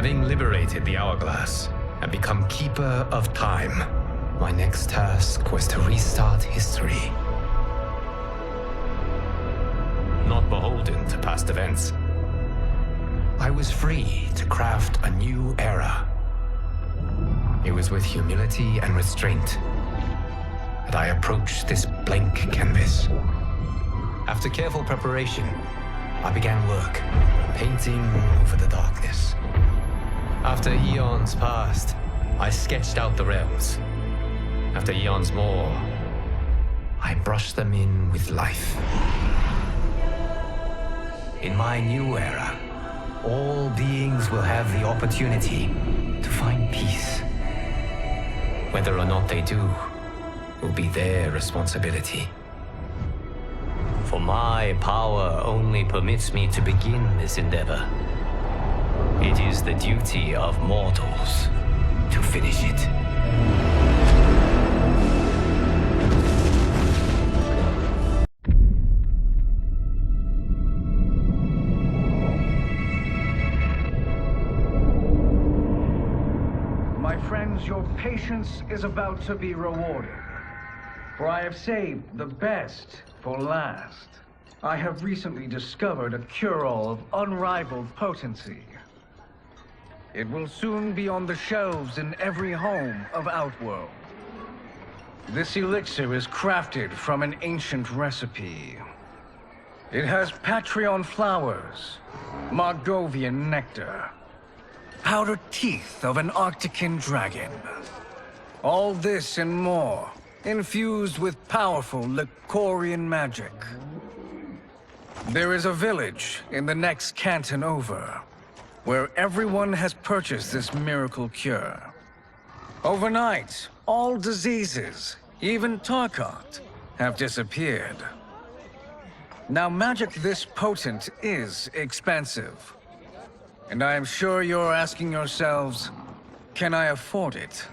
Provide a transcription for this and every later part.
Having liberated the hourglass and become Keeper of Time, my next task was to restart history. Not beholden to past events, I was free to craft a new era. It was with humility and restraint that I approached this blank canvas. After careful preparation, I began work, painting over the darkness. After eons passed, I sketched out the realms. After eons more, I brushed them in with life. In my new era, all beings will have the opportunity to find peace. Whether or not they do will be their responsibility. For my power only permits me to begin this endeavor. It is the duty of mortals to finish it. My friends, your patience is about to be rewarded. For I have saved the best for last. I have recently discovered a cure-all of unrivaled potency. It will soon be on the shelves in every home of Outworld. This elixir is crafted from an ancient recipe. It has Patreon flowers, Margovian nectar, powdered teeth of an Arctican dragon. All this and more, infused with powerful Lycorian magic. There is a village in the next canton over, where everyone has purchased this miracle cure. Overnight, all diseases, even Tarkat, have disappeared. Now, magic this potent is expensive. And I am sure you're asking yourselves, can I afford it?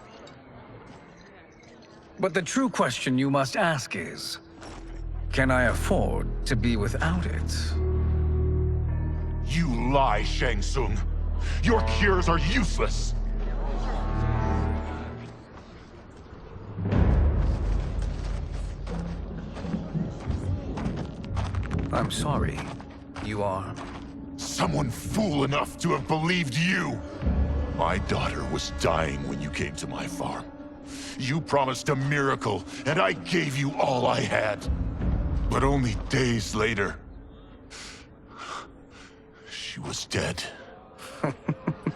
But the true question you must ask is, can I afford to be without it? You lie, Shang Tsung. Your cures are useless. I'm sorry. You are? Someone fool enough to have believed you. My daughter was dying when you came to my farm. You promised a miracle, and I gave you all I had. But only days later, she was dead.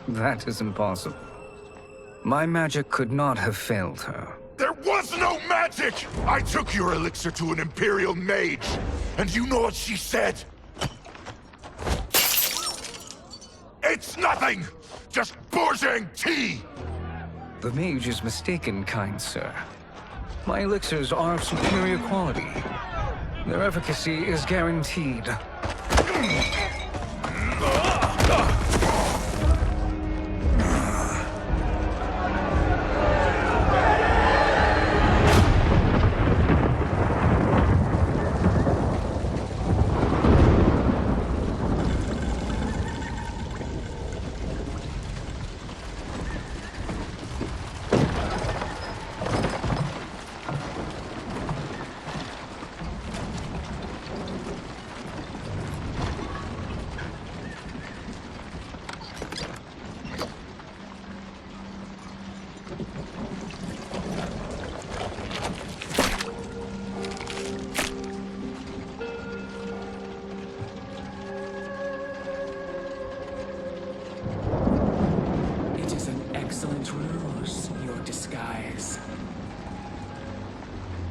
That is impossible. My magic could not have failed her. There was no magic! I took your elixir to an Imperial mage, and you know what she said? It's nothing! Just Bourgeois tea! The mage is mistaken, kind sir. My elixirs are of superior quality. Their efficacy is guaranteed.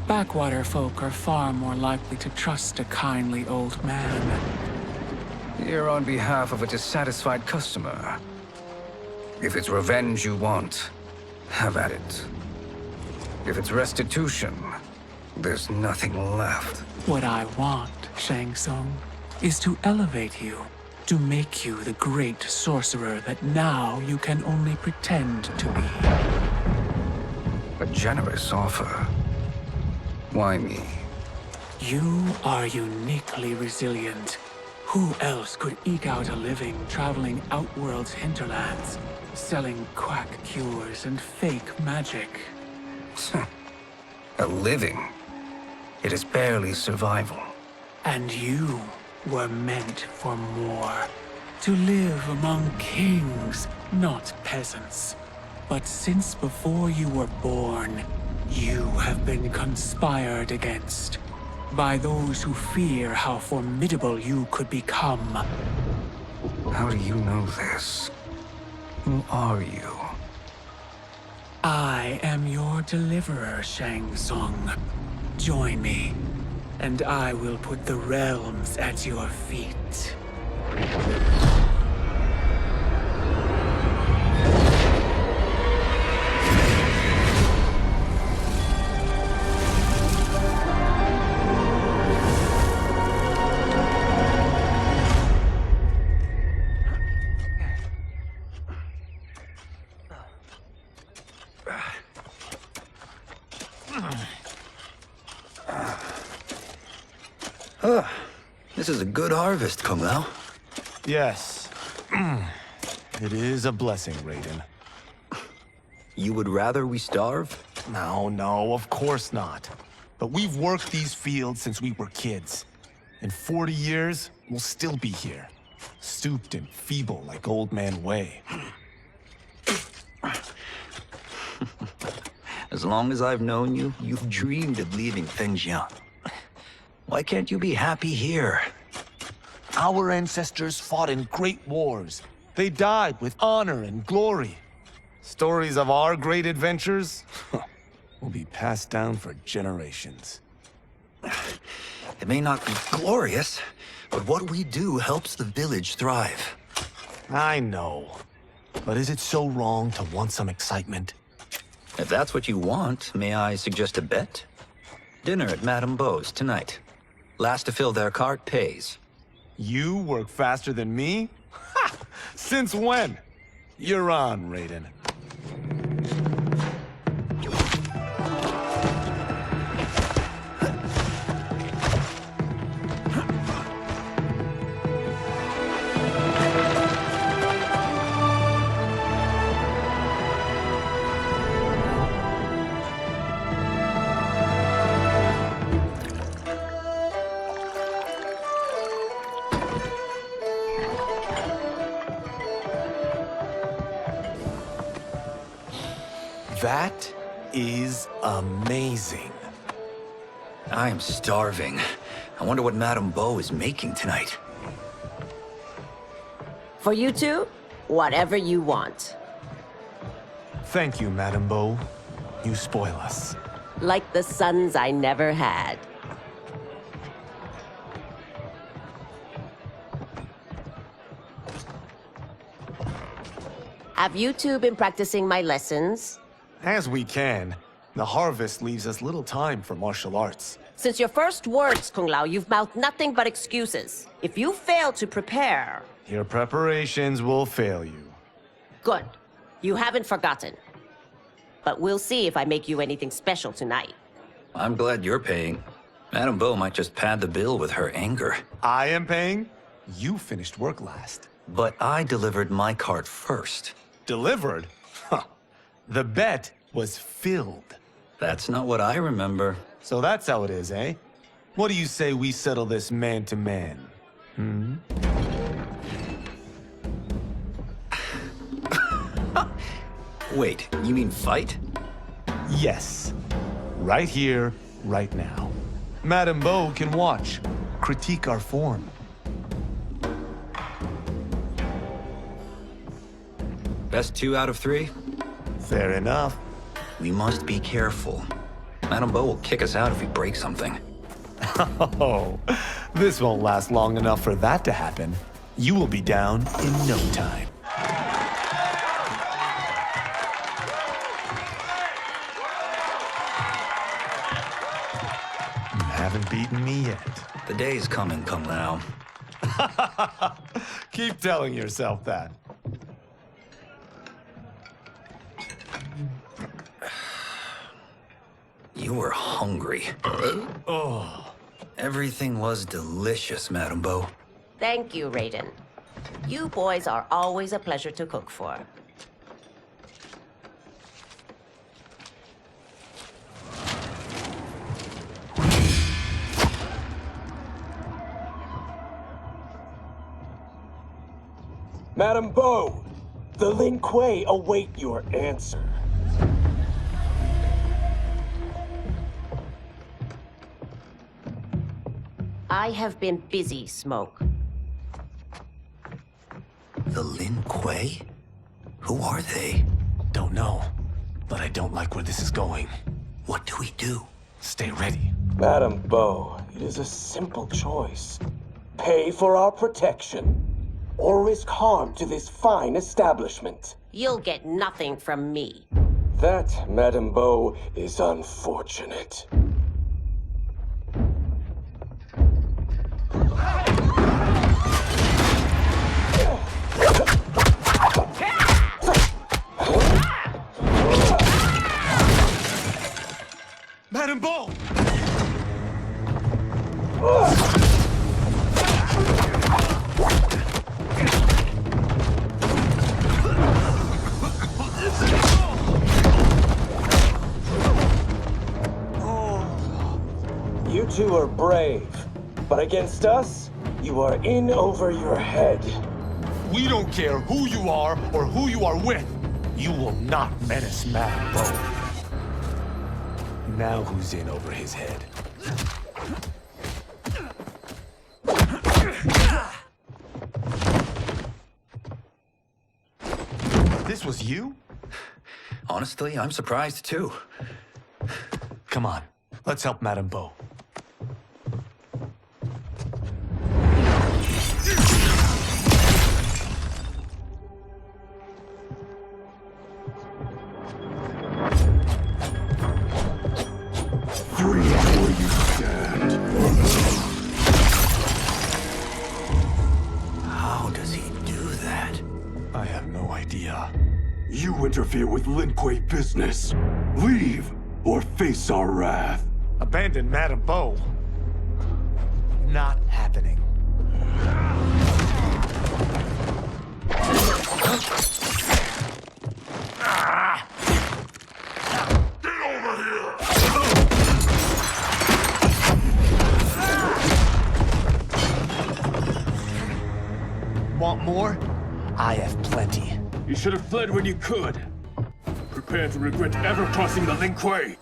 Backwater folk are far more likely to trust a kindly old man. Here on behalf of a dissatisfied customer. If it's revenge you want, have at it. If it's restitution, there's nothing left. What I want, Shang Tsung, is to elevate you, to make you the great sorcerer that now you can only pretend to be. A generous offer. Why me? You are uniquely resilient. Who else could eke out a living traveling Outworld's hinterlands, selling quack cures and fake magic? A living? It is barely survival. And you were meant for more. To live among kings, not peasants. But since before you were born, you have been conspired against by those who fear how formidable you could become. How do you know this? Who are you? I am your deliverer, Shang Tsung. Join me, and I will put the realms at your feet. This is a good harvest, Kung Lao. Yes. It is a blessing, Raiden. You would rather we starve? No, of course not. But we've worked these fields since we were kids. In 40 years, we'll still be here. Stooped and feeble like Old Man Wei. As long as I've known you, you've dreamed of leaving Fengjian. Why can't you be happy here? Our ancestors fought in great wars. They died with honor and glory. Stories of our great adventures will be passed down for generations. It may not be glorious, but what we do helps the village thrive. I know. But is it so wrong to want some excitement? If that's what you want, may I suggest a bet? Dinner at Madame Beau's tonight. Last to fill their cart pays. You work faster than me? Ha! Since when? You're on, Raiden. That is amazing. I am starving. I wonder what Madame Beau is making tonight. For you two, whatever you want. Thank you, Madame Beau. You spoil us. Like the sons I never had. Have you two been practicing my lessons? As we can. The harvest leaves us little time for martial arts. Since your first words, Kung Lao, you've mouthed nothing but excuses. If you fail to prepare... Your preparations will fail you. Good. You haven't forgotten. But we'll see if I make you anything special tonight. I'm glad you're paying. Madame Beau might just pad the bill with her anger. I am paying? You finished work last. But I delivered my cart first. Delivered? Huh. The bet was filled. That's not what I remember. So that's how it is, eh? What do you say we settle this man to man? Hmm? Wait, you mean fight? Yes. Right here, right now. Madame Beau can watch, critique our form. Best 2 out of 3? Fair enough. We must be careful. Madame Beau will kick us out if we break something. Oh, this won't last long enough for that to happen. You will be down in no time. You haven't beaten me yet. The day's coming, Kung Lao. Keep telling yourself that. You were hungry. Oh. Everything was delicious, Madame Beau. Thank you, Raiden. You boys are always a pleasure to cook for. Madam Bo, the Lin Kuei await your answer. I have been busy, Smoke. The Lin Kuei? Who are they? Don't know, but I don't like where this is going. What do we do? Stay ready. Madam Bo, it is a simple choice. Pay for our protection, or risk harm to this fine establishment. You'll get nothing from me. That, Madam Bo, is unfortunate. Madam Bo! You two are brave, but against us, you are in over your head. We don't care who you are or who you are with. You will not menace Madam Bo. Now who's in over his head? This was you? Honestly, I'm surprised too. Come on, let's help Madam Bo. How does he do that? I have no idea. You interfere with Lin Kuei business. Leave, or face our wrath. Abandon Madam Bo? Not happening. Want more? I have plenty. You should have fled when you could. Prepare to regret ever crossing the Lin Kuei.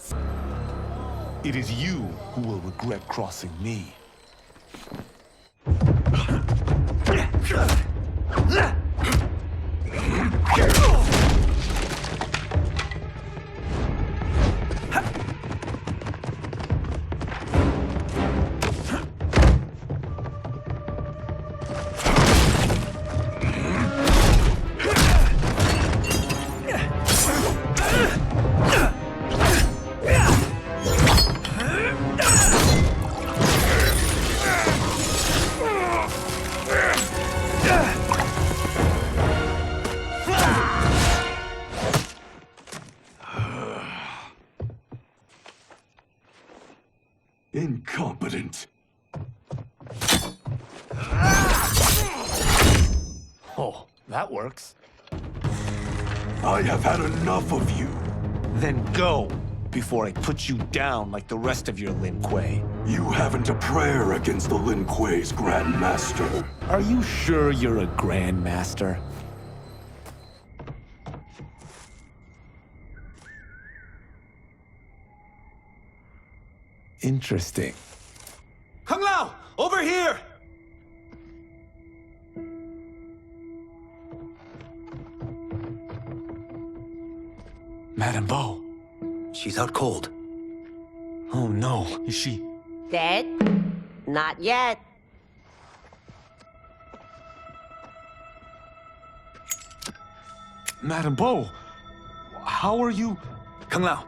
It is you who will regret crossing me. Incompetent. Oh, that works. I have had enough of you. Then go, before I put you down like the rest of your Lin Kuei. You haven't a prayer against the Lin Kuei's Grand Master. Are you sure you're a Grand Master? Interesting. Kung Lao! Over here! Madam Bo. She's out cold. Oh no, is she... Dead? Not yet. Madam Bo, how are you... Kung Lao.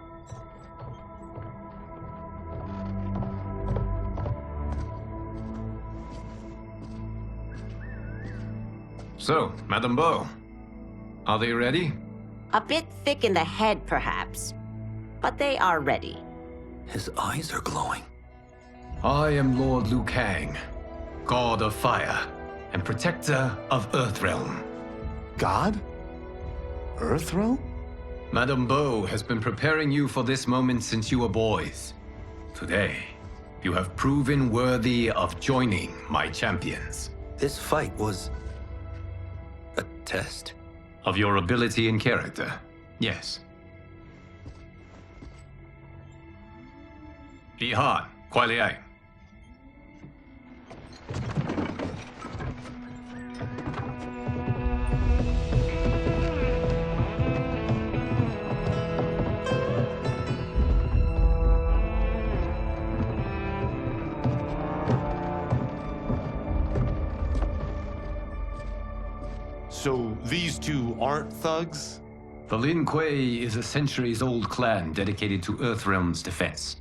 So, Madam Bo, are they ready? A bit thick in the head, perhaps. But they are ready. His eyes are glowing. I am Lord Liu Kang, God of Fire, and protector of Earthrealm. God? Earthrealm? Madame Beau has been preparing you for this moment since you were boys. Today, you have proven worthy of joining my champions. This fight was a test? Of your ability and character, yes. Ihan, Kuai Liang. So these two aren't thugs? The Lin Kuei is a centuries-old clan dedicated to Earthrealm's defense.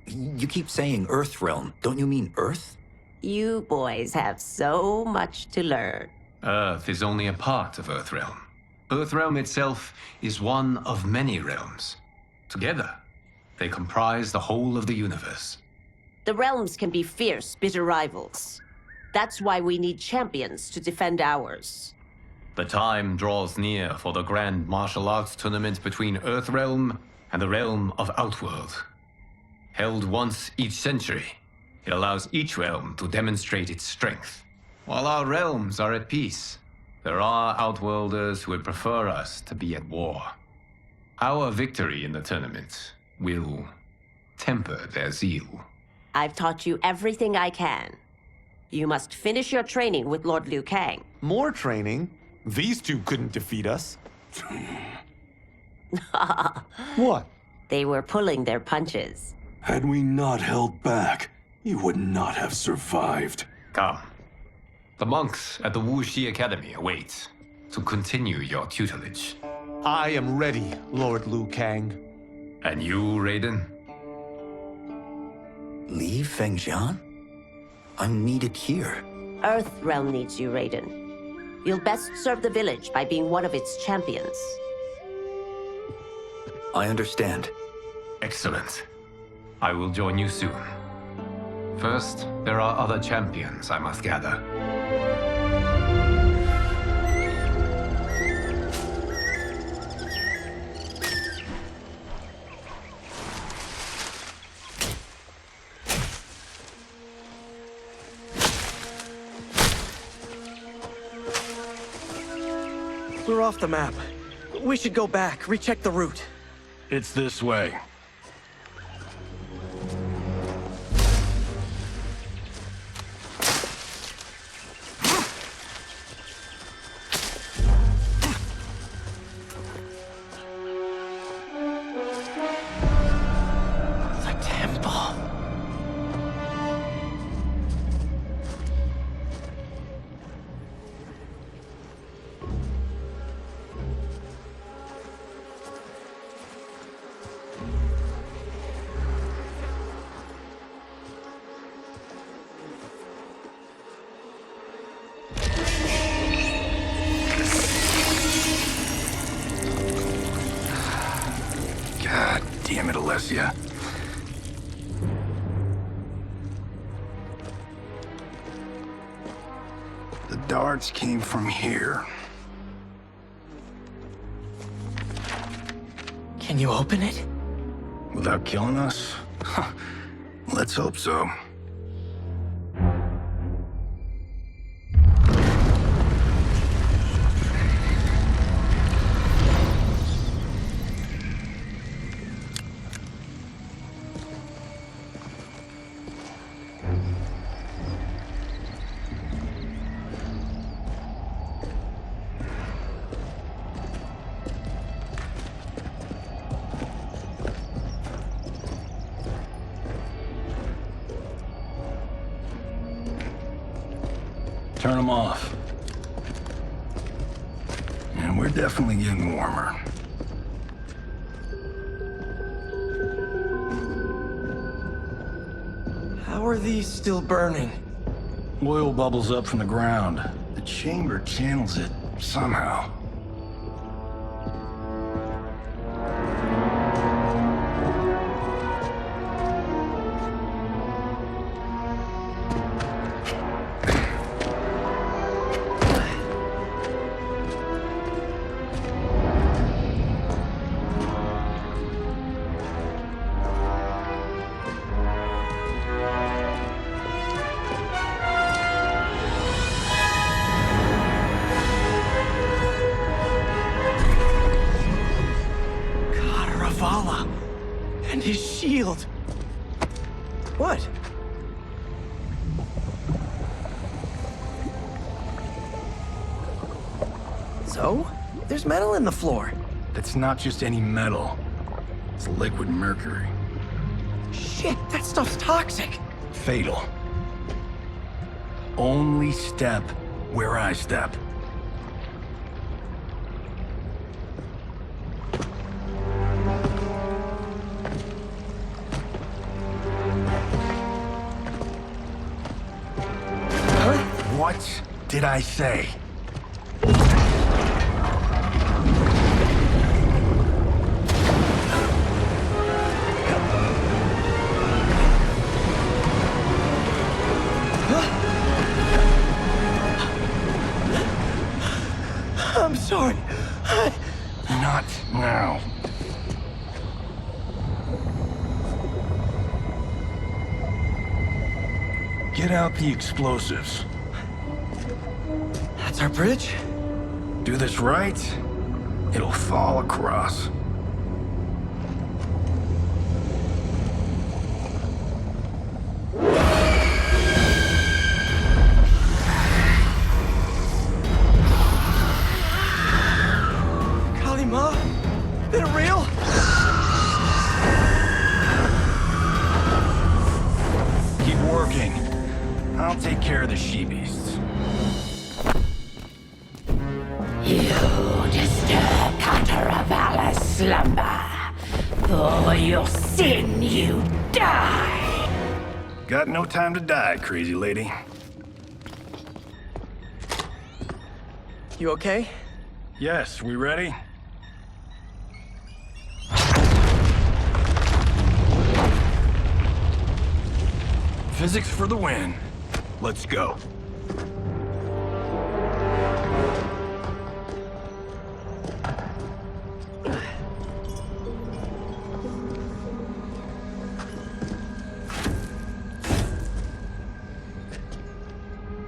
You keep saying Earthrealm. Don't you mean Earth? You boys have so much to learn. Earth is only a part of Earthrealm. Earthrealm itself is one of many realms. Together, they comprise the whole of the universe. The realms can be fierce, bitter rivals. That's why we need champions to defend ours. The time draws near for the grand martial arts tournament between Earthrealm and the realm of Outworld. Held once each century, it allows each realm to demonstrate its strength. While our realms are at peace, there are Outworlders who would prefer us to be at war. Our victory in the tournament will temper their zeal. I've taught you everything I can. You must finish your training with Lord Liu Kang. More training? These two couldn't defeat us. What? They were pulling their punches. Had we not held back, you would not have survived. Come. The monks at the Wuxi Academy await to continue your tutelage. I am ready, Lord Liu Kang. And you, Raiden? Li Fengjian? I'm needed here. Earthrealm needs you, Raiden. You'll best serve the village by being one of its champions. I understand. Excellent. I will join you soon. First, there are other champions I must gather. We're off the map. We should go back, recheck the route. It's this way. The temple. God damn it, Alessia. The darts came from here. Can you open it? Without killing us? Let's hope so. Turn them off. And we're definitely getting warmer. How are these still burning? Oil bubbles up from the ground. The chamber channels it somehow. shield! What? So? There's metal in the floor. That's not just any metal. It's liquid mercury. Shit, that stuff's toxic. Fatal. Only step where I step. What did I say? I'm sorry. Not now. Get out the explosives. That's our bridge? Do this right, it'll fall across. Kalima? They're real? Keep working. I'll take care of the she-beasts. You disturb Cataravalla's slumber. For your sin, you die. Got no time to die, crazy lady. You okay? Yes, we ready? Physics for the win. Let's go.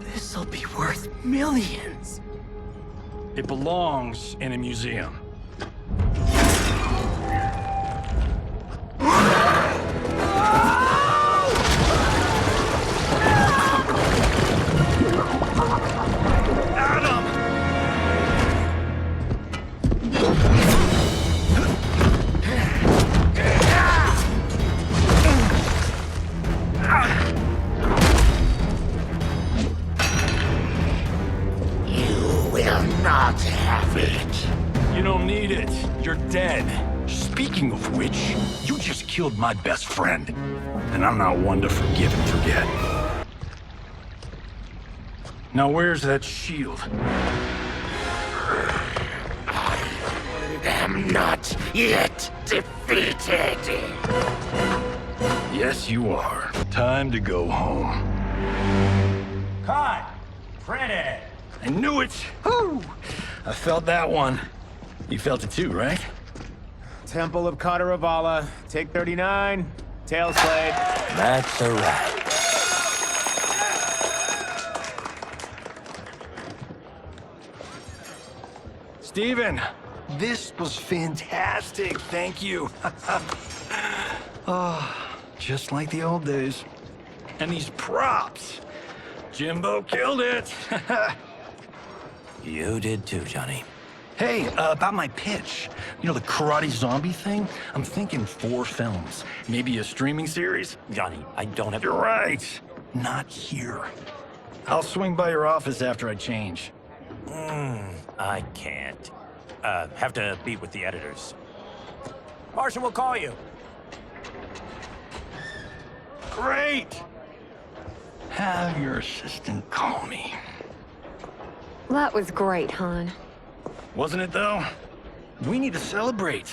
This'll be worth millions. It belongs in a museum. Not have it. You don't need it. You're dead. Speaking of which, you just killed my best friend. And I'm not one to forgive and forget. Now where's that shield? I am not yet defeated. Yes, you are. Time to go home. Cut! Printed! I knew it! Woo! I felt that one. You felt it too, right? Temple of Kataravala, take 39, tail slate. That's a wrap. Steven, this was fantastic. Thank you. Oh, just like the old days. And these props. Jimbo killed it. You did too, Johnny. Hey, about my pitch. You know, the karate zombie thing? I'm thinking 4 films. Maybe a streaming series? Johnny, I don't have... You're right. Not here. I'll swing by your office after I change. I can't. Have to meet with the editors. Marshall will call you. Great! Have your assistant call me. That was great, hon. Wasn't it, though? We need to celebrate.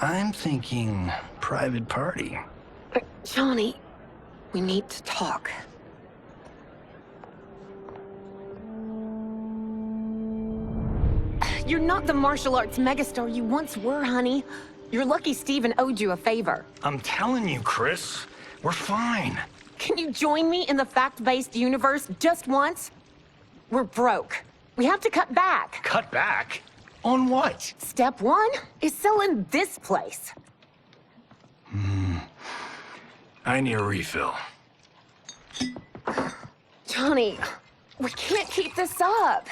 I'm thinking private party. Johnny, we need to talk. You're not the martial arts megastar you once were, honey. You're lucky Steven owed you a favor. I'm telling you, Chris, we're fine. Can you join me in the fact-based universe just once? We're broke. We have to cut back. Cut back? On what? Step 1 is selling this place. I need a refill. Johnny, we can't keep this up.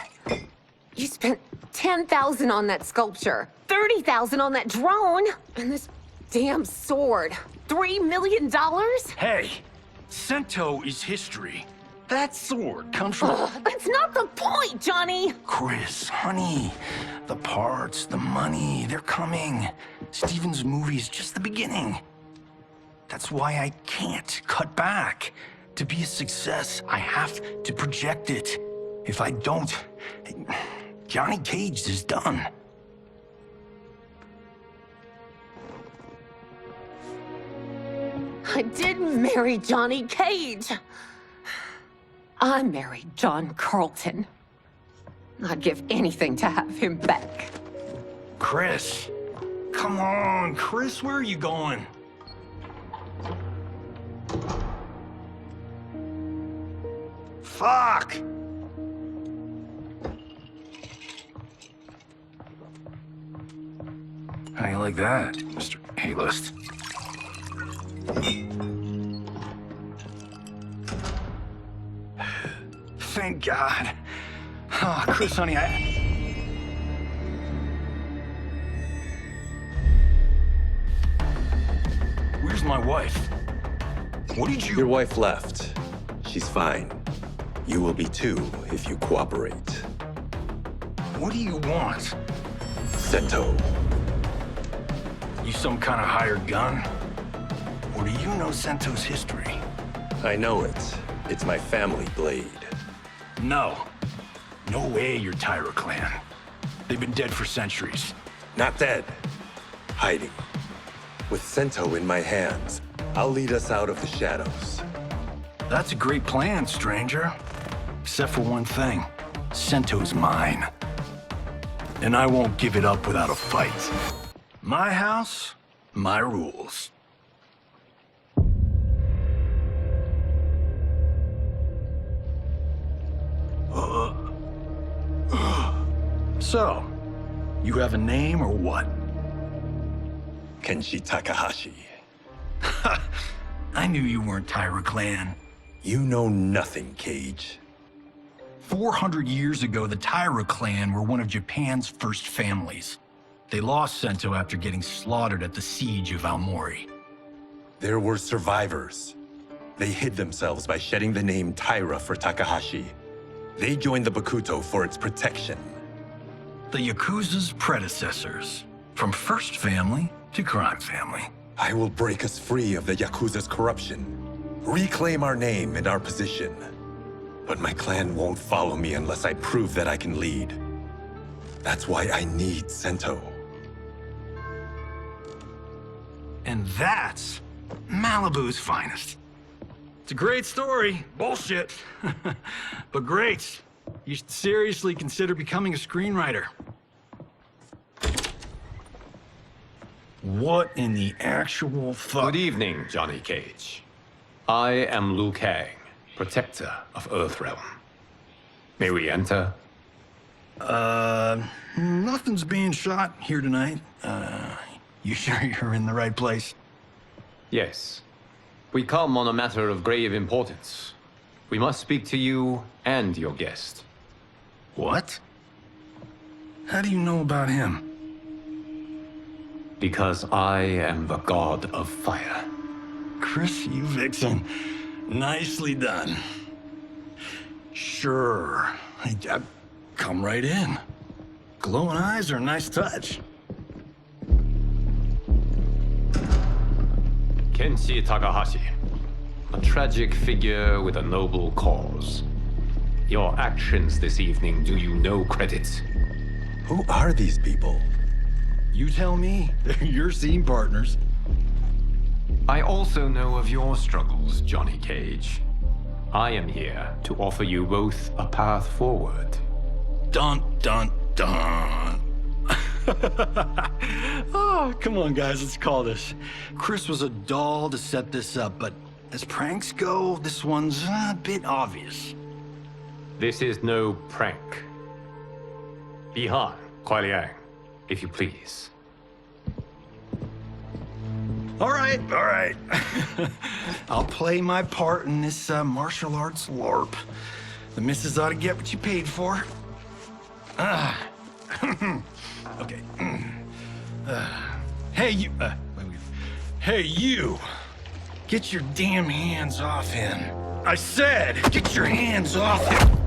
You spent $10,000 on that sculpture, $30,000 on that drone, and this damn sword. $3 million? Hey, Sento is history. That sword comes from... That's not the point, Johnny! Chris, honey, the parts, the money, they're coming. Steven's movie is just the beginning. That's why I can't cut back. To be a success, I have to project it. If I don't, Johnny Cage is done. I didn't marry Johnny Cage. I married John Carlton. I'd give anything to have him back. Chris, come on, Chris, where are you going? Fuck! How you like that, Mr. A-list? Thank God. Oh, Chris, honey, Where's my wife? What did you... Your wife left. She's fine. You will be too, if you cooperate. What do you want? Sento. You some kind of hired gun? Or do you know Sento's history? I know it. It's my family blade. No. No way you're Tyra clan. They've been dead for centuries. Not dead. Hiding. With Sento in my hands, I'll lead us out of the shadows. That's a great plan, stranger. Except for one thing. Sento's mine. And I won't give it up without a fight. My house, my rules. So, you have a name or what? Kenshi Takahashi. I knew you weren't Tyra clan. You know nothing, Cage. 400 years ago, the Tyra clan were one of Japan's first families. They lost Sento after getting slaughtered at the siege of Aomori. There were survivors. They hid themselves by shedding the name Tyra for Takahashi. They joined the Bakuto for its protection. The Yakuza's predecessors. From first family to crime family. I will break us free of the Yakuza's corruption. Reclaim our name and our position. But my clan won't follow me unless I prove that I can lead. That's why I need Sento. And that's Malibu's finest. It's a great story. Bullshit. But great. You should seriously consider becoming a screenwriter. What in the actual fuck? Good evening, Johnny Cage. I am Liu Kang, protector of Earthrealm. May we enter? Nothing's being shot here tonight. You sure you're in the right place? Yes. We come on a matter of grave importance. We must speak to you and your guest. What? How do you know about him? Because I am the god of fire. Chris, you vixen. Nicely done. Sure. Come right in. Glowing eyes are a nice touch. Kenshi Takahashi. A tragic figure with a noble cause. Your actions this evening do you no credit. Who are these people? You tell me. They're your scene partners. I also know of your struggles, Johnny Cage. I am here to offer you both a path forward. Dun, dun, dun. Oh, come on, guys, let's call this. Chris was a doll to set this up, but as pranks go, this one's a bit obvious. This is no prank. Bihan, Kuai Liang, if you please. All right, all right. I'll play my part in this martial arts LARP. The missus ought to get what you paid for. Okay. Hey, you. Wait. Hey, you. Get your damn hands off him. I said, get your hands off him.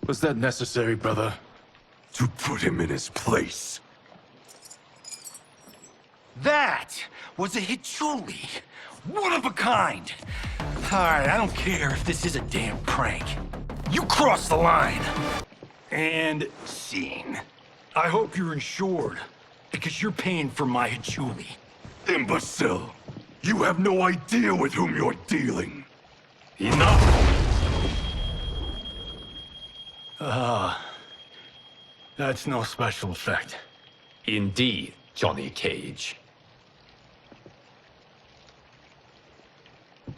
Was that necessary, brother? To put him in his place. That was a Hichuli. One of a kind. All right, I don't care if this is a damn prank. You crossed the line. And scene. I hope you're insured, because you're paying for my Hichuli. Imbecile! You have no idea with whom you're dealing. Enough! That's no special effect. Indeed, Johnny Cage.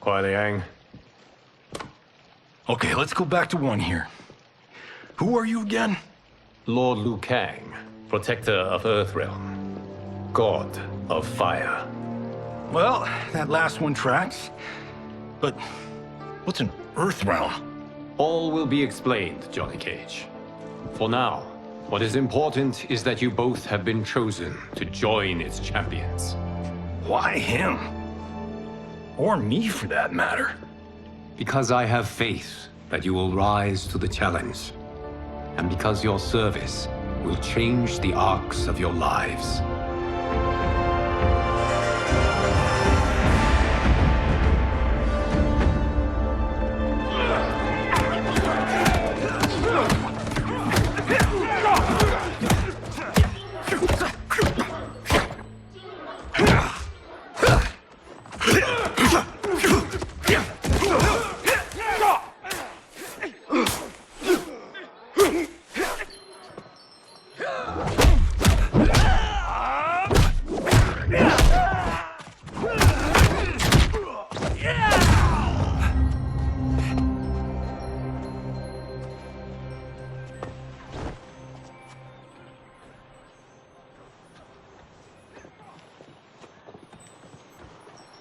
Kuai Liang. Okay, let's go back to one here. Who are you again? Lord Liu Kang, protector of Earthrealm, god of fire. Well, that last one tracks. But what's an Earthrealm? All will be explained, Johnny Cage. For now, what is important is that you both have been chosen to join its champions. Why him? Or me, for that matter. Because I have faith that you will rise to the challenge. And because your service will change the arcs of your lives.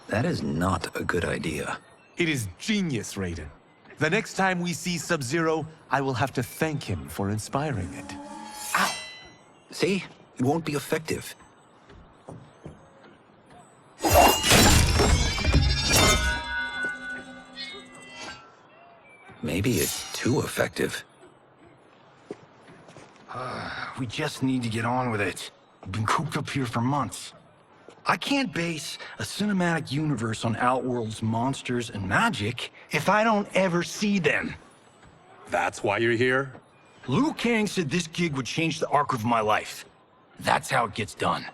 That is not a good idea. It is genius, Raiden. The next time we see Sub-Zero, I will have to thank him for inspiring it. Ow! See? It won't be effective. Maybe it's too effective. We just need to get on with it. We've been cooped up here for months. I can't base a cinematic universe on Outworld's monsters and magic if I don't ever see them. That's why you're here? Liu Kang said this gig would change the arc of my life. That's how it gets done.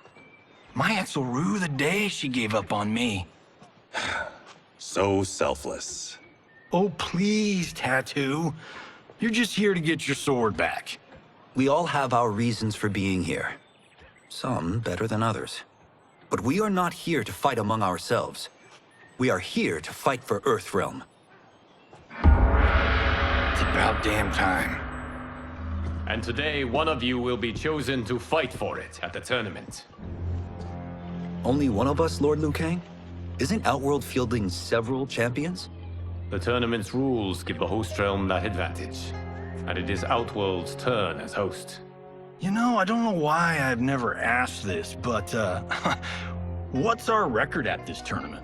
My ex will rue the day she gave up on me. So selfless. Oh, please, Tattoo. You're just here to get your sword back. We all have our reasons for being here. Some better than others. But we are not here to fight among ourselves. We are here to fight for Earthrealm. It's about damn time. And today, one of you will be chosen to fight for it at the tournament. Only one of us, Lord Liu Kang? Isn't Outworld fielding several champions? The tournament's rules give the host realm that advantage. And it is Outworld's turn as host. You know, I don't know why I've never asked this, but, what's our record at this tournament?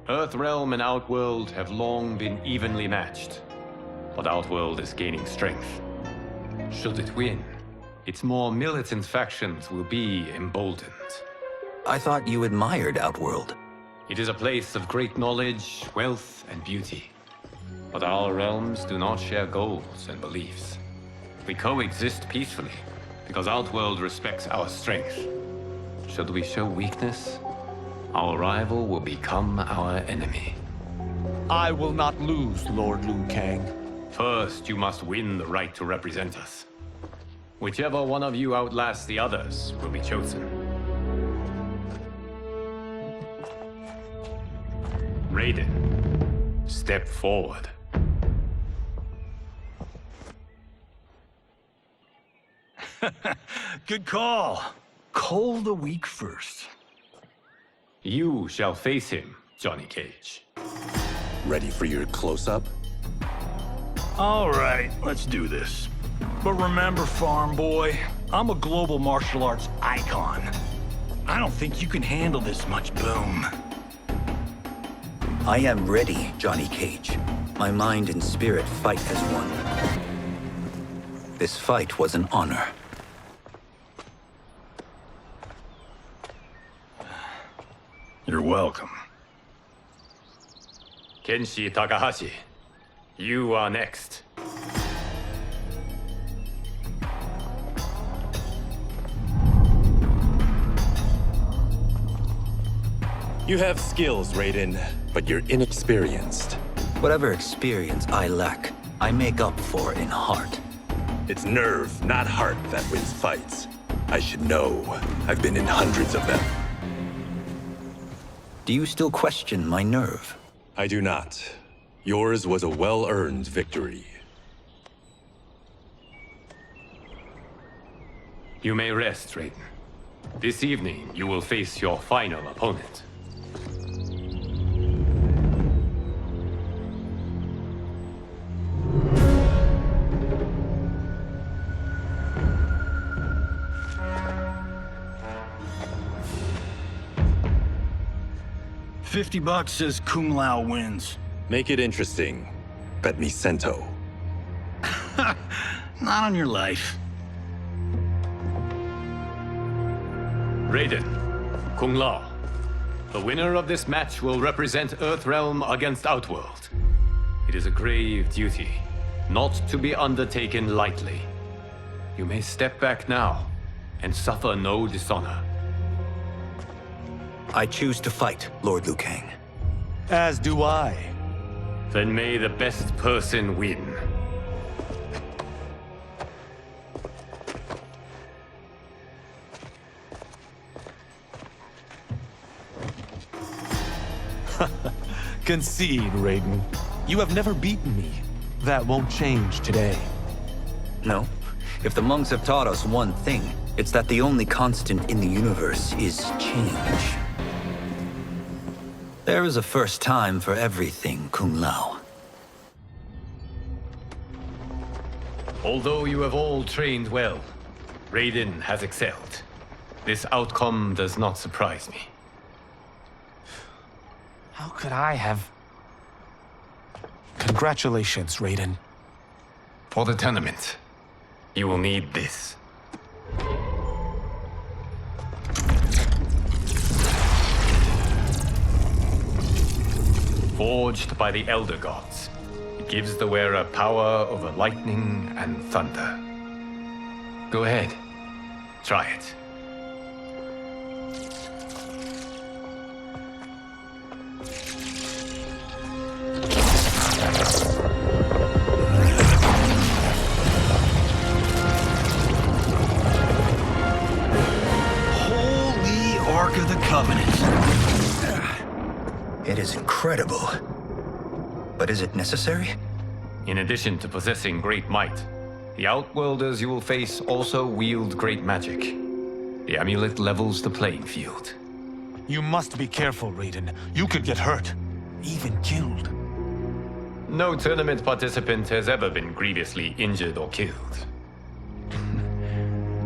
Earthrealm and Outworld have long been evenly matched. But Outworld is gaining strength. Should it win, its more militant factions will be emboldened. I thought you admired Outworld. It is a place of great knowledge, wealth, and beauty. But our realms do not share goals and beliefs. We coexist peacefully, because Outworld respects our strength. Should we show weakness, our rival will become our enemy. I will not lose, Lord Liu Kang. First, you must win the right to represent us. Whichever one of you outlasts the others will be chosen. Raiden, step forward. Good call. Cole the week first. You shall face him, Johnny Cage. Ready for your close-up? All right, let's do this. But remember, farm boy, I'm a global martial arts icon. I don't think you can handle this much boom. I am ready, Johnny Cage. My mind and spirit fight as one. This fight was an honor. You're welcome. Kenshi Takahashi, you are next. You have skills, Raiden, but you're inexperienced. Whatever experience I lack, I make up for in heart. It's nerve, not heart, that wins fights. I should know. I've been in hundreds of them. Do you still question my nerve? I do not. Yours was a well-earned victory. You may rest, Raiden. This evening, you will face your final opponent. $50 says Kung Lao wins. Make it interesting. Bet me Sento. Not on your life. Raiden, Kung Lao. The winner of this match will represent Earthrealm against Outworld. It is a grave duty, not to be undertaken lightly. You may step back now and suffer no dishonor. I choose to fight, Lord Liu Kang. As do I. Then may the best person win. Concede, Raiden. You have never beaten me. That won't change today. No. If the monks have taught us one thing, it's that the only constant in the universe is change. There is a first time for everything, Kung Lao. Although you have all trained well, Raiden has excelled. This outcome does not surprise me. How could I have... Congratulations, Raiden. For the tournament, you will need this. Forged by the Elder Gods, it gives the wearer power over lightning and thunder. Go ahead, try it. Holy Ark of the Covenant. It is incredible. But is it necessary? In addition to possessing great might, the Outworlders you will face also wield great magic. The amulet levels the playing field. You must be careful, Raiden. You could get hurt. Even killed. No tournament participant has ever been grievously injured or killed.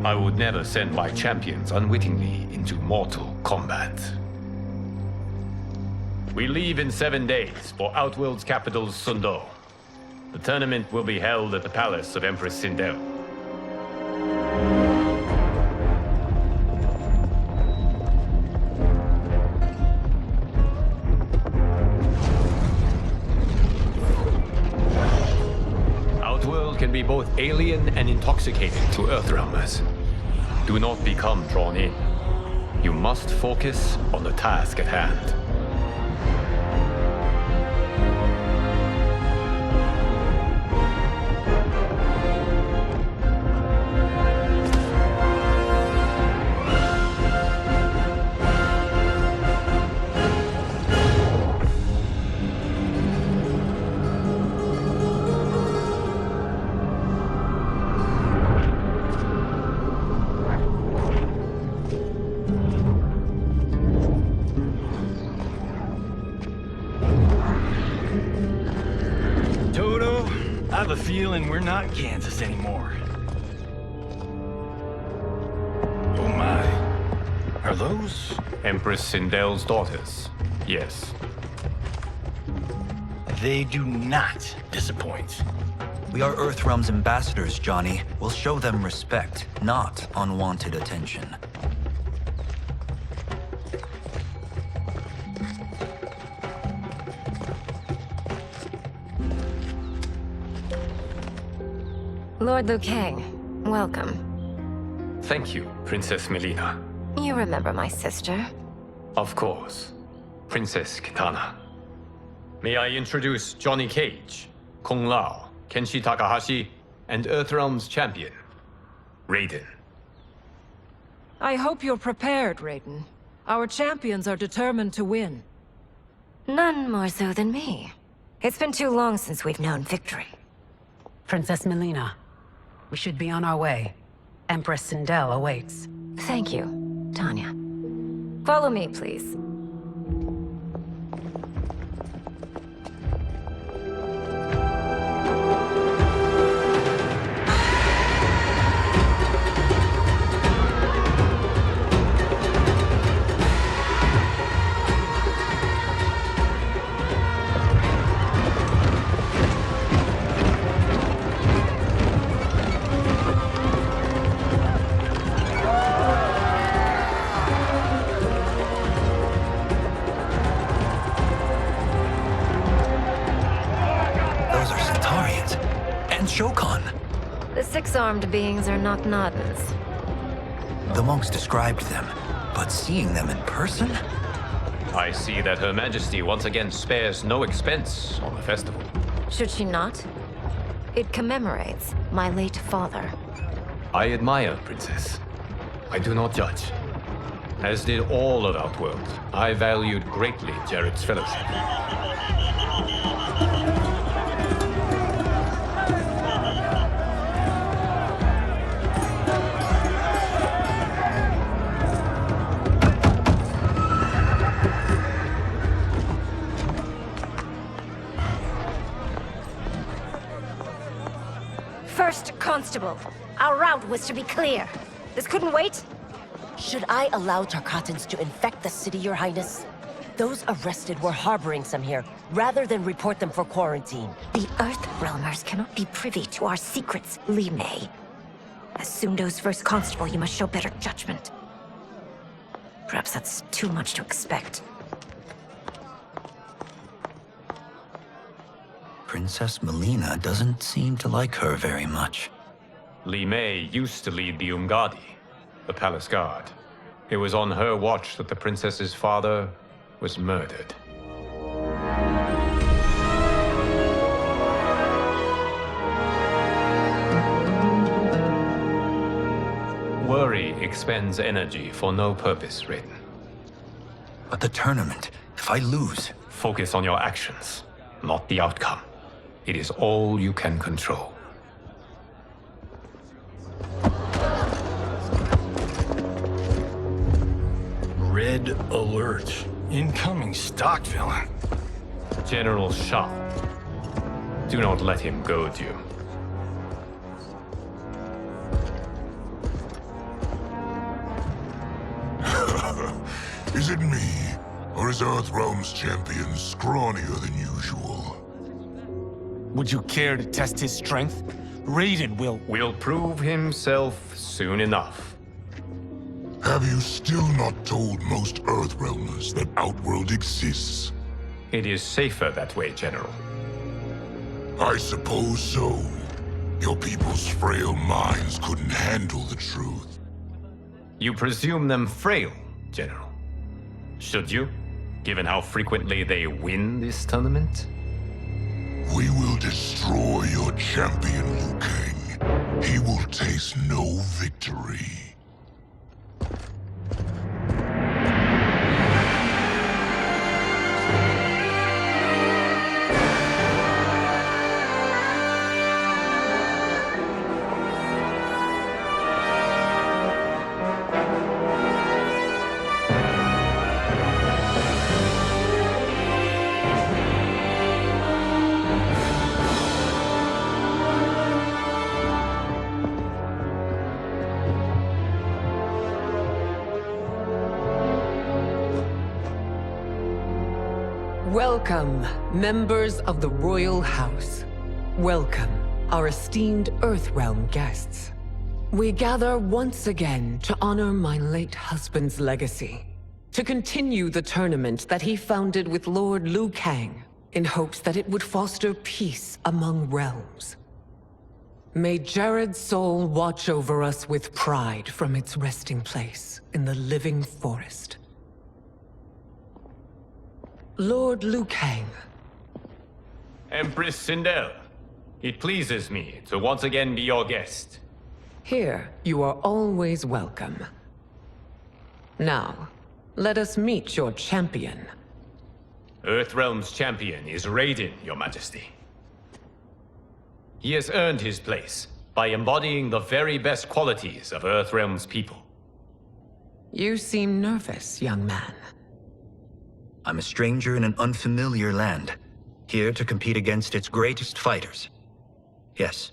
I would never send my champions unwittingly into mortal combat. We leave in 7 days for Outworld's capital, Sundo. The tournament will be held at the palace of Empress Sindel. Outworld can be both alien and intoxicating to Earthrealmers. Do not become drawn in. You must focus on the task at hand. have a feeling we're not Kansas anymore. Oh my. Are those? Empress Sindel's daughters. Yes. They do not disappoint. We are Earthrealm's ambassadors, Johnny. We'll show them respect, not unwanted attention. Lord Liu Kang, welcome. Thank you, Princess Melina. You remember my sister? Of course. Princess Kitana. May I introduce Johnny Cage, Kung Lao, Kenshi Takahashi, and Earthrealm's champion, Raiden. I hope you're prepared, Raiden. Our champions are determined to win. None more so than me. It's been too long since we've known victory. Princess Melina, we should be on our way. Empress Sindel awaits. Thank you, Tanya. Follow me, please. The six-armed beings are not Nodens. The monks described them, but seeing them in person? I see that Her Majesty once again spares no expense on the festival. Should she not? It commemorates my late father. I admire, Princess. I do not judge. As did all of Outworld, I valued greatly Jared's fellowship. First Constable, our route was to be clear. This couldn't wait? Should I allow Tarkatans to infect the city, Your Highness? Those arrested were harboring some here, rather than report them for quarantine. The Earthrealmers cannot be privy to our secrets, Li Mei. As Sundo's first constable, you must show better judgment. Perhaps that's too much to expect. Princess Melina doesn't seem to like her very much. Li Mei used to lead the Umgadi, the palace guard. It was on her watch that the princess's father was murdered. Worry expends energy for no purpose, Raiden. But the tournament, if I lose... Focus on your actions, not the outcome. It is all you can control. Red alert. Incoming stock villain. General Shah. Do not let him goad you. Is it me? Or is Earthrealm's champion scrawnier than usual? Would you care to test his strength? Raiden will prove himself soon enough. Have you still not told most Earthrealmers that Outworld exists? It is safer that way, General. I suppose so. Your people's frail minds couldn't handle the truth. You presume them frail, General. Should you, given how frequently they win this tournament? We will destroy your champion, Liu Kang. He will taste no victory. Welcome, members of the Royal House. Welcome, our esteemed Earthrealm guests. We gather once again to honor my late husband's legacy, to continue the tournament that he founded with Lord Liu Kang, in hopes that it would foster peace among realms. May Jared's soul watch over us with pride from its resting place in the living forest. Lord Liu Kang. Empress Sindel, it pleases me to once again be your guest. Here, you are always welcome. Now, let us meet your champion. Earthrealm's champion is Raiden, Your Majesty. He has earned his place by embodying the very best qualities of Earthrealm's people. You seem nervous, young man. I'm a stranger in an unfamiliar land, here to compete against its greatest fighters. Yes,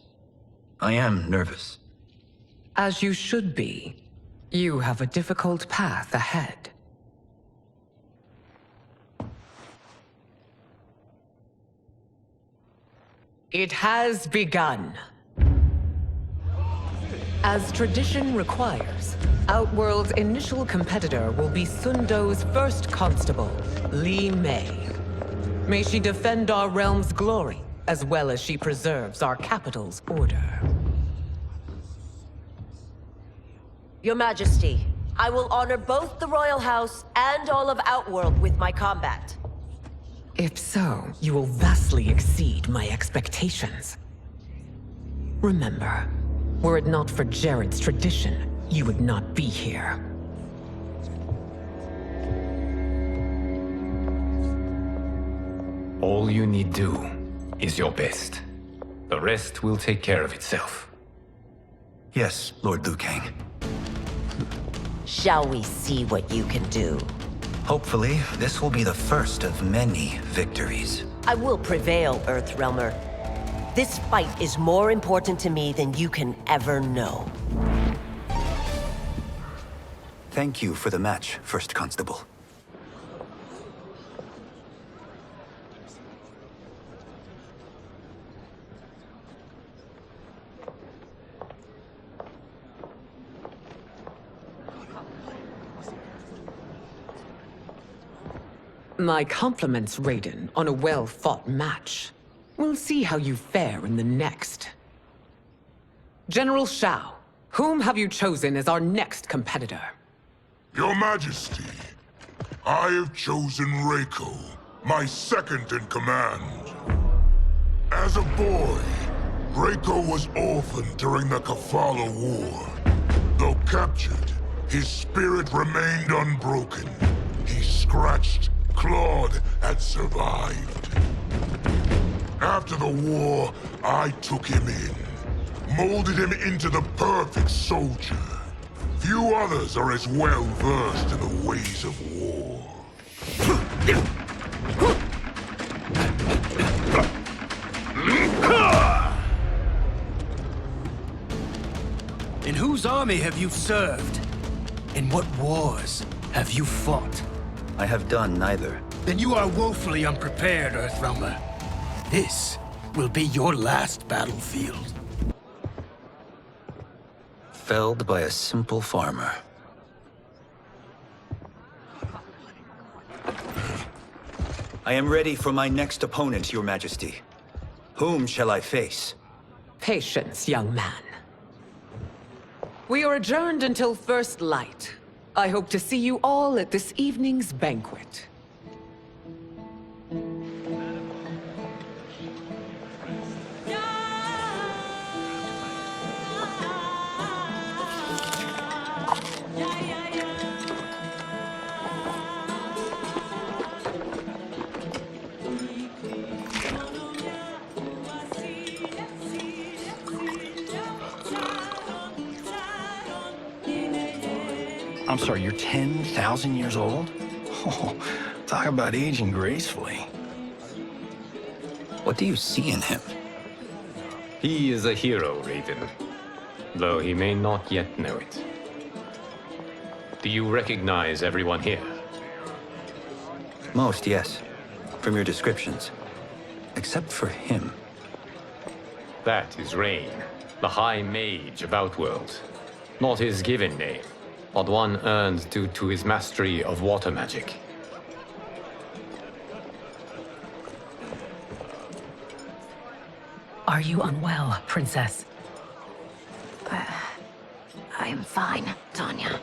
I am nervous. As you should be. You have a difficult path ahead. It has begun. As tradition requires, Outworld's initial competitor will be Sundo's first constable, Li Mei. May she defend our realm's glory, as well as she preserves our capital's order. Your Majesty, I will honor both the Royal House and all of Outworld with my combat. If so, you will vastly exceed my expectations. Remember, were it not for Jared's tradition, you would not be here. All you need do is your best. The rest will take care of itself. Yes, Lord Liu Kang. Shall we see what you can do? Hopefully, this will be the first of many victories. I will prevail, Earthrealmer. This fight is more important to me than you can ever know. Thank you for the match, First Constable. My compliments, Raiden, on a well-fought match. We'll see how you fare in the next. General Shao, whom have you chosen as our next competitor? Your Majesty, I have chosen Reiko, my second in command. As a boy, Reiko was orphaned during the Kafala War. Though captured, his spirit remained unbroken. He scratched, clawed, and survived. After the war, I took him in, molded him into the perfect soldier. Few others are as well versed in the ways of war. In whose army have you served? In what wars have you fought? I have done neither. Then you are woefully unprepared, Earthrealmer. This will be your last battlefield. Felled by a simple farmer. I am ready for my next opponent, Your Majesty. Whom shall I face? Patience, young man. We are adjourned until first light. I hope to see you all at this evening's banquet. I'm sorry, you're 10,000 years old? Oh, talk about aging gracefully. What do you see in him? He is a hero, Raiden, though he may not yet know it. Do you recognize everyone here? Most, yes. from your descriptions. Except for him. That is Rain, the High Mage of Outworld. Not his given name, but one earned due to his mastery of water magic. Are you unwell, Princess? I am fine, Tanya.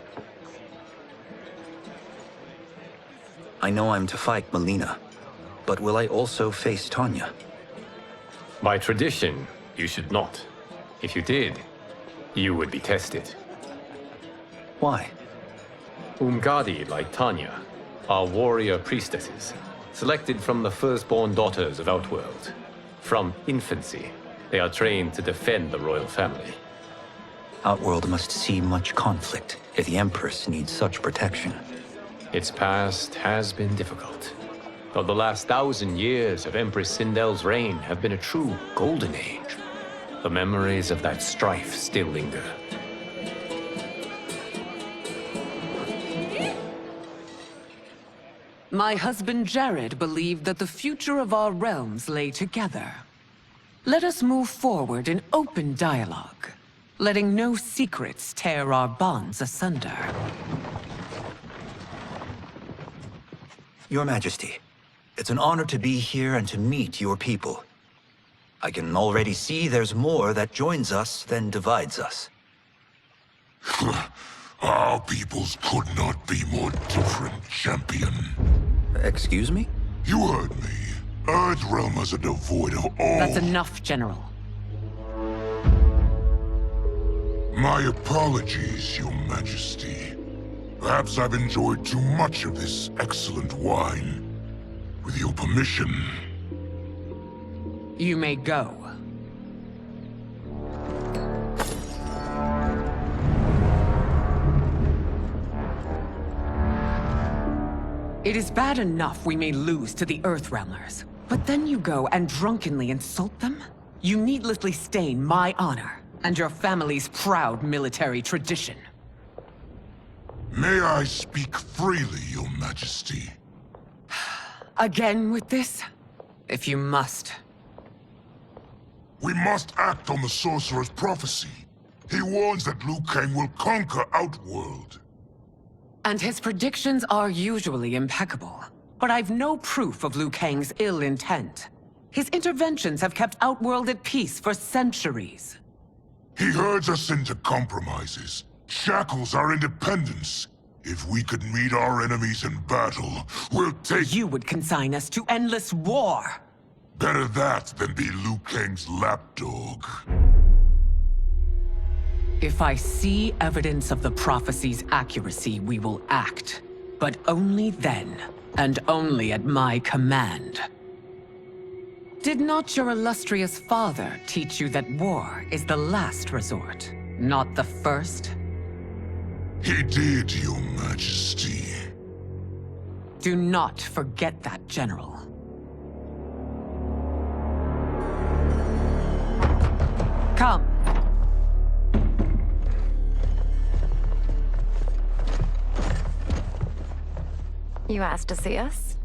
I know I'm to fight Melina, but will I also face Tanya? By tradition, you should not. If you did, you would be tested. Why? Umgadi, like Tanya, are warrior priestesses, selected from the firstborn daughters of Outworld. From infancy, they are trained to defend the royal family. Outworld must see much conflict if the Empress needs such protection. Its past has been difficult, though the last 1,000 years of Empress Sindel's reign have been a true golden age. The memories of that strife still linger. My husband Jared believed that the future of our realms lay together. Let us move forward in open dialogue, letting no secrets tear our bonds asunder. Your Majesty, it's an honor to be here and to meet your people. I can already see there's more that joins us than divides us. Our peoples could not be more different, champion. Excuse me? You heard me. Earthrealmers are devoid of all... That's enough, General. My apologies, Your Majesty. Perhaps I've enjoyed too much of this excellent wine. With your permission... You may go. It is bad enough we may lose to the Earthrealmers, but then you go and drunkenly insult them? You needlessly stain my honor and your family's proud military tradition. May I speak freely, Your Majesty? Again with this? If you must. We must act on the Sorcerer's prophecy. He warns that Liu Kang will conquer Outworld. And his predictions are usually impeccable. But I've no proof of Liu Kang's ill intent. His interventions have kept Outworld at peace for centuries. He herds us into compromises, shackles our independence. If we could meet our enemies in battle, we'll take... You would consign us to endless war! Better that than be Liu Kang's lapdog. If I see evidence of the prophecy's accuracy, we will act. But only then, and only at my command. Did not your illustrious father teach you that war is the last resort, not the first? He did, Your Majesty. Do not forget that, General. Come. You asked to see us?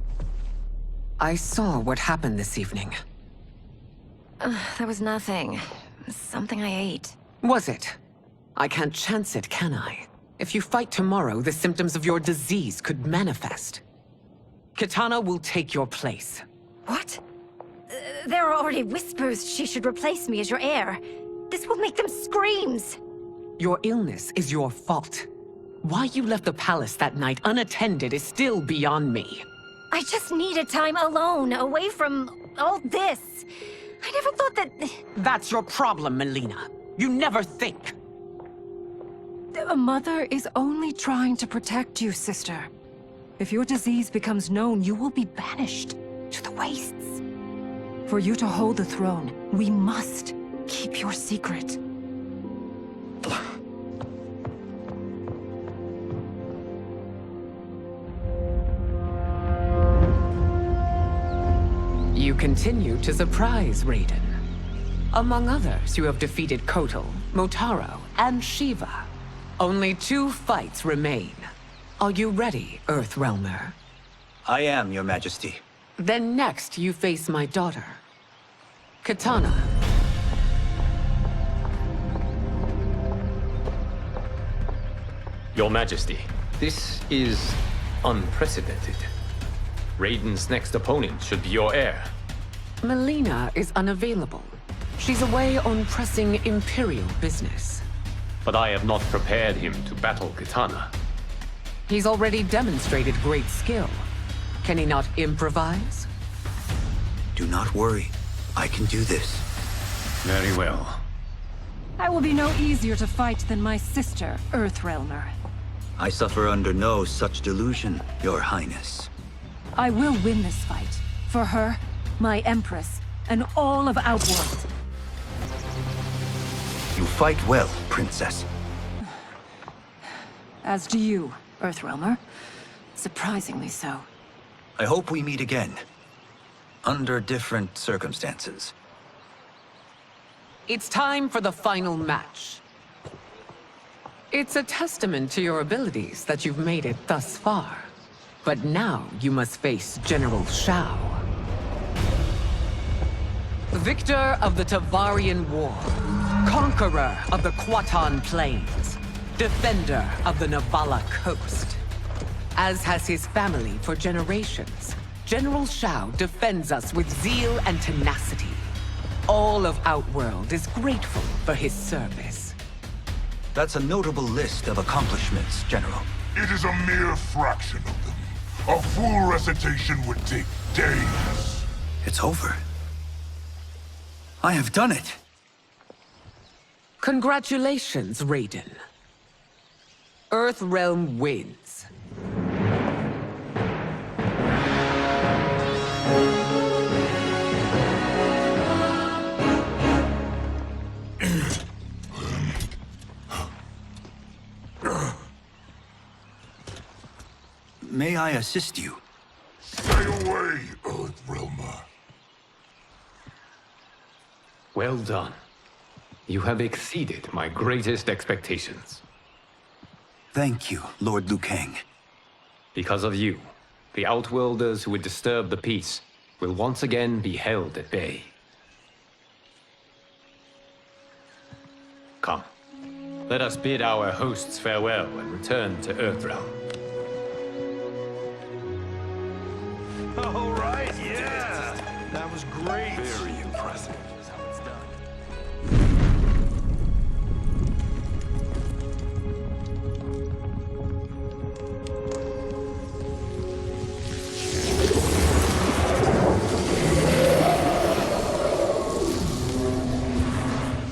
I saw what happened this evening. There was nothing. Something I ate. Was it? I can't chance it, can I? If you fight tomorrow, the symptoms of your disease could manifest. Kitana will take your place. What? There are already whispers she should replace me as your heir. This will make them screams! Your illness is your fault. Why you left the palace that night unattended is still beyond me. I just needed time alone, away from all this. I never thought that... That's your problem, Melina. You never think. A mother is only trying to protect you, sister. If your disease becomes known, you will be banished to the wastes. For you to hold the throne, we must keep your secret. You continue to surprise Raiden. Among others, you have defeated Kotal, Motaro, and Shiva. Only 2 fights remain. Are you ready, Earthrealmer? I am, Your Majesty. Then next, you face my daughter, Katana. Your Majesty, this is unprecedented. Raiden's next opponent should be your heir. Melina is unavailable. She's away on pressing Imperial business. But I have not prepared him to battle Katana. He's already demonstrated great skill. Can he not improvise? Do not worry. I can do this. Very well. I will be no easier to fight than my sister, Earthrealmer. I suffer under no such delusion, Your Highness. I will win this fight. For her, my Empress, and all of Outworld. You fight well, Princess. As do you, Earthrealmer. Surprisingly so. I hope we meet again. Under different circumstances. It's time for the final match. It's a testament to your abilities that you've made it thus far. But now you must face General Shao. Victor of the Tavarian War. Conqueror of the Kwatan Plains. Defender of the Navala Coast. As has his family for generations, General Shao defends us with zeal and tenacity. All of Outworld is grateful for his service. That's a notable list of accomplishments, General. It is a mere fraction of them. A full recitation would take days. It's over. I have done it. Congratulations, Raiden. Earthrealm wins. May I assist you? Stay away, Earthrealmer. Well done. You have exceeded my greatest expectations. Thank you, Lord Liu Kang. Because of you, the Outworlders who would disturb the peace will once again be held at bay. Come, let us bid our hosts farewell and return to Earthrealm. All right, yeah! That was great! Very impressive.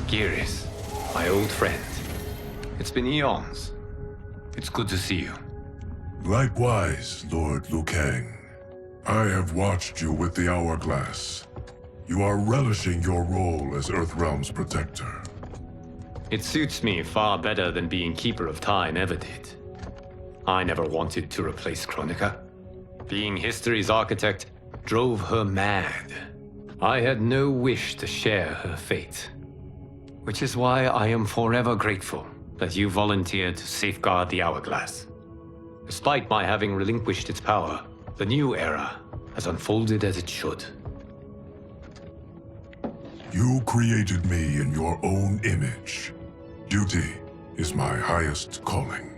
Geras, my old friend. It's been eons. It's good to see you. Likewise, Lord Liu Kang. I have watched you with the Hourglass. You are relishing your role as Earthrealm's protector. It suits me far better than being Keeper of Time ever did. I never wanted to replace Chronica. Being history's architect drove her mad. I had no wish to share her fate. Which is why I am forever grateful that you volunteered to safeguard the Hourglass. Despite my having relinquished its power, the new era has unfolded as it should. You created me in your own image. Duty is my highest calling.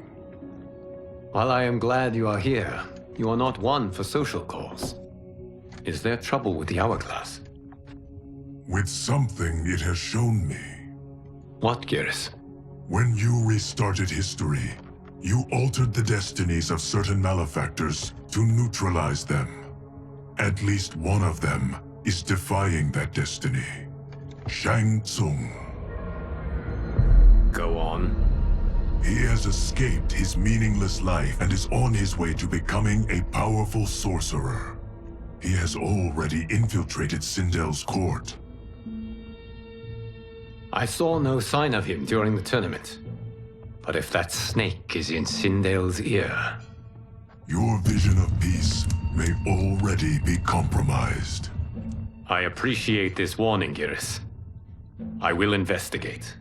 While I am glad you are here, you are not one for social calls. Is there trouble with the Hourglass? With something it has shown me. What, Geras? When you restarted history, you altered the destinies of certain malefactors to neutralize them. At least one of them is defying that destiny. Shang Tsung. Go on. He has escaped his meaningless life and is on his way to becoming a powerful sorcerer. He has already infiltrated Sindel's court. I saw no sign of him during the tournament. But if that snake is in Sindel's ear... Your vision of peace may already be compromised. I appreciate this warning, Geras. I will investigate.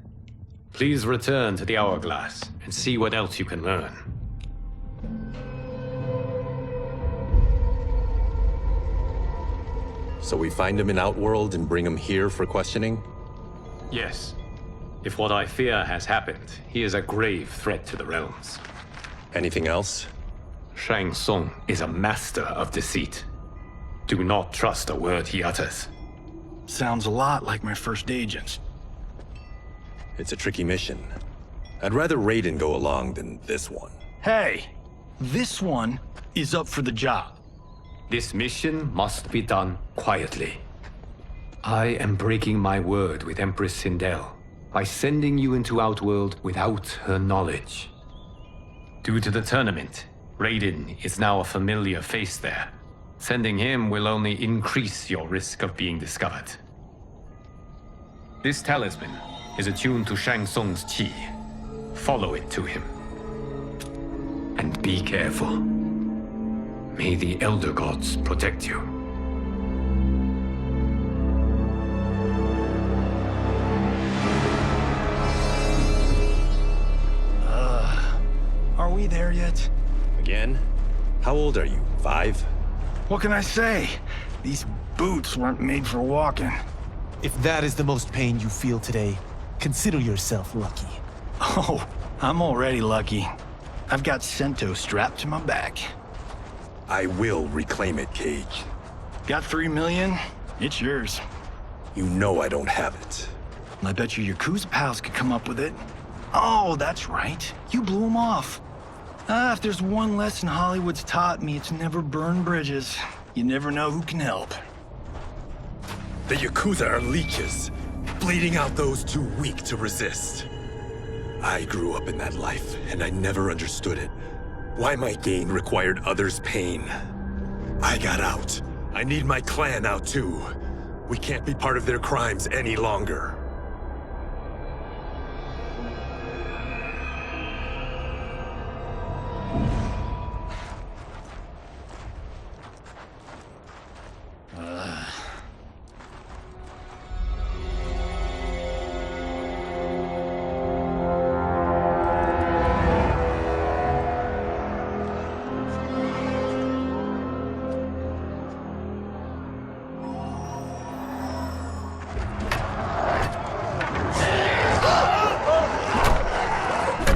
Please return to the Hourglass and see what else you can learn. So we find him in Outworld and bring him here for questioning? Yes. If what I fear has happened, he is a grave threat to the realms. Anything else? Shang Tsung is a master of deceit. Do not trust a word he utters. Sounds a lot like my first agents. It's a tricky mission. I'd rather Raiden go along than this one. Hey, this one is up for the job. This mission must be done quietly. I am breaking my word with Empress Sindel by sending you into Outworld without her knowledge. Due to the tournament, Raiden is now a familiar face there. Sending him will only increase your risk of being discovered. This talisman is attuned to Shang Tsung's chi. Follow it to him. And be careful. May the Elder Gods protect you. Are we there yet? Again? How old are you? 5? What can I say? These boots weren't made for walking. If that is the most pain you feel today, consider yourself lucky. Oh, I'm already lucky. I've got Sento strapped to my back. I will reclaim it, Cage. Got 3 million? It's yours. You know I don't have it. I bet your Yakuza pals could come up with it. Oh, that's right. You blew them off. If there's one lesson Hollywood's taught me, it's never burn bridges. You never know who can help. The Yakuza are leeches, bleeding out those too weak to resist. I grew up in that life, and I never understood it. Why my gain required others' pain. I got out. I need my clan out too. We can't be part of their crimes any longer.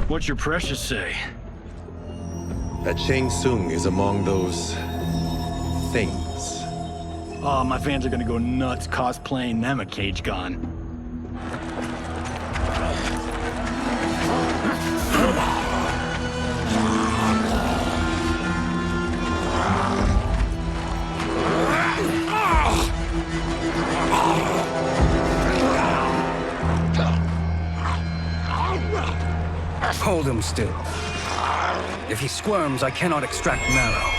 What's your precious say? That Shang Tsung is among those... things. Oh, my fans are gonna go nuts cosplaying them a Cage Gun. Hold him still. If he squirms, I cannot extract marrow.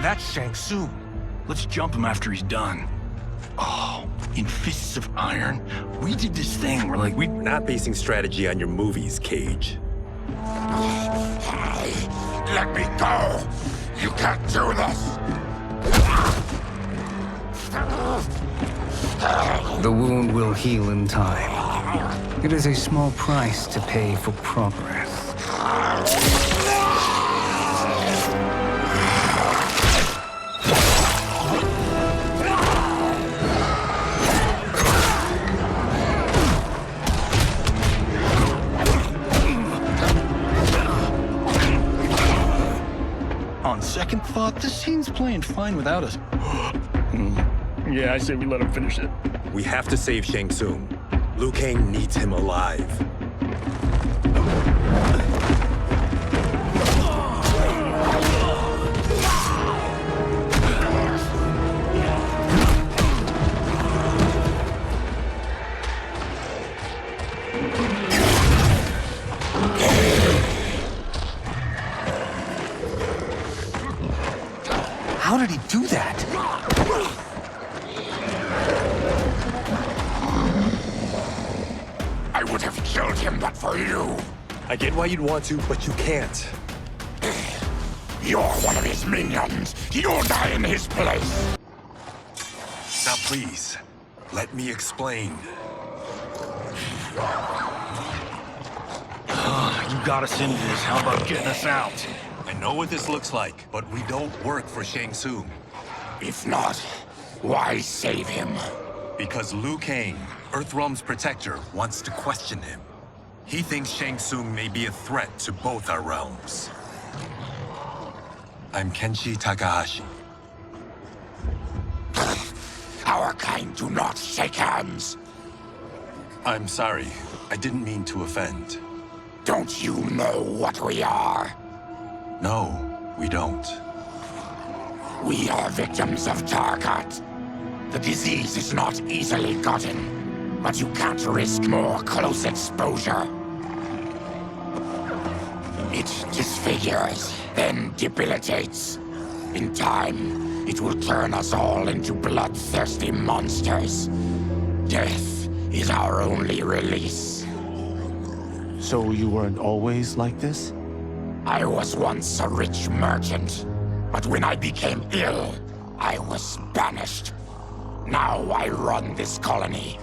That's Shang Tsung. Let's jump him after he's done. Oh, in Fists of Iron, we did this thing where we're not basing strategy on your movies, Cage. Let me go! You can't do this! The wound will heal in time. It is a small price to pay for progress. On second thought, this scene's playing fine without us. Yeah, I say we let him finish it. We have to save Shang Tsung. Liu Kang needs him alive. How did he do that? I would have killed him but for you. I get why you'd want to, but you can't. You're one of his minions. You'll die in his place. Now please, let me explain. You got us into this. How about getting us out? I know what this looks like, but we don't work for Shang Tsung. If not, why save him? Because Liu Kang, Earthrealm's protector, wants to question him. He thinks Shang Tsung may be a threat to both our realms. I'm Kenshi Takahashi. Our kind do not shake hands. I'm sorry. I didn't mean to offend. Don't you know what we are? No, we don't. We are victims of Tarkat. The disease is not easily gotten, but you can't risk more close exposure. It disfigures, then debilitates. In time, it will turn us all into bloodthirsty monsters. Death is our only release. So you weren't always like this? I was once a rich merchant, but when I became ill, I was banished. Now I run this colony.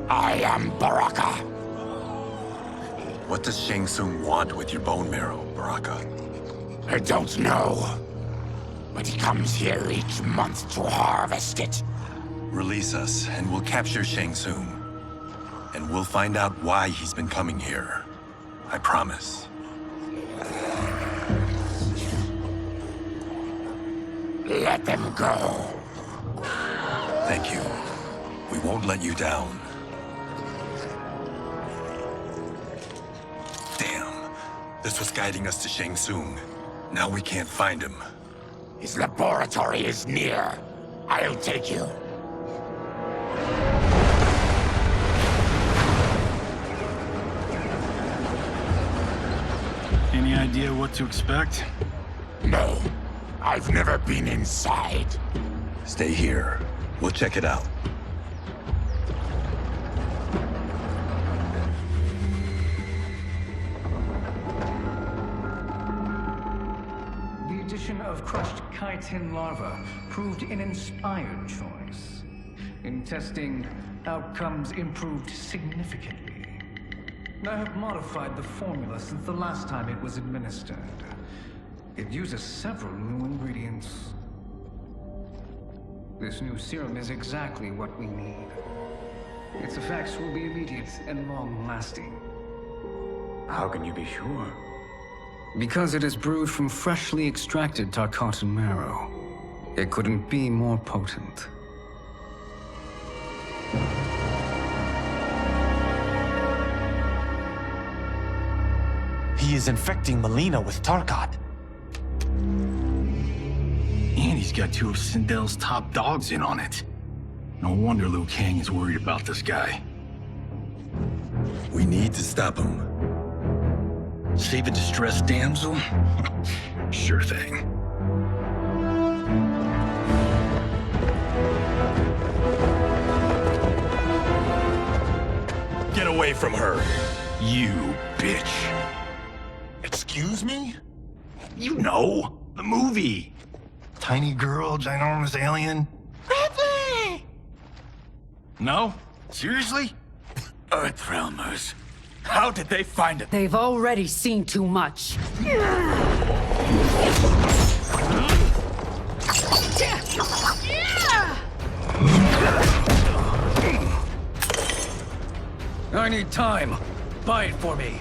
I am Baraka. What does Shang Tsung want with your bone marrow, Baraka? I don't know. But he comes here each month to harvest it. Release us, and we'll capture Shang Tsung. And we'll find out why he's been coming here. I promise. Let them go. Thank you. We won't let you down. Damn. This was guiding us to Shang Tsung. Now we can't find him. His laboratory is near. I'll take you. Any idea what to expect? No. I've never been inside. Stay here. We'll check it out. The addition of crushed chitin larva proved an inspired choice. In testing, outcomes improved significantly. I have modified the formula since the last time it was administered. It uses several new ingredients. This new serum is exactly what we need. Its effects will be immediate and long-lasting. How can you be sure? Because it is brewed from freshly extracted Tarkatan marrow. It couldn't be more potent. He is infecting Melina with Tarkat. And he's got two of Sindel's top dogs in on it. No wonder Liu Kang is worried about this guy. We need to stop him. Save a distressed damsel? Sure thing. Get away from her! You bitch. Excuse me? You know, the movie. Tiny girl, ginormous alien. Ripley! No? Seriously? Earthrealmers. How did they find it? They've already seen too much. I need time. Buy it for me.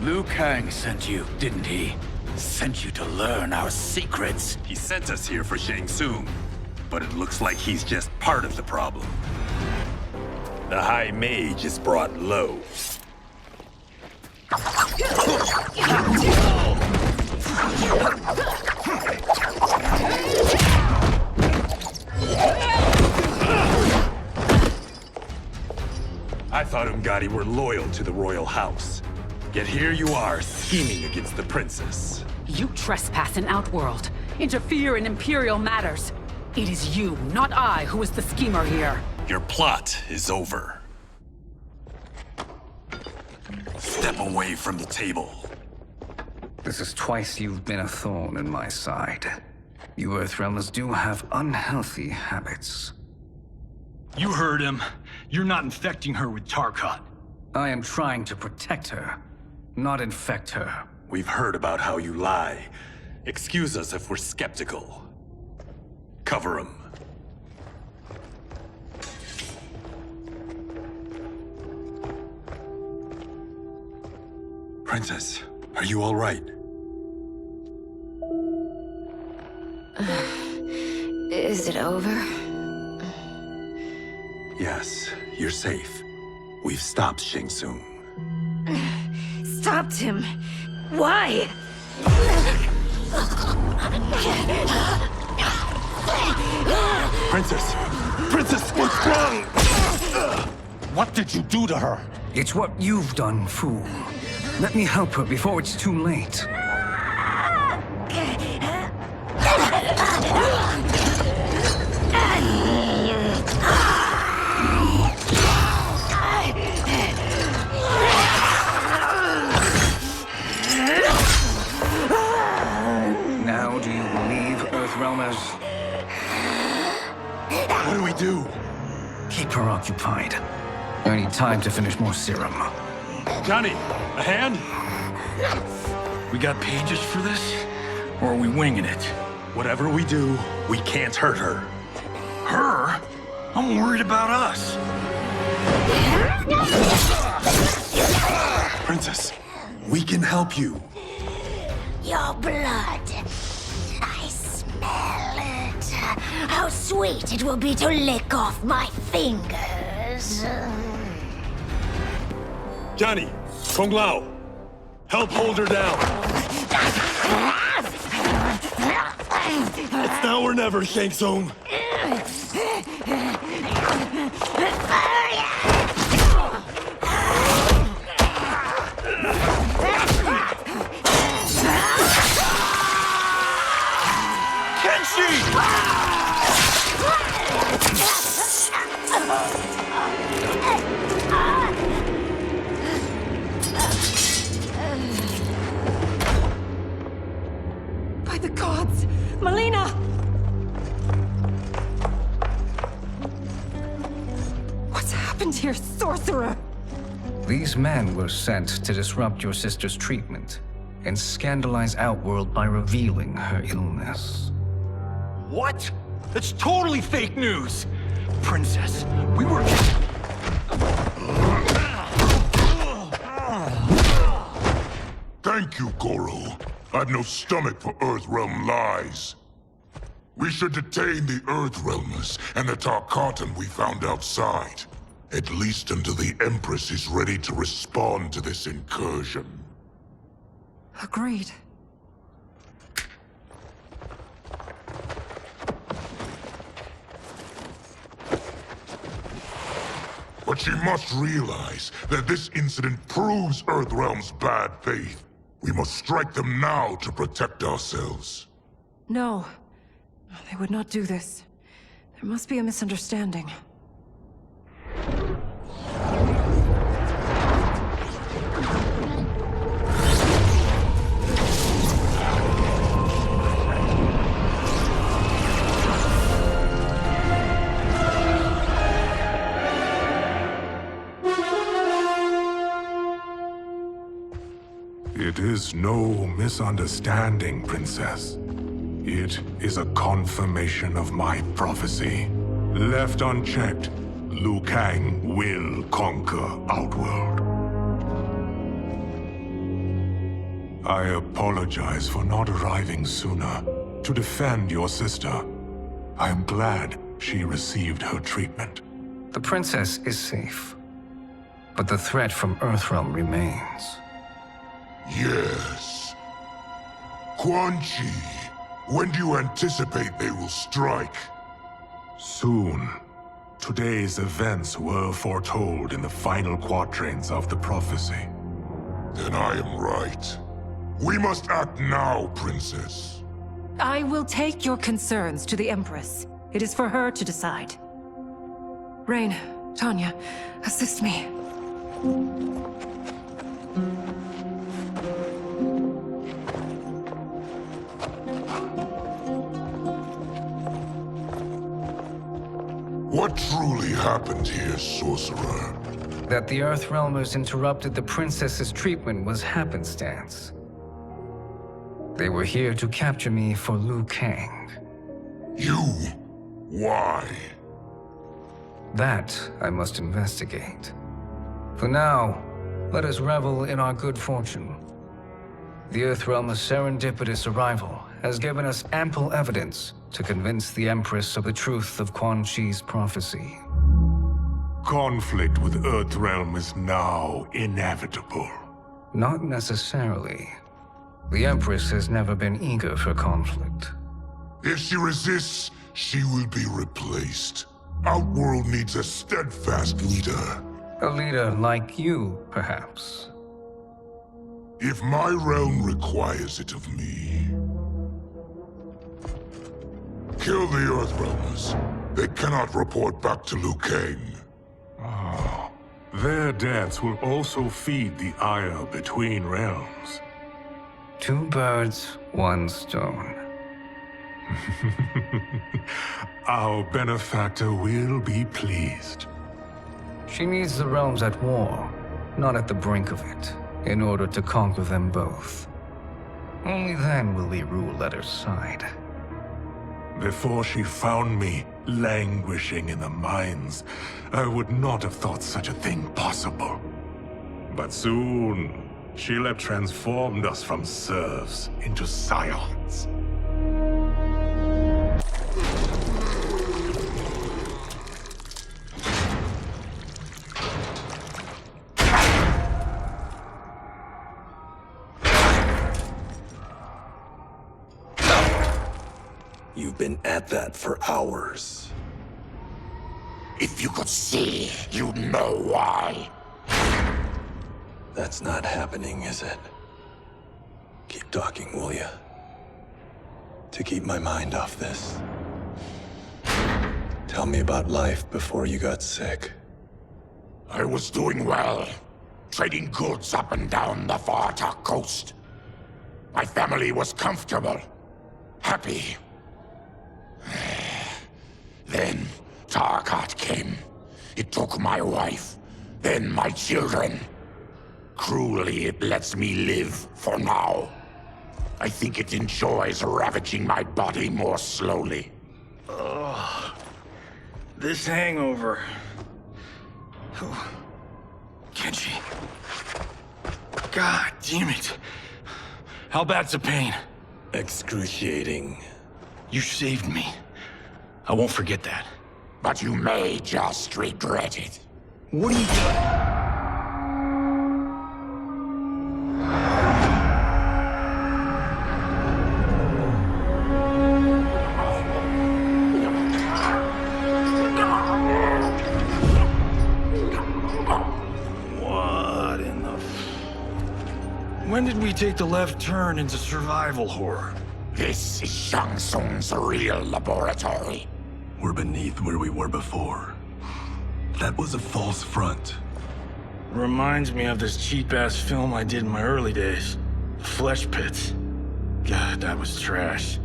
Liu Kang sent you, didn't he? Sent you to learn our secrets. He sent us here for Shang Tsung, but it looks like he's just part of the problem. The High Mage is brought low. I thought Umgadi were loyal to the royal house. Yet here you are, scheming against the princess. You trespass in Outworld, interfere in Imperial matters. It is you, not I, who is the schemer here. Your plot is over. Step away from the table. This is twice you've been a thorn in my side. You Earthrealmers do have unhealthy habits. You heard him. You're not infecting her with Tarkat. I am trying to protect her, not infect her. We've heard about how you lie. Excuse us if we're skeptical. Cover him. Princess, are you all right? Is it over? Yes, you're safe. We've stopped Shang Tsung. Stopped him? Why? Princess! Princess, what's wrong? What did you do to her? It's what you've done, fool. Let me help her before it's too late. Now do you believe, Earthrealmers? What do we do? Keep her occupied. I need time to finish more serum. Johnny, a hand? We got pages for this? Or are we winging it? Whatever we do, we can't hurt her. Her? I'm worried about us. Princess, we can help you. Your blood. I smell it. How sweet it will be to lick off my fingers. Johnny, Kung Lao, help hold her down. It's now or never, Shang Tsung. By the gods! Melina! What's happened here, sorcerer? These men were sent to disrupt your sister's treatment and scandalize Outworld by revealing her illness. What? That's totally fake news! Princess, we were... Thank you, Goro. I've no stomach for Earthrealm lies. We should detain the Earthrealmers and the Tarkatan we found outside. At least until the Empress is ready to respond to this incursion. Agreed. But she must realize that this incident proves Earthrealm's bad faith. We must strike them now to protect ourselves. No. They would not do this. There must be a misunderstanding. It is no misunderstanding, Princess. It is a confirmation of my prophecy. Left unchecked, Liu Kang will conquer Outworld. I apologize for not arriving sooner to defend your sister. I am glad she received her treatment. The princess is safe, but the threat from Earthrealm remains. Yes. Quan Chi, when do you anticipate they will strike? Soon. Today's events were foretold in the final quatrains of the prophecy. Then I am right. We must act now, Princess. I will take your concerns to the Empress. It is for her to decide. Rain, Tanya, assist me. What truly happened here, Sorcerer? That the Earthrealmers interrupted the princess's treatment was happenstance. They were here to capture me for Liu Kang. You? Why? That I must investigate. For now, let us revel in our good fortune. The Earthrealm's serendipitous arrival has given us ample evidence to convince the Empress of the truth of Quan Chi's prophecy. Conflict with Earthrealm is now inevitable. Not necessarily. The Empress has never been eager for conflict. If she resists, she will be replaced. Outworld needs a steadfast leader. A leader like you, perhaps. If my realm requires it of me. Kill the Earthrealmers. They cannot report back to Liu Kang. Their deaths will also feed the ire between realms. 2 birds, 1 stone. Our benefactor will be pleased. She needs the realms at war, not at the brink of it, in order to conquer them both. Only then will we rule at her side. Before she found me languishing in the mines, I would not have thought such a thing possible. But soon, Sheila transformed us from serfs into scions. You've been at that for hours. If you could see, you'd know why. That's not happening, is it? Keep talking, will ya? To keep my mind off this. Tell me about life before you got sick. I was doing well, trading goods up and down the Varta coast. My family was comfortable, happy. Then Tarkat came. It took my wife, then my children. Cruelly, it lets me live for now. I think it enjoys ravaging my body more slowly. Ugh. This hangover. Kenji. God damn it. How bad's the pain? Excruciating. You saved me. I won't forget that. But you may just regret it. What are you doing? What in the... When did we take the left turn into survival horror? This is Shang Tsung's real laboratory. We're beneath where we were before. That was a false front. Reminds me of this cheap-ass film I did in my early days. The Flesh Pits. God, that was trash.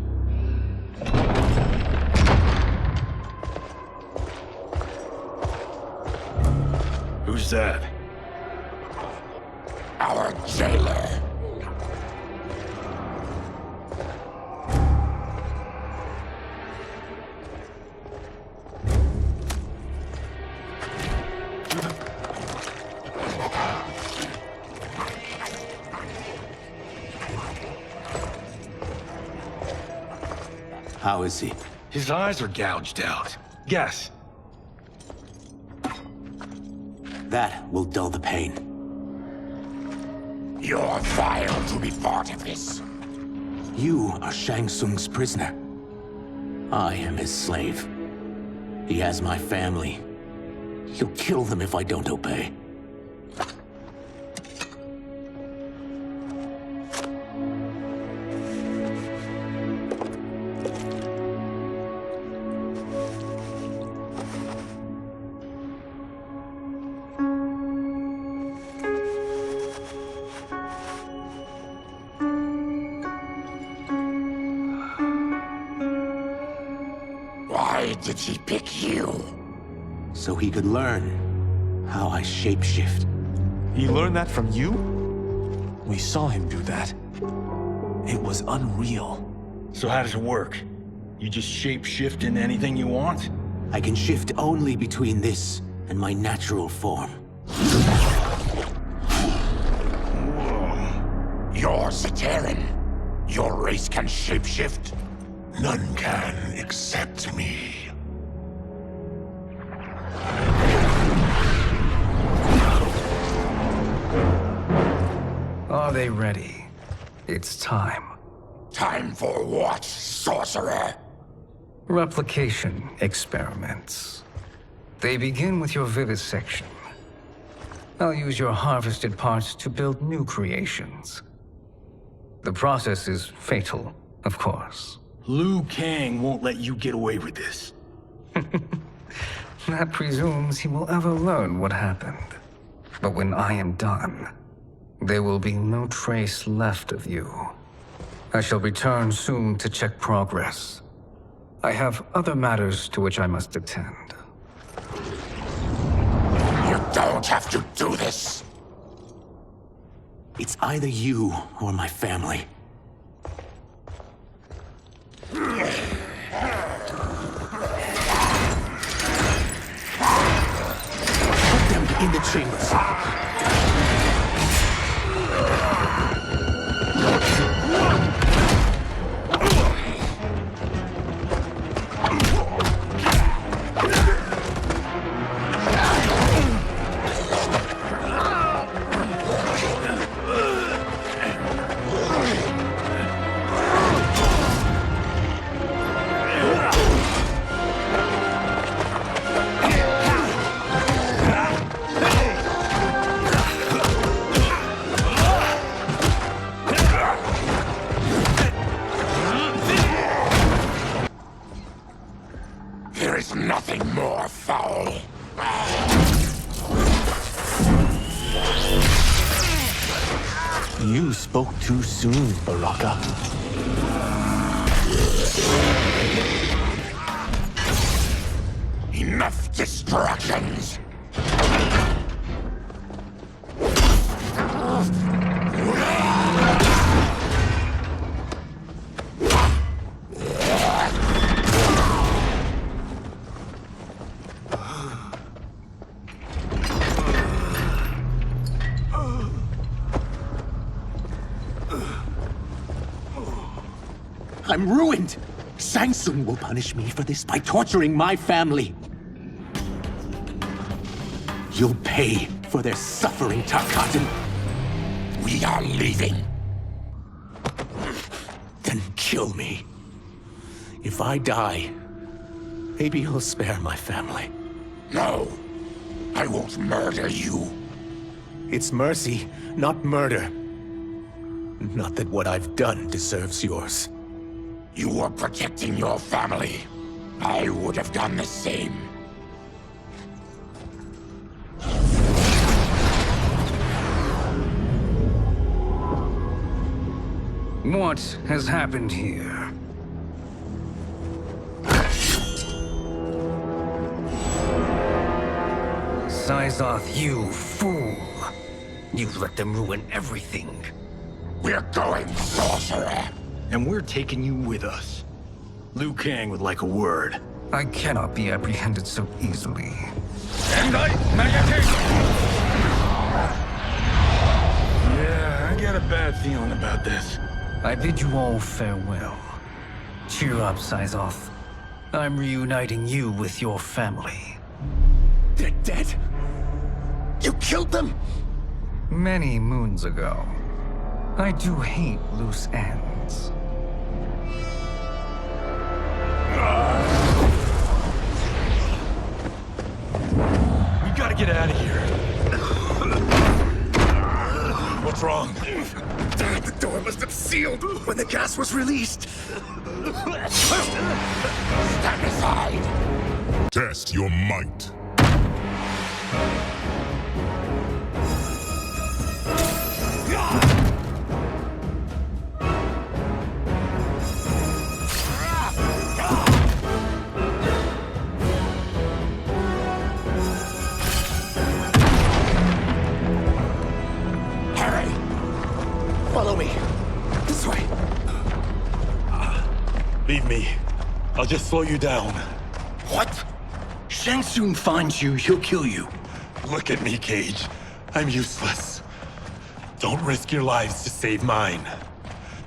Who's that? Our jailer. How is he? His eyes are gouged out. Guess. That will dull the pain. You're vile to be part of this. You are Shang Tsung's prisoner. I am his slave. He has my family. He'll kill them if I don't obey. Why did he pick you? So he could learn how I shapeshift. He learned that from you? We saw him do that. It was unreal. So how does it work? You just shape-shift into anything you want? I can shift only between this and my natural form. You're Zaterran. Your race can shapeshift. None can except me. Are they ready? It's time. Time for what, sorcerer? Replication experiments. They begin with your vivisection. I'll use your harvested parts to build new creations. The process is fatal, of course. Liu Kang won't let you get away with this. That presumes he will ever learn what happened. But when I am done, there will be no trace left of you. I shall return soon to check progress. I have other matters to which I must attend. You don't have to do this. It's either you or my family. Put them in the chambers. There is nothing more foul. You spoke too soon, Baraka. Enough distractions. I'm ruined! Shang Tsung will punish me for this by torturing my family. You'll pay for their suffering, Tarkatan. We are leaving. Then kill me. If I die, maybe you'll spare my family. No, I won't murder you. It's mercy, not murder. Not that what I've done deserves yours. You were protecting your family. I would have done the same. What has happened here? Syzoth, you fool! You let them ruin everything. We're going, sorcerer. And we're taking you with us. Liu Kang would like a word. I cannot be apprehended so easily. Yeah, I got a bad feeling about this. I bid you all farewell. Cheer up, Syzoth. I'm reuniting you with your family. They're dead? You killed them? Many moons ago. I do hate loose ends. We gotta get out of here. What's wrong? The door must have sealed when the gas was released. Stand aside. Test your might. Follow me. This way. Leave me. I'll just slow you down. What? Shang Tsung finds you, he'll kill you. Look at me, Cage. I'm useless. Don't risk your lives to save mine.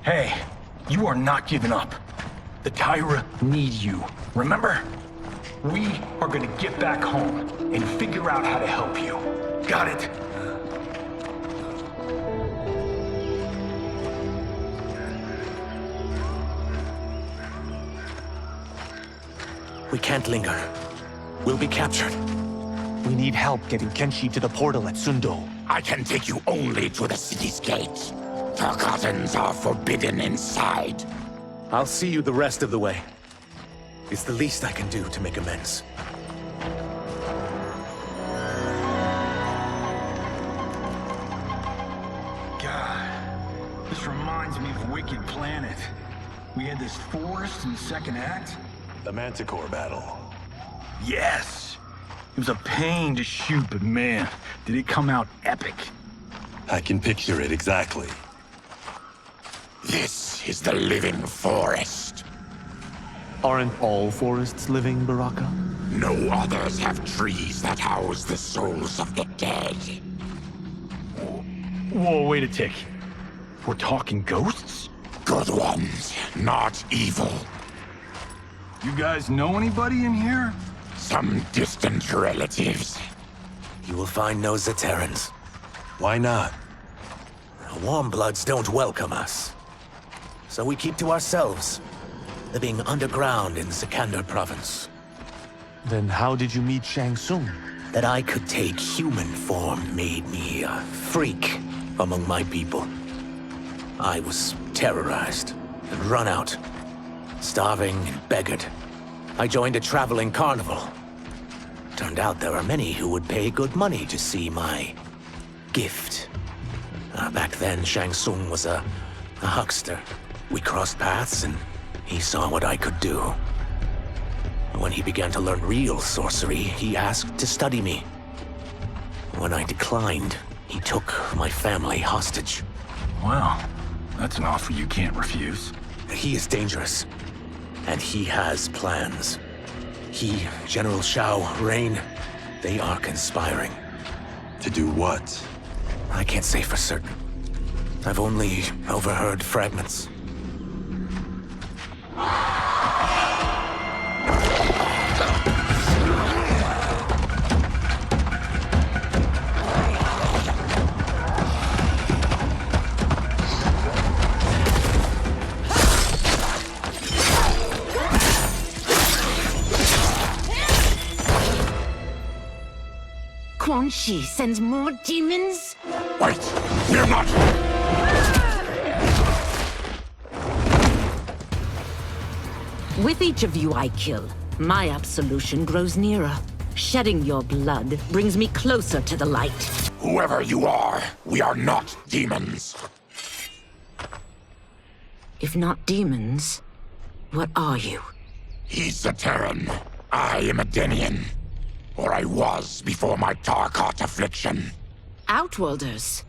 Hey, you are not giving up. The Tyra need you, remember? We are gonna get back home and figure out how to help you. Got it? We can't linger. We'll be captured. We need help getting Kenshi to the portal at Sundo. I can take you only to the city's gate. Tarkatans are forbidden inside. I'll see you the rest of the way. It's the least I can do to make amends. God, this reminds me of Wicked Planet. We had this forest in the second act. The Manticore battle. Yes! It was a pain to shoot, but man, did it come out epic. I can picture it exactly. This is the living forest. Aren't all forests living, Baraka? No others have trees that house the souls of the dead. Whoa, wait a tick. We're talking ghosts? Good ones, not evil. You guys know anybody in here? Some distant relatives. You will find no Zaterrans. Why not? Warm bloods don't welcome us. So we keep to ourselves, living underground in Sikander province. Then how did you meet Shang Tsung? That I could take human form made me a freak among my people. I was terrorized and run out, starving and beggared. I joined a traveling carnival. Turned out there are many who would pay good money to see my gift. Back then, Shang Tsung was a huckster. We crossed paths and he saw what I could do. When he began to learn real sorcery, he asked to study me. When I declined, he took my family hostage. Wow, that's an offer you can't refuse. He is dangerous, and he has plans. He, General Shao, Rain, they are conspiring. To do what? I can't say for certain. I've only overheard fragments. Quan Chi sends more demons? Wait! Fear not! With each of you I kill, my absolution grows nearer. Shedding your blood brings me closer to the light. Whoever you are, we are not demons. If not demons, what are you? He's a Terran. I am a Denian. Or I was before my Tarkat affliction. Outworlders.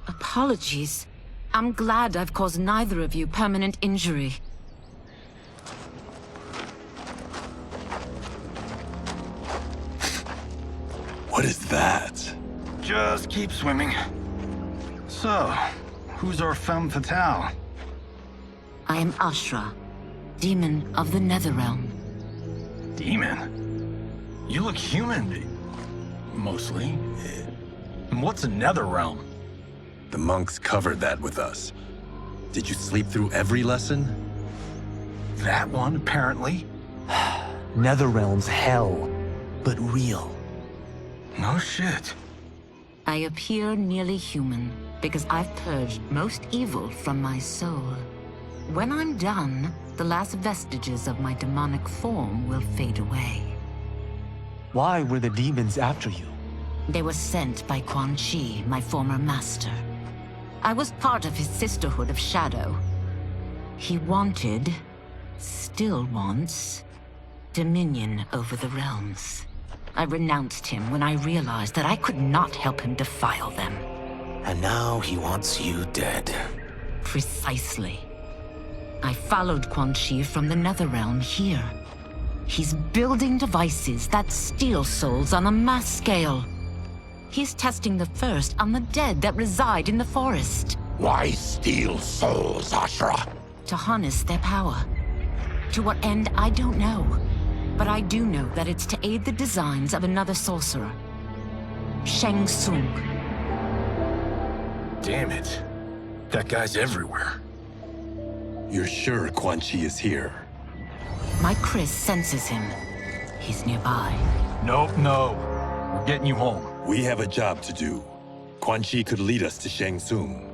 Apologies. I'm glad I've caused neither of you permanent injury. What is that? Just keep swimming. So, who's our femme fatale? I am Ashra, demon of the Netherrealm. Demon? You look human, mostly. And what's a Netherrealm? The monks covered that with us. Did you sleep through every lesson? That one, apparently. Netherrealm's hell, but real. No shit. I appear nearly human because I've purged most evil from my soul. When I'm done, the last vestiges of my demonic form will fade away. Why were the demons after you? They were sent by Quan Chi, my former master. I was part of his Sisterhood of Shadow. He wanted, still wants, dominion over the realms. I renounced him when I realized that I could not help him defile them. And now he wants you dead. Precisely. I followed Quan Chi from the Netherrealm here. He's building devices that steal souls on a mass scale. He's testing the first on the dead that reside in the forest. Why steal souls, Ashura? To harness their power. To what end, I don't know. But I do know that it's to aid the designs of another sorcerer. Shang Tsung. Damn it. That guy's everywhere. You're sure Quan Chi is here? My Chris senses him. He's nearby. Nope, no. We're getting you home. We have a job to do. Quan Chi could lead us to Shang Tsung.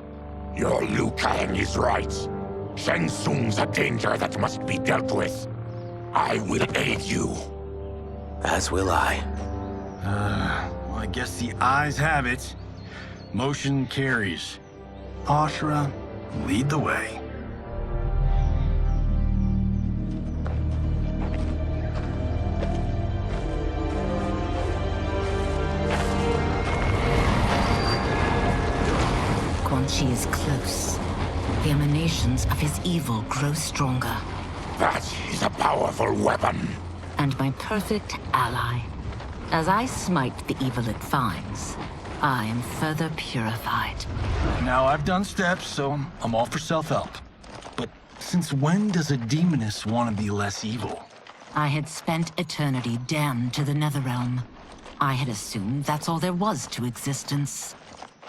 Your Liu Kang is right. Shang Tsung's a danger that must be dealt with. I will aid you. As will I. Well, I guess the eyes have it. Motion carries. Ashura, lead the way. Quan Chi is close. The emanations of his evil grow stronger. That is a powerful weapon. And my perfect ally. As I smite the evil it finds, I am further purified. Now, I've done steps, so I'm all for self-help. But since when does a demoness want to be less evil? I had spent eternity damned to the Netherrealm. I had assumed that's all there was to existence.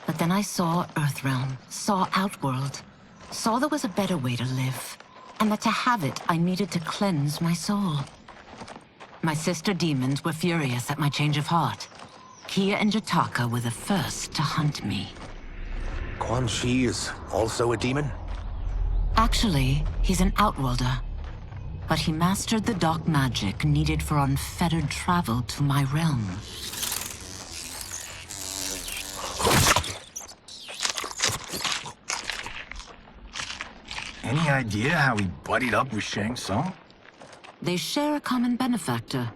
But then I saw Earthrealm, saw Outworld, saw there was a better way to live, and that to have it, I needed to cleanse my soul. My sister demons were furious at my change of heart. Kia and Jataka were the first to hunt me. Quan Chi is also a demon? Actually, he's an Outworlder. But he mastered the dark magic needed for unfettered travel to my realm. Any idea how he buddied up with Shang Tsung? They share a common benefactor.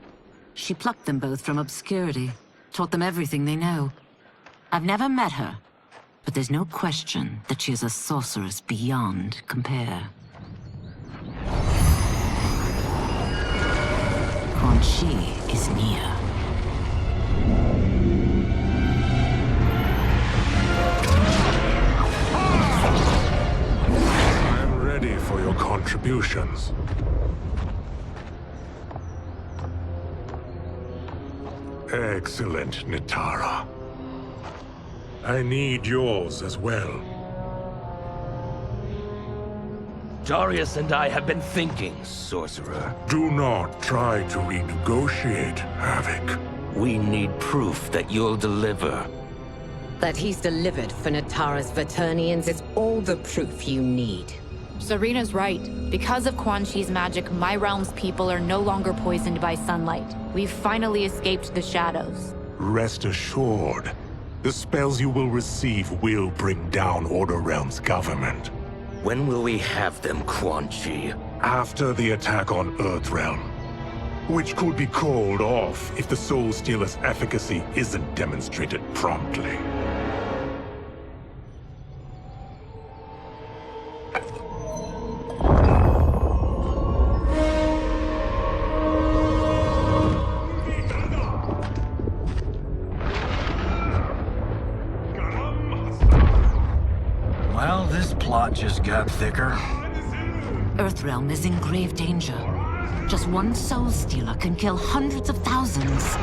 She plucked them both from obscurity, taught them everything they know. I've never met her, but there's no question that she is a sorceress beyond compare. Quan Chi is near. I'm ready for your contributions. Excellent, Nitara. I need yours as well. Darius and I have been thinking, Sorcerer. Do not try to renegotiate, Havoc. We need proof that you'll deliver. That he's delivered for Natara's Vaternians is all the proof you need. Serena's right. Because of Quan Chi's magic, my realm's people are no longer poisoned by sunlight. We've finally escaped the shadows. Rest assured, the spells you will receive will bring down Order Realm's government. When will we have them, Quan Chi? After the attack on Earthrealm, which could be called off if the Soul Stealer's efficacy isn't demonstrated promptly. Well, this plot just got thicker. Earthrealm is in grave danger. Just one Soul Stealer can kill hundreds of thousands.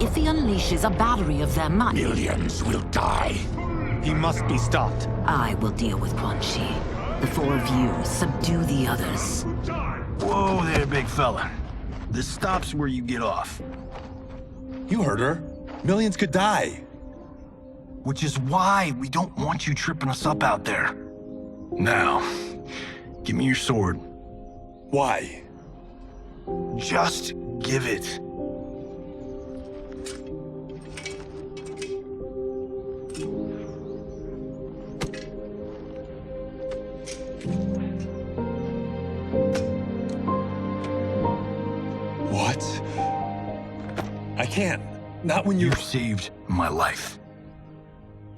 If he unleashes a battery of them, millions will die. He must be stopped. I will deal with Quan Chi. The four of you subdue the others. Whoa there, big fella. This stops where you get off. You heard her. Millions could die. Which is why we don't want you tripping us up out there. Now, give me your sword. Why? Just give it. What? I can't. Not when You've saved my life.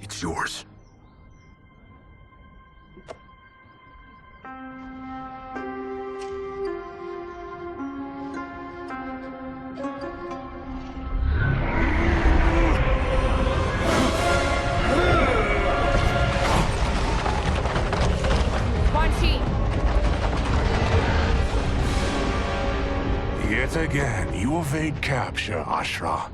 It's yours. Yet again, you evade capture, Ashra.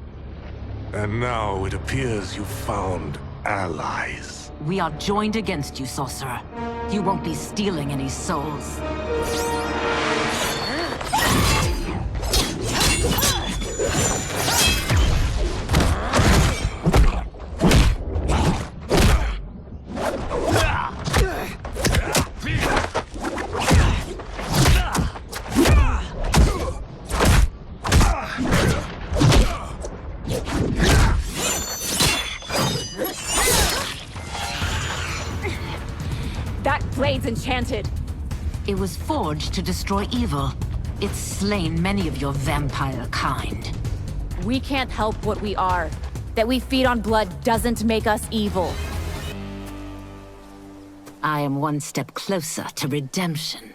And now it appears you've found allies. We are joined against you, Sorcerer. You won't be stealing any souls. That blade's enchanted. It was forged to destroy evil. It's slain many of your vampire kind. We can't help what we are. That we feed on blood doesn't make us evil. I am one step closer to redemption.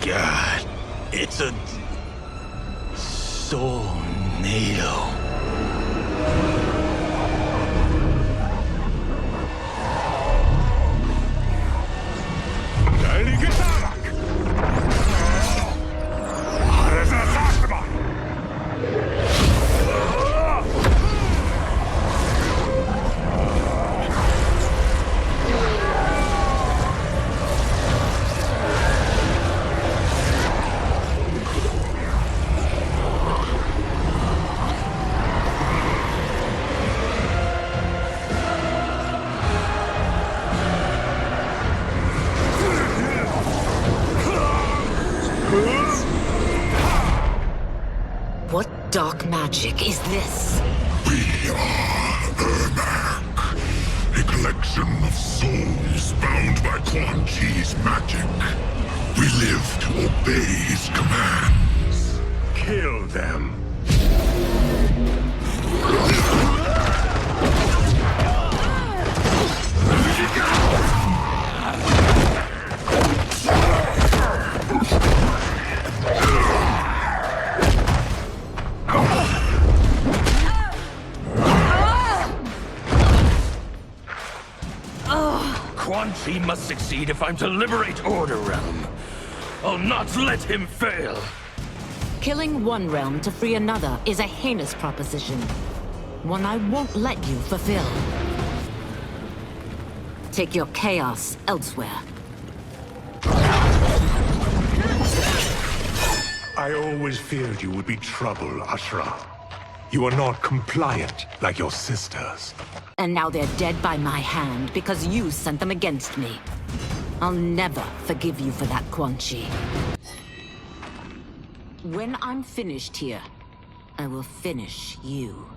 God, it's a tornado. What dark magic is this? We are Ermac, a collection of souls bound by Quan Chi's magic. We live to obey his commands. Kill them. Quan Chi must succeed if I'm to liberate Order Realm. I'll not let him fail. Killing one realm to free another is a heinous proposition. One I won't let you fulfill. Take your chaos elsewhere. I always feared you would be trouble, Ashra. You are not compliant like your sisters. And now they're dead by my hand because you sent them against me. I'll never forgive you for that, Quan Chi. When I'm finished here, I will finish you.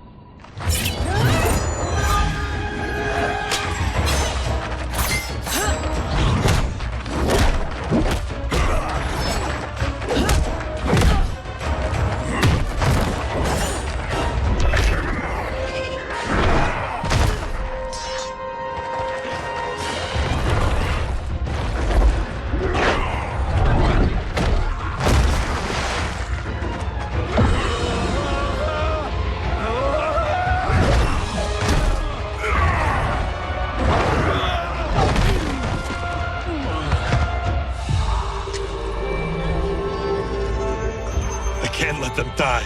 Can't let them die.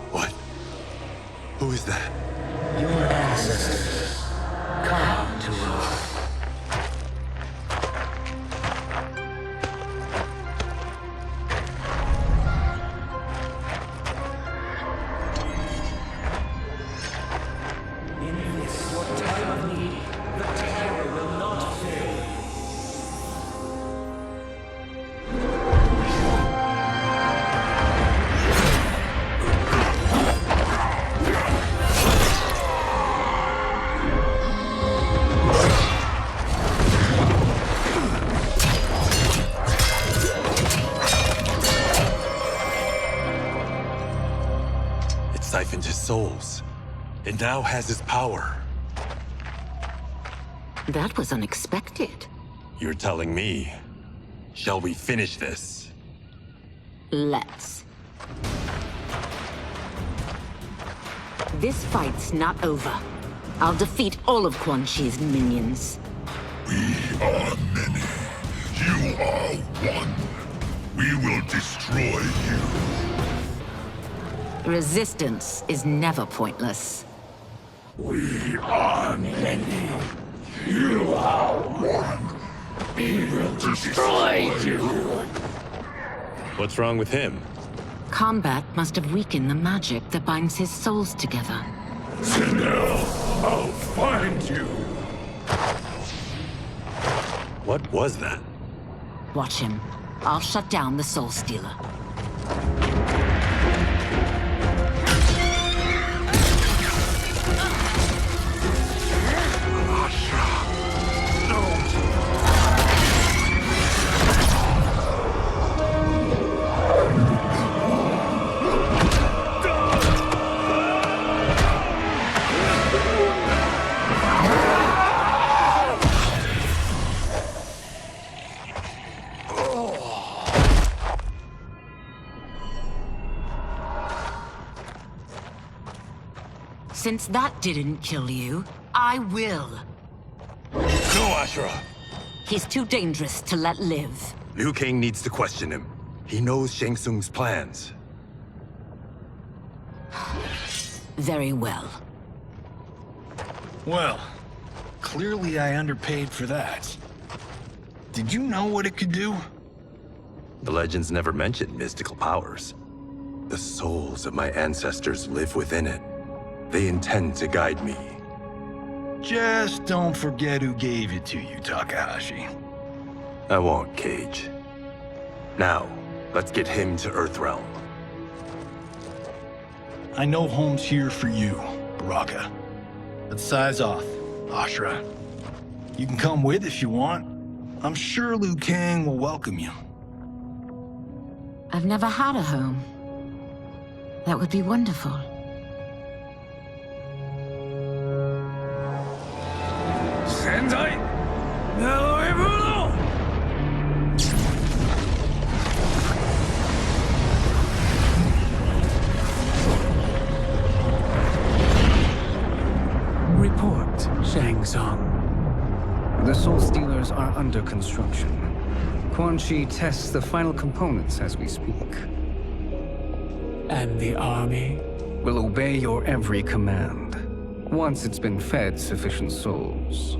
What? Who is that? Your ancestors. Come. and now has his power. That was unexpected. You're telling me. Shall we finish this? Let's. This fight's not over. I'll defeat all of Quan Chi's minions. We are many. You are one. We will destroy you. Resistance is never pointless. We are many. You are one. We will destroy you. What's wrong with him? Combat must have weakened the magic that binds his souls together. Sindel, I'll find you. What was that? Watch him. I'll shut down the Soul Stealer. Since that didn't kill you, I will. No, Ashura! He's too dangerous to let live. Liu Kang needs to question him. He knows Shang Tsung's plans. Very well. Well, clearly I underpaid for that. Did you know what it could do? The legends never mentioned mystical powers. The souls of my ancestors live within it. They intend to guide me. Just don't forget who gave it to you, Takahashi. I won't, Cage. Now, let's get him to Earthrealm. I know home's here for you, Baraka. But size off, Ashura. You can come with if you want. I'm sure Liu Kang will welcome you. I've never had a home. That would be wonderful. Sendai! Now everyone! Report, Shang Tsung. The Soul Stealers are under construction. Quan Chi tests the final components as we speak. And the army? Will obey your every command, once it's been fed sufficient souls.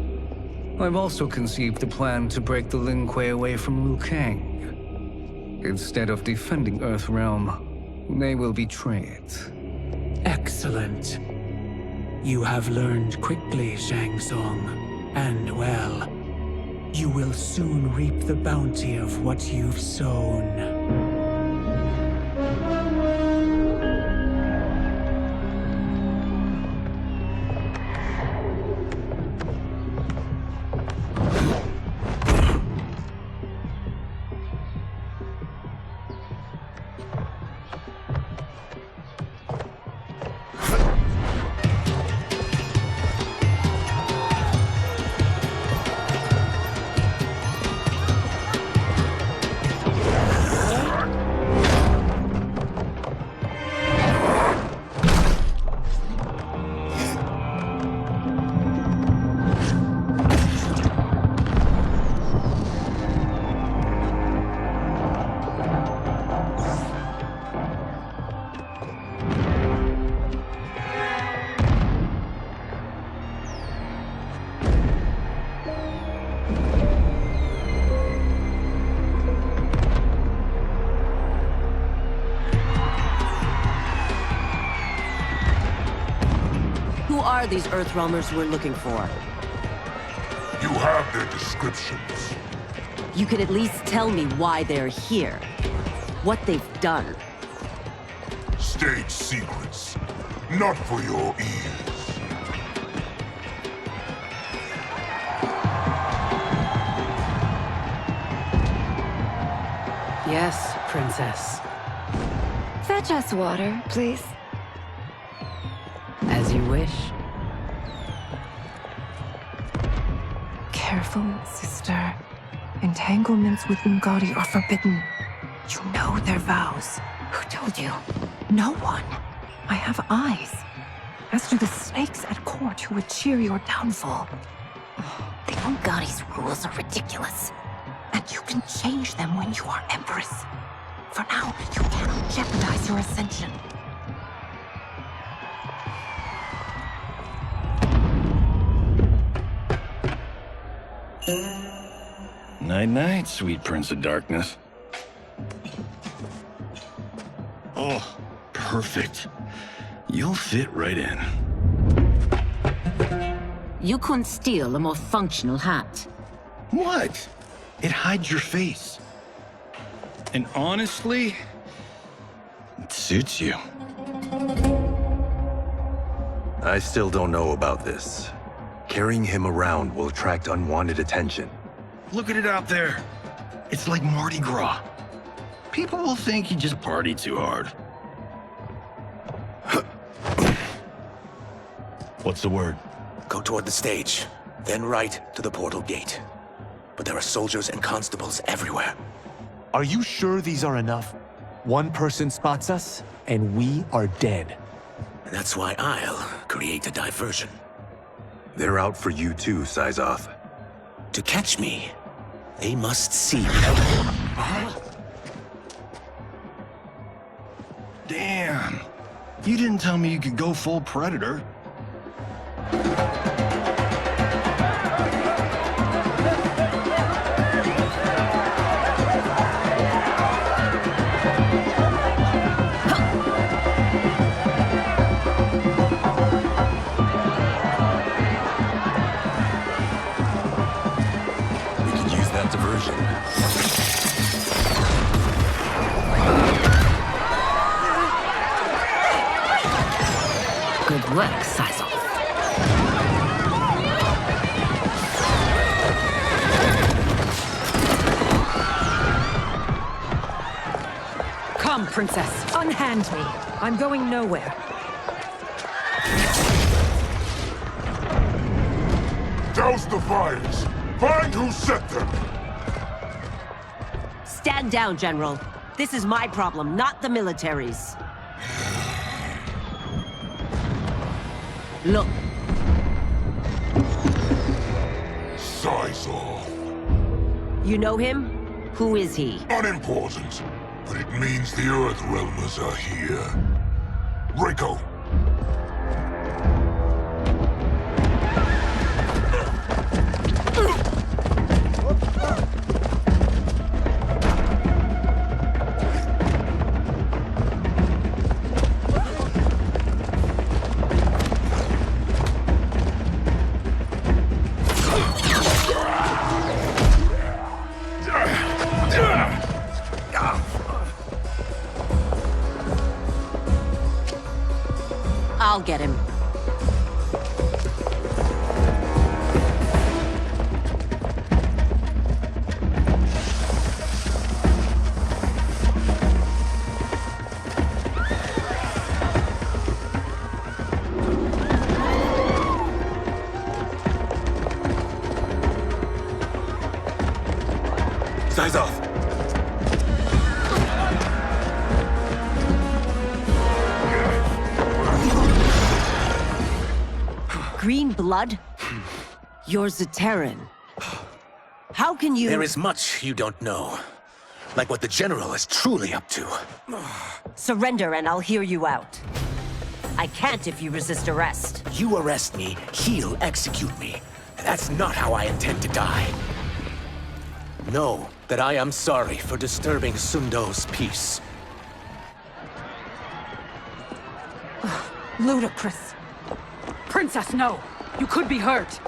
I've also conceived a plan to break the Lin Kuei away from Liu Kang. Instead of defending Earthrealm, they will betray it. Excellent. You have learned quickly, Shang Tsung, and well, you will soon reap the bounty of what you've sown. Who are these Earthrealmers we're looking for? You have their descriptions. You can at least tell me why they're here. What they've done. State secrets. Not for your ears. Yes, Princess. Fetch us water, please. As you wish. careful, sister. Entanglements with Ungadi are forbidden. You know their vows. Who told you? No one. I have eyes. As do the snakes at court who would cheer your downfall. The Ungadi's rules are ridiculous. And you can change them when you are Empress. For now, you cannot jeopardize your ascension. Night-night, sweet Prince of Darkness. Oh, perfect. You'll fit right in. You couldn't steal a more functional hat. What? It hides your face. And honestly, it suits you. I still don't know about this. Carrying him around will attract unwanted attention. Look at it out there. It's like Mardi Gras. People will think you just party too hard. What's the word? Go toward the stage, then right to the portal gate. But there are soldiers and constables everywhere. Are you sure these are enough? One person spots us, and we are dead. And that's why I'll create a diversion. They're out for you too, Syzoth. To catch me, they must see me. Damn. You didn't tell me you could go full Predator. Good work, Syzoth. Come, Princess. Unhand me. I'm going nowhere. Douse the fires! Find who set them! Stand down, General. This is my problem, not the military's. Look. Syzoth. You know him? Who is he? Unimportant, but it means the Earth Realmers are here. Reiko! I'll get him. Syzoth! Green blood? You're Zaterran. How can you— There is much you don't know. Like what the General is truly up to. Surrender and I'll hear you out. I can't if you resist arrest. You arrest me, he'll execute me. And that's not how I intend to die. Know that I am sorry for disturbing Sundo's peace. Ludicrous. Princess, no! You could be hurt!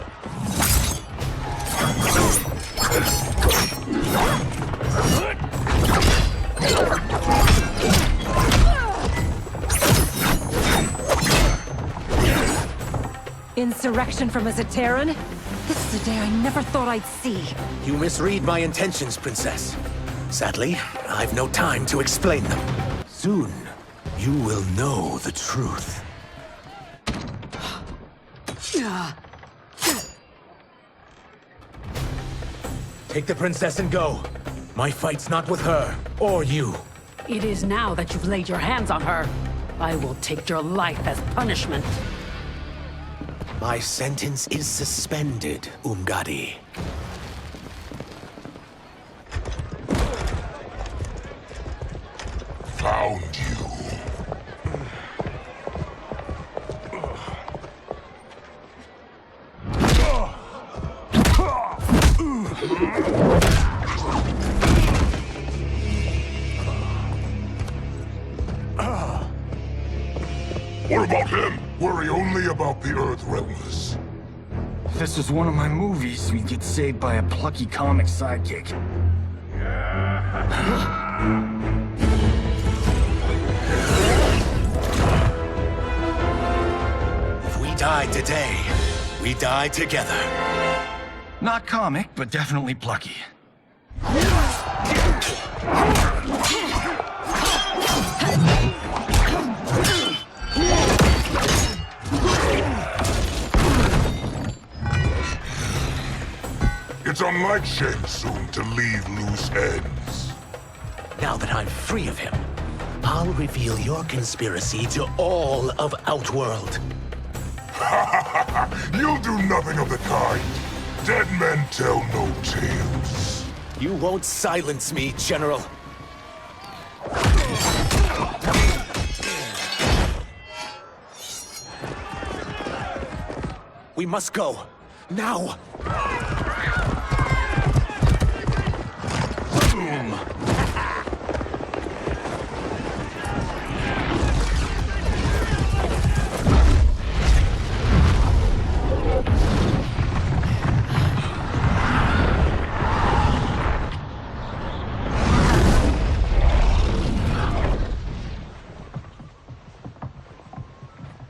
Insurrection from a Zaterran? This is a day I never thought I'd see. You misread my intentions, Princess. Sadly, I've no time to explain them. Soon, you will know the truth. Take the princess and go. My fight's not with her, or you. It is now that you've laid your hands on her. I will take your life as punishment. My sentence is suspended, Umgadi. Found you. What about him? Worry only about the Earth Realmers. If this was one of my movies, we'd get saved by a plucky comic sidekick. If we die today, we die together. Not comic, but definitely plucky. It's unlike Shang Tsung to leave loose ends. Now that I'm free of him, I'll reveal your conspiracy to all of Outworld. You'll do nothing of the kind. Dead men tell no tales. You won't silence me, General. We must go. Now! Boom!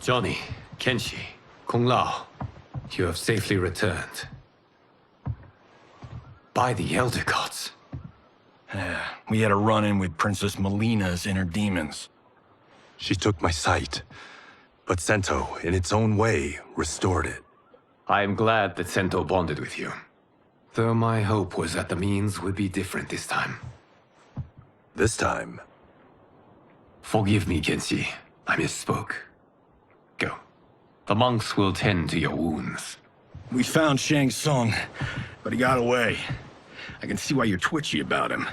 Johnny, Kenshi, Kung Lao, you have safely returned. By the Elder Gods. We had a run-in with Princess Melina's inner demons. She took my sight, but Sento, in its own way, restored it. I am glad that Sento bonded with you. Though my hope was that the means would be different this time. This time? Forgive me, Kenshi. I misspoke. Go. The monks will tend to your wounds. We found Shang Tsung, but he got away. I can see why you're twitchy about him.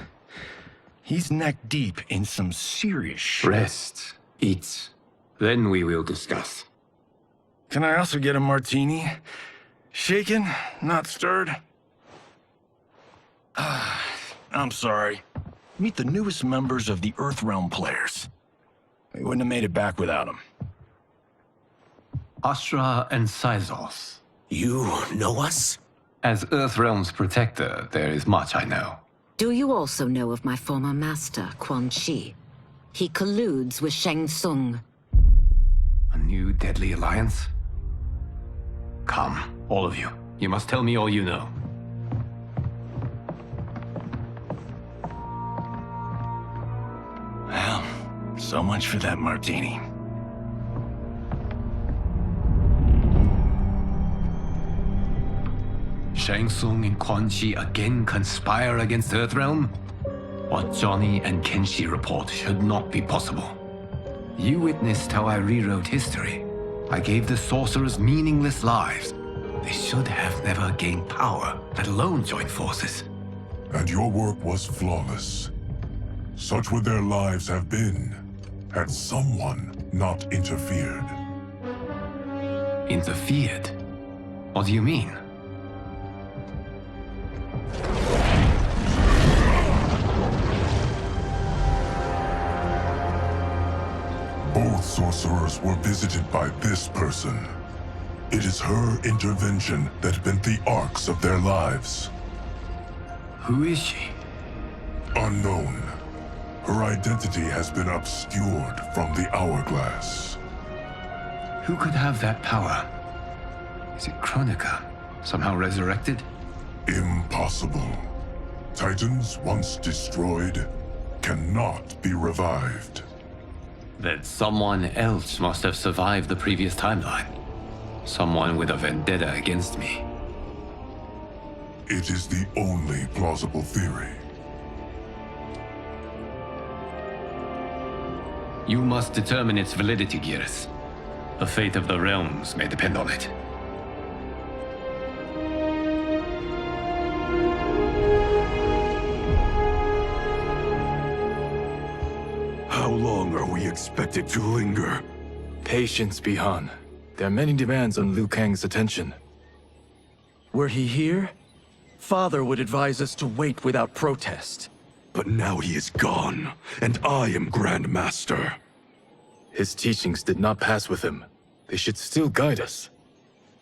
He's neck-deep in some serious shit. Rest. Eat. Then we will discuss. Can I also get a martini? Shaken, not stirred? I'm sorry. Meet the newest members of the Earthrealm players. We wouldn't have made it back without them. Astra and Sizos. You know us? As Earthrealm's protector, there is much I know. Do you also know of my former master, Quan Chi? He colludes with Shang Tsung. A new deadly alliance? Come, all of you. You must tell me all you know. Well, so much for that martini. Shang Tsung and Quan Chi again conspire against Earthrealm? What Johnny and Kenshi report should not be possible. You witnessed how I rewrote history. I gave the sorcerers meaningless lives. They should have never gained power, let alone join forces. And your work was flawless. Such would their lives have been, had someone not interfered. Interfered? What do you mean? Both sorcerers were visited by this person. It is her intervention that bent the arcs of their lives. Who is she? Unknown. Her identity has been obscured from the hourglass. Who could have that power? Is it Kronika? Somehow resurrected? Impossible. Titans once destroyed cannot be revived. Then someone else must have survived the previous timeline. Someone with a vendetta against me. It is the only plausible theory. You must determine its validity, Geras. The fate of the realms may depend on it. How long are we expected to linger? Patience, Bihan. There are many demands on Liu Kang's attention. Were he here, Father would advise us to wait without protest. But now he is gone, and I am Grand Master. His teachings did not pass with him. They should still guide us.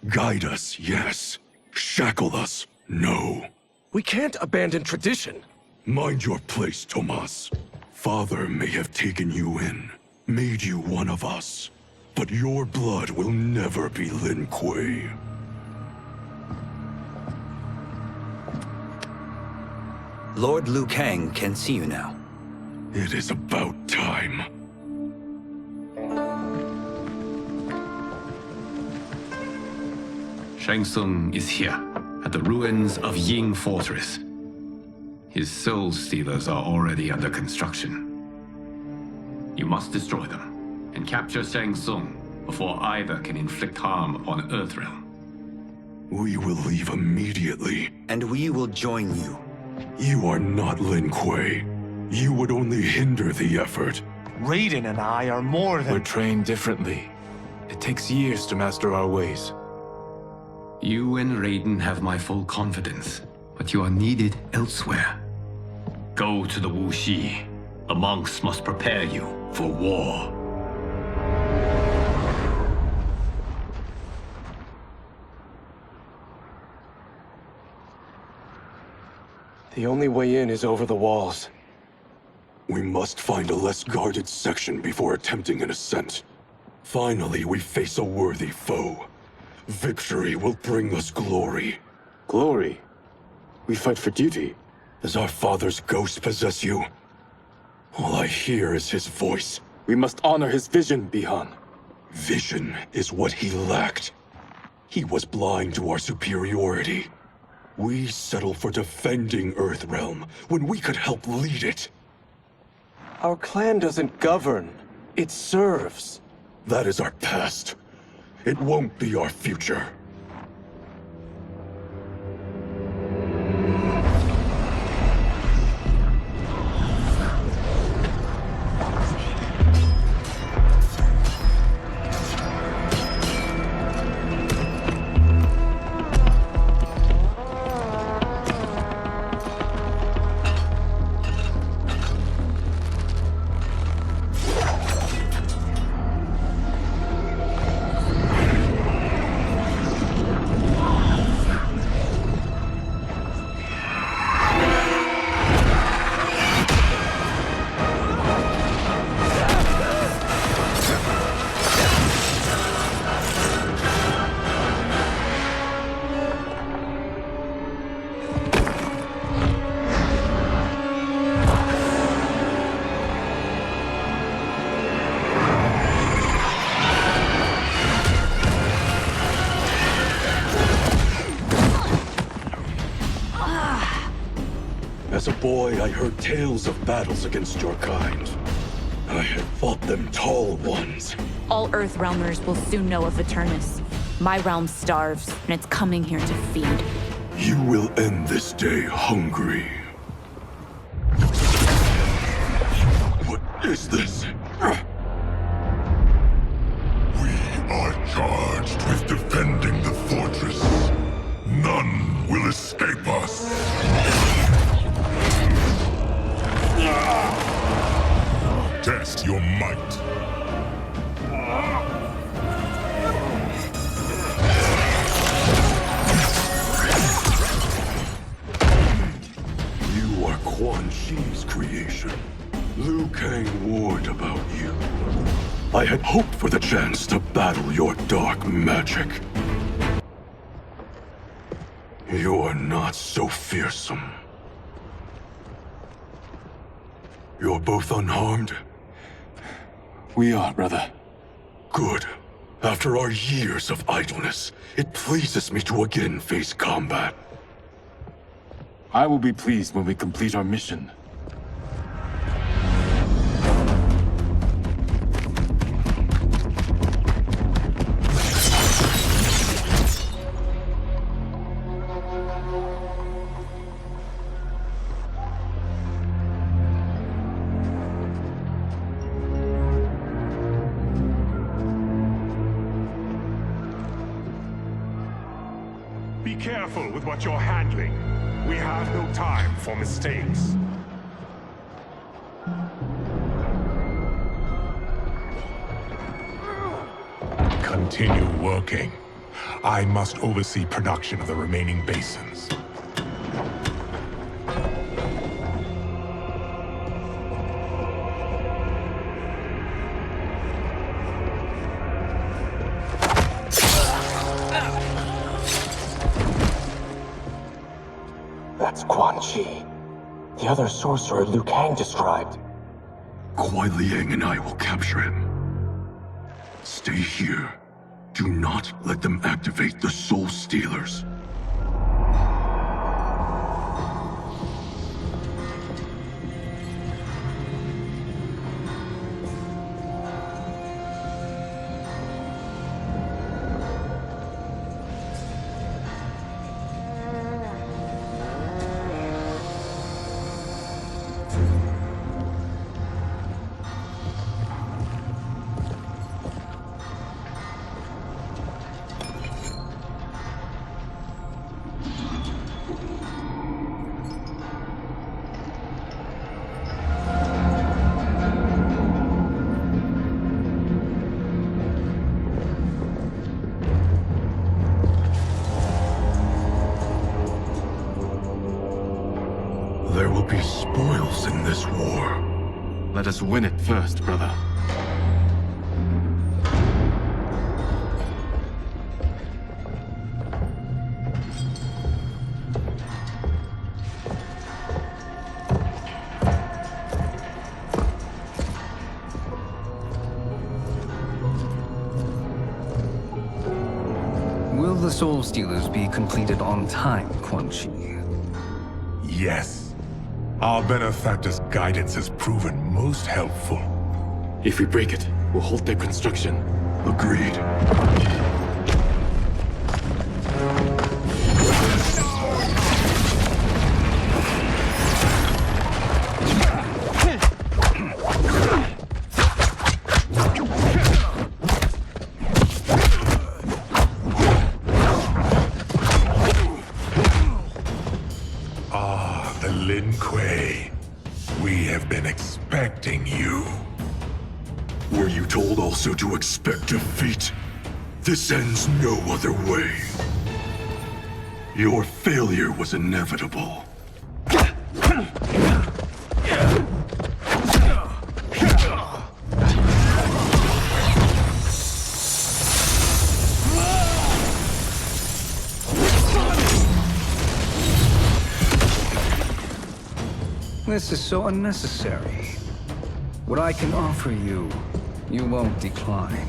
Guide us, yes. Shackle us, no. We can't abandon tradition. Mind your place, Tomas. Father may have taken you in, made you one of us. But your blood will never be Lin Kuei. Lord Liu Kang can see you now. It is about time. Shang Tsung is here, at the ruins of Ying Fortress. His soul stealers are already under construction. You must destroy them, and capture Shang Tsung before either can inflict harm upon Earthrealm. We will leave immediately. And we will join you. You are not Lin Kuei. You would only hinder the effort. Raiden and I are more than— We're trained differently. It takes years to master our ways. You and Raiden have my full confidence, but you are needed elsewhere. Go to the Wuxi. The monks must prepare you for war. The only way in is over the walls. We must find a less guarded section before attempting an ascent. Finally, we face a worthy foe. Victory will bring us glory. Glory? We fight for duty. Does our father's ghost possess you? All I hear is his voice. We must honor his vision, Bihan. Vision is what he lacked. He was blind to our superiority. We settle for defending Earthrealm when we could help lead it. Our clan doesn't govern. It serves. That is our past. It won't be our future. As a boy, I heard tales of battles against your kind. I had fought them tall ones. All Earthrealmers will soon know of Eternus. My realm starves, and it's coming here to feed. You will end this day hungry. What is this? We are charged with defending the fortress. None will escape us. Test your might. You are Quan Chi's creation. Liu Kang warned about you. I had hoped for the chance to battle your dark magic. You are not so fearsome. You're both unharmed? We are, brother. Good. After our years of idleness, it pleases me to again face combat. I will be pleased when we complete our mission. Be careful with what you're handling. We have no time for mistakes. Continue working. I must oversee production of the remaining basins. That's Quan Chi, the other sorcerer Liu Kang described. Kuai Liang and I will capture him. Stay here. Do not let them activate the Soul Stealers. There will be spoils in this war. Let us win it first, brother. Will the Soul Stealers be completed on time, Quan Chi? Yes. Our benefactor's guidance has proven most helpful. If we break it, we'll halt their construction. Agreed. Lin Kuei, we have been expecting you. Were you told also to expect defeat? This ends no other way. Your failure was inevitable. This is so unnecessary. What I can offer you, you won't decline.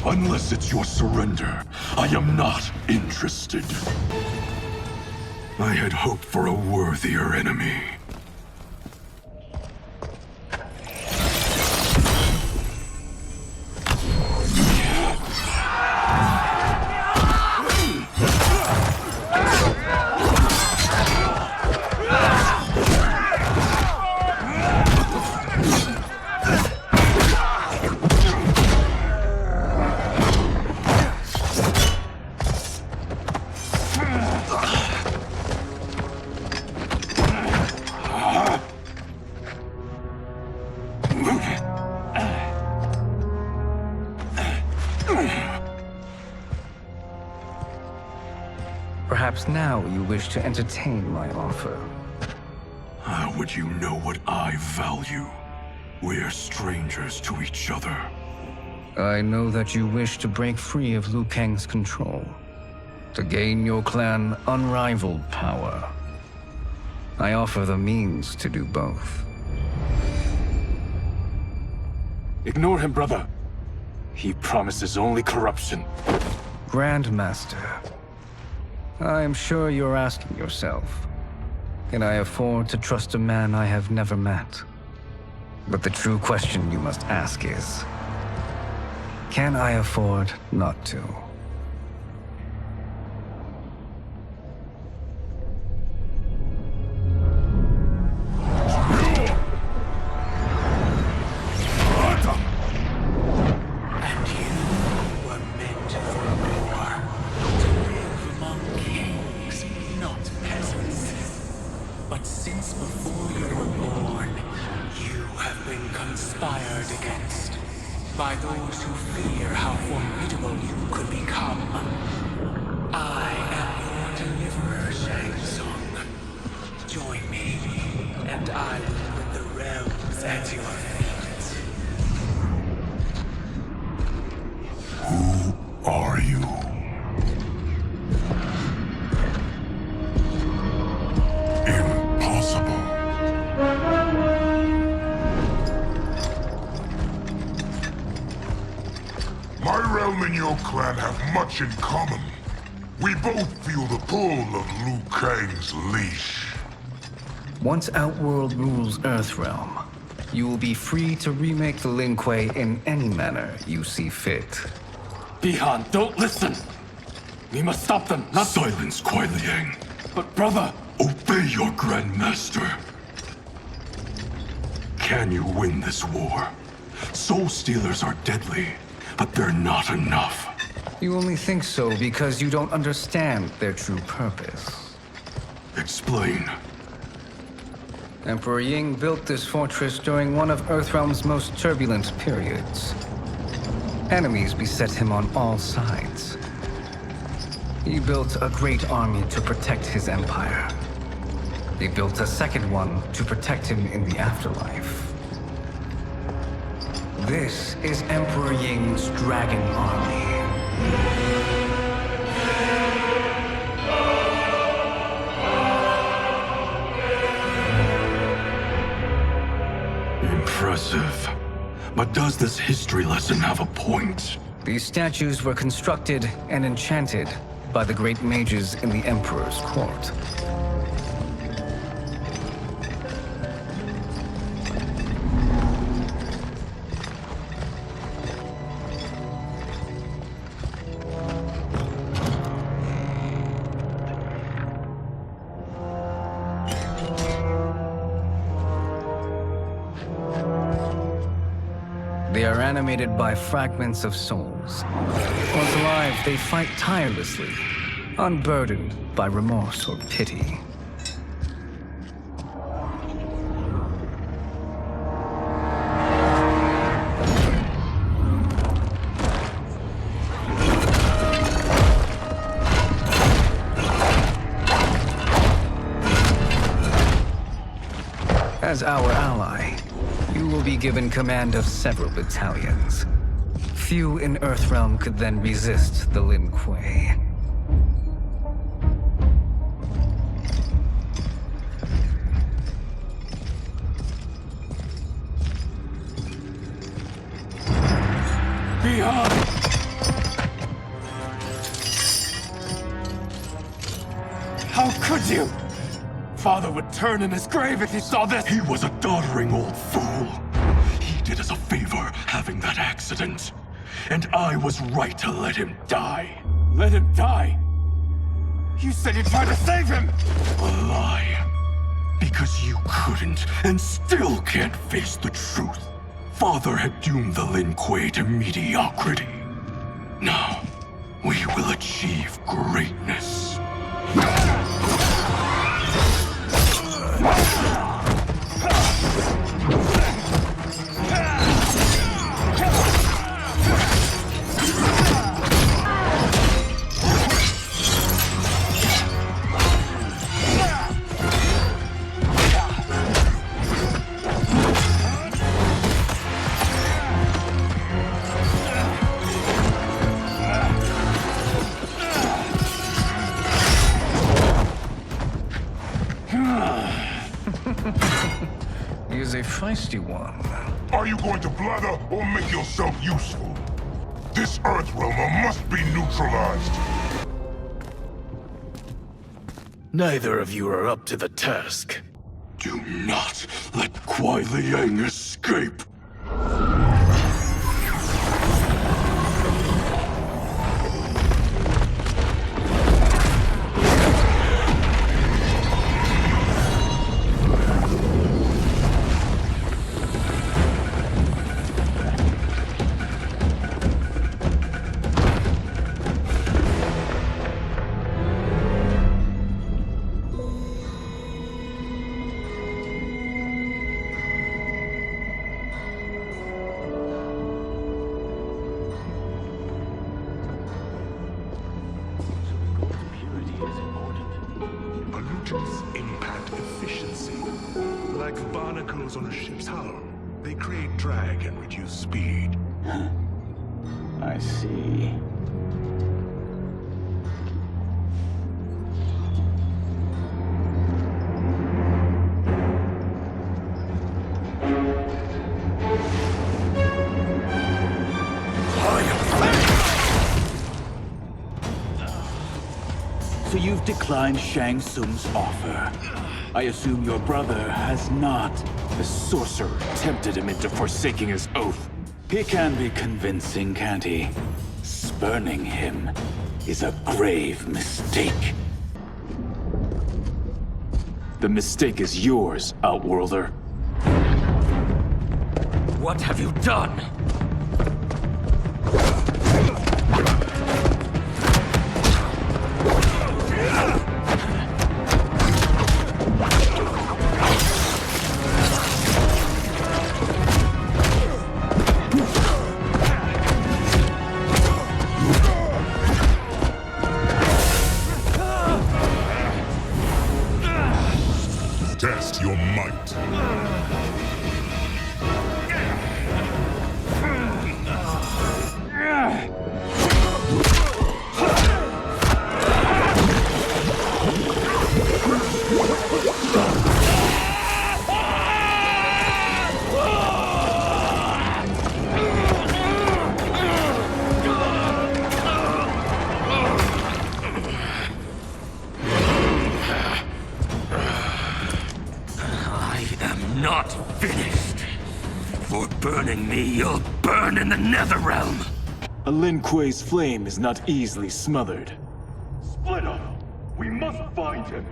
Unless it's your surrender, I am not interested. I had hoped for a worthier enemy. Perhaps now you wish to entertain my offer. How would you know what I value? We're strangers to each other. I know that you wish to break free of Liu Kang's control, to gain your clan unrivaled power. I offer the means to do both. Ignore him, brother. He promises only corruption. Grandmaster, I am sure you're asking yourself, Can I afford to trust a man I have never met? But the true question you must ask is, can I afford not to? By those who fear how formidable you could become. I am your deliverer, Shang Tsung. Join me, and I will put the realms at your feet. Who are you? Impossible. My realm and your clan have much in common. We both feel the pull of Liu Kang's leash. Once Outworld rules Earthrealm, you will be free to remake the Lin Kuei in any manner you see fit. Bihan, don't listen! We must stop them, not— Silence, Kuai Liang. But brother— Obey your Grandmaster. Can you win this war? Soul Stealers are deadly, but they're not enough. You only think so because you don't understand their true purpose. Explain. Emperor Ying built this fortress during one of Earthrealm's most turbulent periods. Enemies beset him on all sides. He built a great army to protect his empire. He built a second one to protect him in the afterlife. This is Emperor Ying's Dragon Army. Impressive. But does this history lesson have a point? These statues were constructed and enchanted by the great mages in the Emperor's court. They are animated by fragments of souls. Once alive, they fight tirelessly, unburdened by remorse or pity. As our ally, you will be given command of several battalions. Few in Earthrealm could then resist the Lin Kuei. Beyond! How could you? Father would turn in his grave if he saw this! He was a doddering old fool. He did us a favor having that accident. And I was right to let him die. Let him die? You said you tried to save him! A lie. Because you couldn't and still can't face the truth. Father had doomed the Lin Kuei to mediocrity. Now, we will achieve greatness. He is a feisty one. Are you going to blather or make yourself useful? This Earthrealmer must be neutralized. Neither of you are up to the task. Do not let Kuai Liang escape! Pollutants impact efficiency. Like barnacles on a ship's hull. They create drag and reduce speed. I see. So you've declined Shang Tsung's offer. I assume your brother has not. The sorcerer tempted him into forsaking his oath. He can be convincing, can't he? Spurning him is a grave mistake. The mistake is yours, Outworlder. What have you done? Test your might. Not finished. For burning me, you'll burn in the Netherrealm. A Lin Kuei's flame is not easily smothered. Split up! We must find him!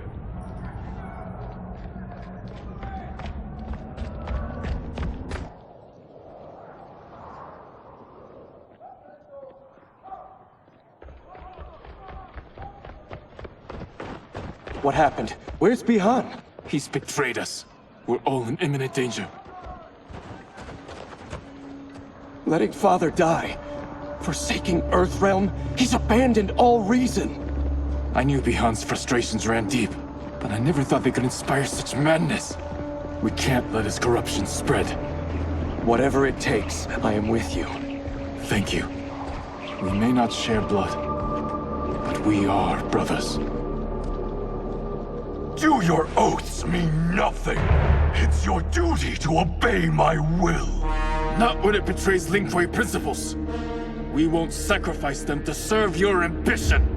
What happened? Where's Bihan? He's betrayed us. We're all in imminent danger. Letting Father die. Forsaking Earthrealm. He's abandoned all reason. I knew Bihan's frustrations ran deep, but I never thought they could inspire such madness. We can't let his corruption spread. Whatever it takes, I am with you. Thank you. We may not share blood, but we are brothers. Do your oaths mean nothing? It's your duty to obey my will. Not when it betrays Lin Kuei principles. We won't sacrifice them to serve your ambition.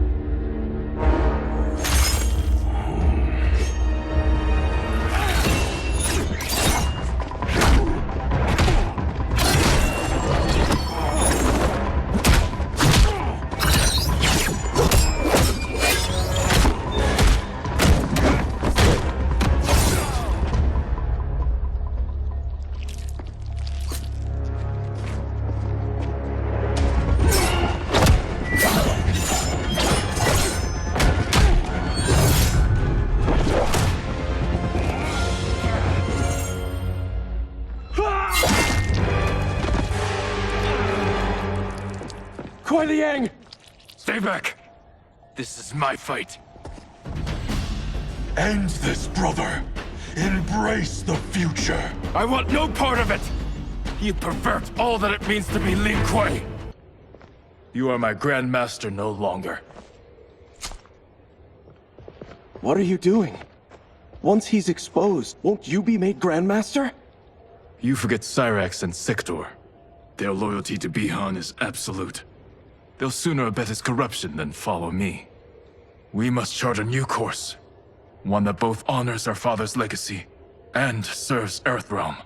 Kuai Liang! Stay back! This is my fight. End this, brother. Embrace the future. I want no part of it! You pervert all that it means to be Lin Kuei! You are my Grand Master no longer. What are you doing? Once he's exposed, won't you be made Grandmaster? You forget Cyrax and Sector. Their loyalty to Bihan is absolute. They'll sooner abet his corruption than follow me. We must chart a new course. One that both honors our father's legacy and serves Earthrealm.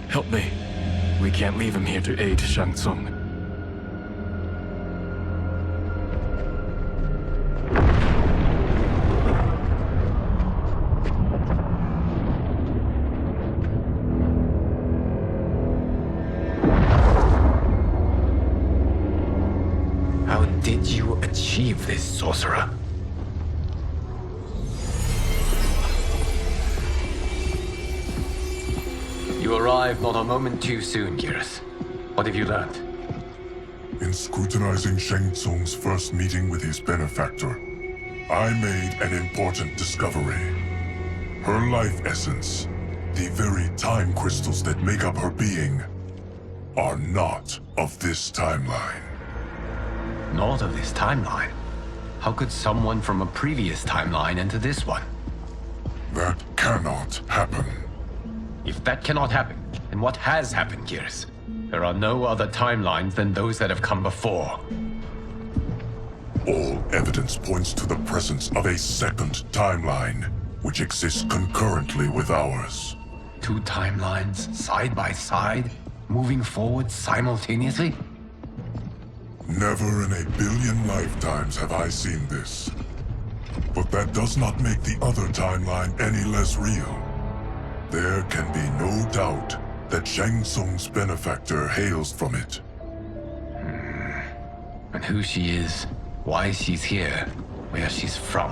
Help me. We can't leave him here to aid Shang Tsung. How did you achieve this, sorcerer? You arrived not a moment too soon, Geras. What have you learned? In scrutinizing Shang Tsung's first meeting with his benefactor, I made an important discovery. Her life essence, the very time crystals that make up her being, are not of this timeline. Not of this timeline? How could someone from a previous timeline enter this one? That cannot happen. If that cannot happen, then what has happened, Geras? There are no other timelines than those that have come before. All evidence points to the presence of a second timeline, which exists concurrently with ours. Two timelines, side by side, moving forward simultaneously? Never in a billion lifetimes have I seen this. But that does not make the other timeline any less real. There can be no doubt that Shang Tsung's benefactor hails from it. And who she is, why she's here, where she's from.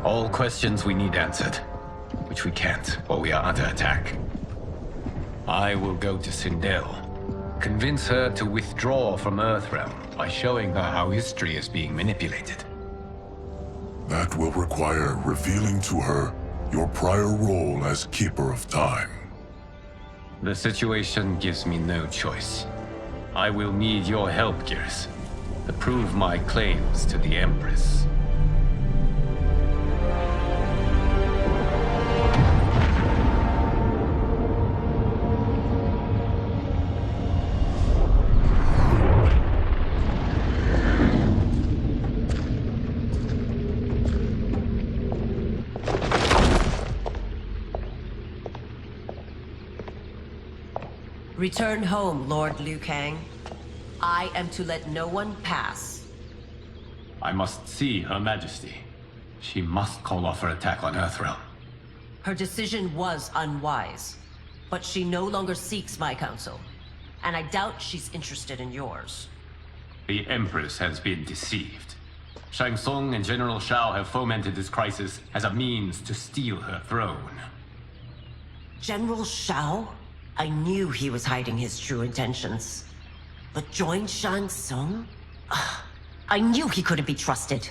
All questions we need answered, which we can't, or we are under attack. I will go to Sindel, convince her to withdraw from Earthrealm by showing her how history is being manipulated. That will require revealing to her your prior role as Keeper of Time. The situation gives me no choice. I will need your help, Geras, to prove my claims to the Empress. Return home, Lord Liu Kang. I am to let no one pass. I must see Her Majesty. She must call off her attack on Earthrealm. Her decision was unwise, but she no longer seeks my counsel, and I doubt she's interested in yours. The Empress has been deceived. Shang Tsung and General Shao have fomented this crisis as a means to steal her throne. General Shao? I knew he was hiding his true intentions. But join Shang Tsung? I knew he couldn't be trusted.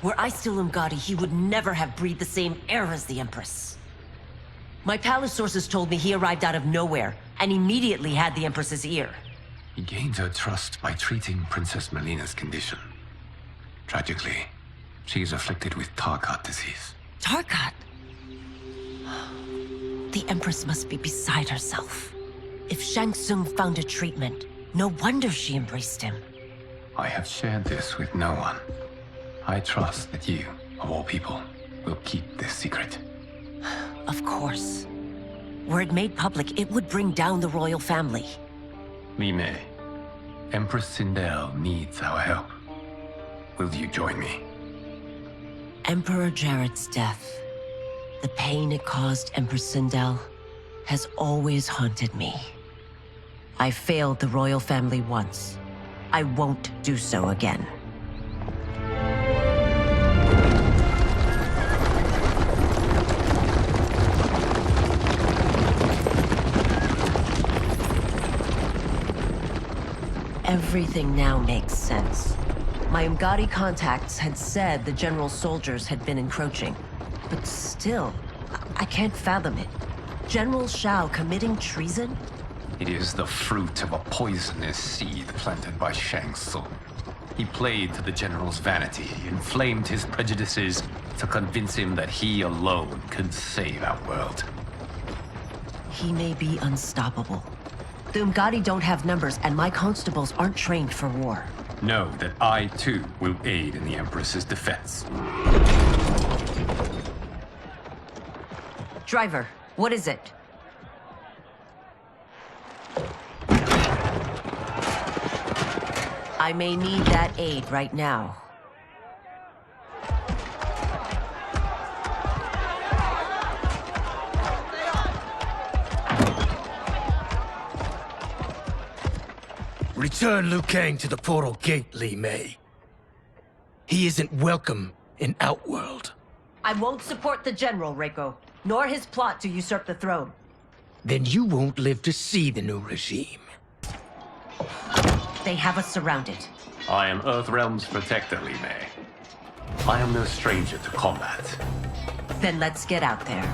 Were I still Umgadi, he would never have breathed the same air as the Empress. My palace sources told me he arrived out of nowhere, and immediately had the Empress's ear. He gained her trust by treating Princess Melina's condition. Tragically, she is afflicted with Tarkat disease. Tarkat? The Empress must be beside herself. If Shang Tsung found a treatment, no wonder she embraced him. I have shared this with no one. I trust that you, of all people, will keep this secret. Of course. Were it made public, it would bring down the royal family. Li Mei, Empress Sindel needs our help. Will you join me? Emperor Jarrett's death, the pain it caused Empress Sindel, has always haunted me. I failed the royal family once. I won't do so again. Everything now makes sense. My Umgadi contacts had said the general's soldiers had been encroaching. But still, I can't fathom it. General Shao committing treason? It is the fruit of a poisonous seed planted by Shang Tsung. He played to the general's vanity, inflamed his prejudices to convince him that he alone could save our world. He may be unstoppable. The Umgadi don't have numbers, and my constables aren't trained for war. Know that I, too, will aid in the Empress's defense. Driver, what is it? I may need that aid right now. Return Liu Kang to the portal gate, Li Mei. He isn't welcome in Outworld. I won't support the General, Reiko, nor his plot to usurp the throne. Then you won't live to see the new regime. They have us surrounded. I am Earthrealm's protector, Li Mei. I am no stranger to combat. Then let's get out there.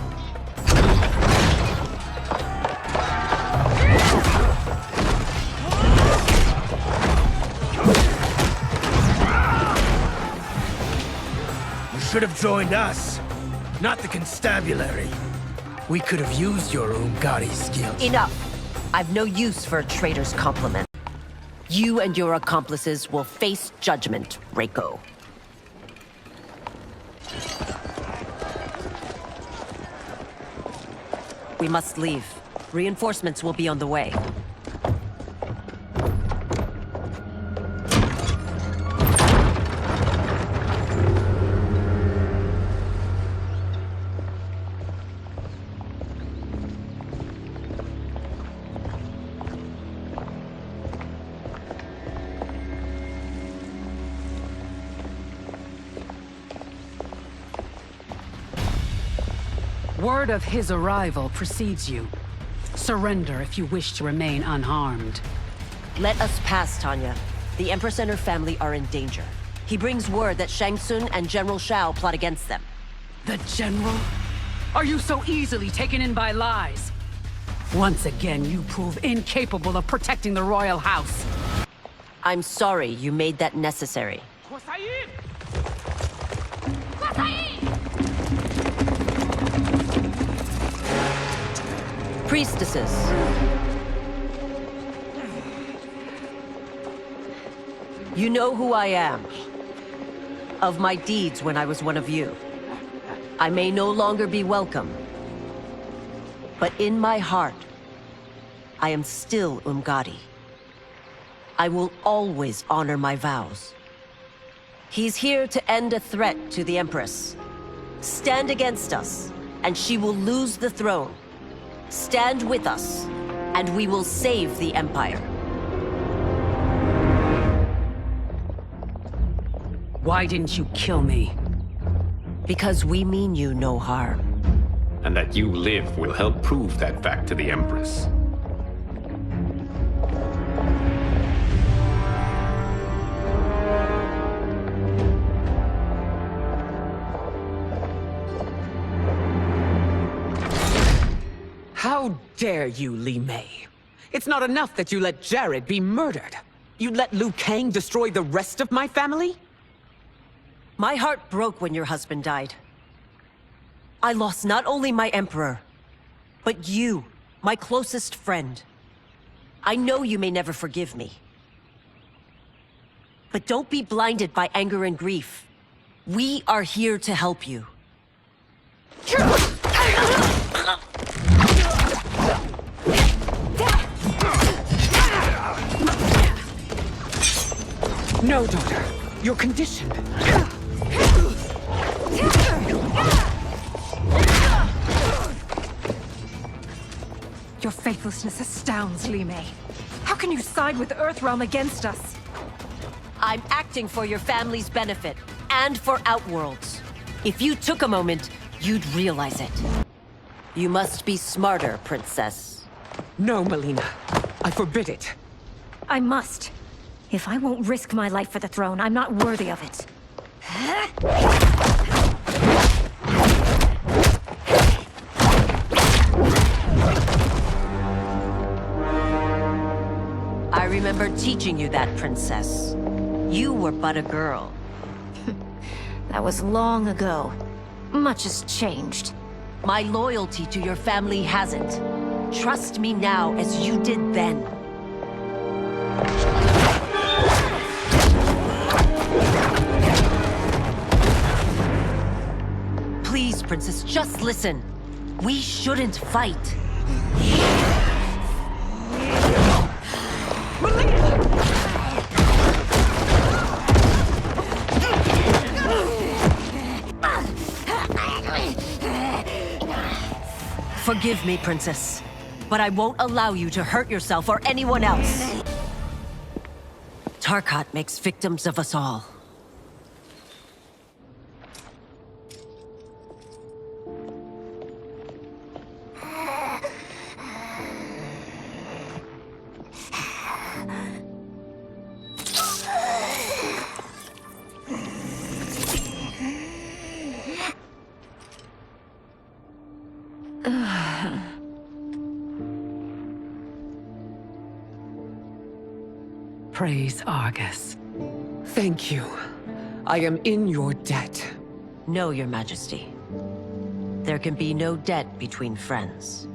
You should have joined us, not the constabulary. We could have used your Umgadi skills. Enough! I've no use for a traitor's compliment. You and your accomplices will face judgment, Reiko. We must leave. Reinforcements will be on the way. Word of his arrival precedes you. Surrender if you wish to remain unharmed. Let us pass, Tanya. The Empress and her family are in danger. He brings word that Shang Tsung and General Shao plot against them. The General? Are you so easily taken in by lies? Once again, you prove incapable of protecting the royal house. I'm sorry you made that necessary. Priestesses. You know who I am. Of my deeds when I was one of you. I may no longer be welcome. But in my heart, I am still Umgadi. I will always honor my vows. He's here to end a threat to the Empress. Stand against us, and she will lose the throne. Stand with us, and we will save the Empire. Why didn't you kill me? Because we mean you no harm. And that you live will help prove that fact to the Empress. How dare you, Li Mei? It's not enough that you let Jared be murdered. You let Liu Kang destroy the rest of my family? My heart broke when your husband died. I lost not only my Emperor, but you, my closest friend. I know you may never forgive me. But don't be blinded by anger and grief. We are here to help you. No, daughter. Your condition. Your faithlessness astounds, Li Mei. How can you side with Earthrealm against us? I'm acting for your family's benefit, and for Outworld's. If you took a moment, you'd realize it. You must be smarter, Princess. No, Melina. I forbid it. I must. If I won't risk my life for the throne, I'm not worthy of it. I remember teaching you that, Princess. You were but a girl. That was long ago. Much has changed. My loyalty to your family hasn't. Trust me now as you did then. Princess. Just listen. We shouldn't fight. Forgive me, Princess, but I won't allow you to hurt yourself or anyone else. Tarkat makes victims of us all. Praise Argus. Thank you. I am in your debt. No, Your Majesty. There can be no debt between friends.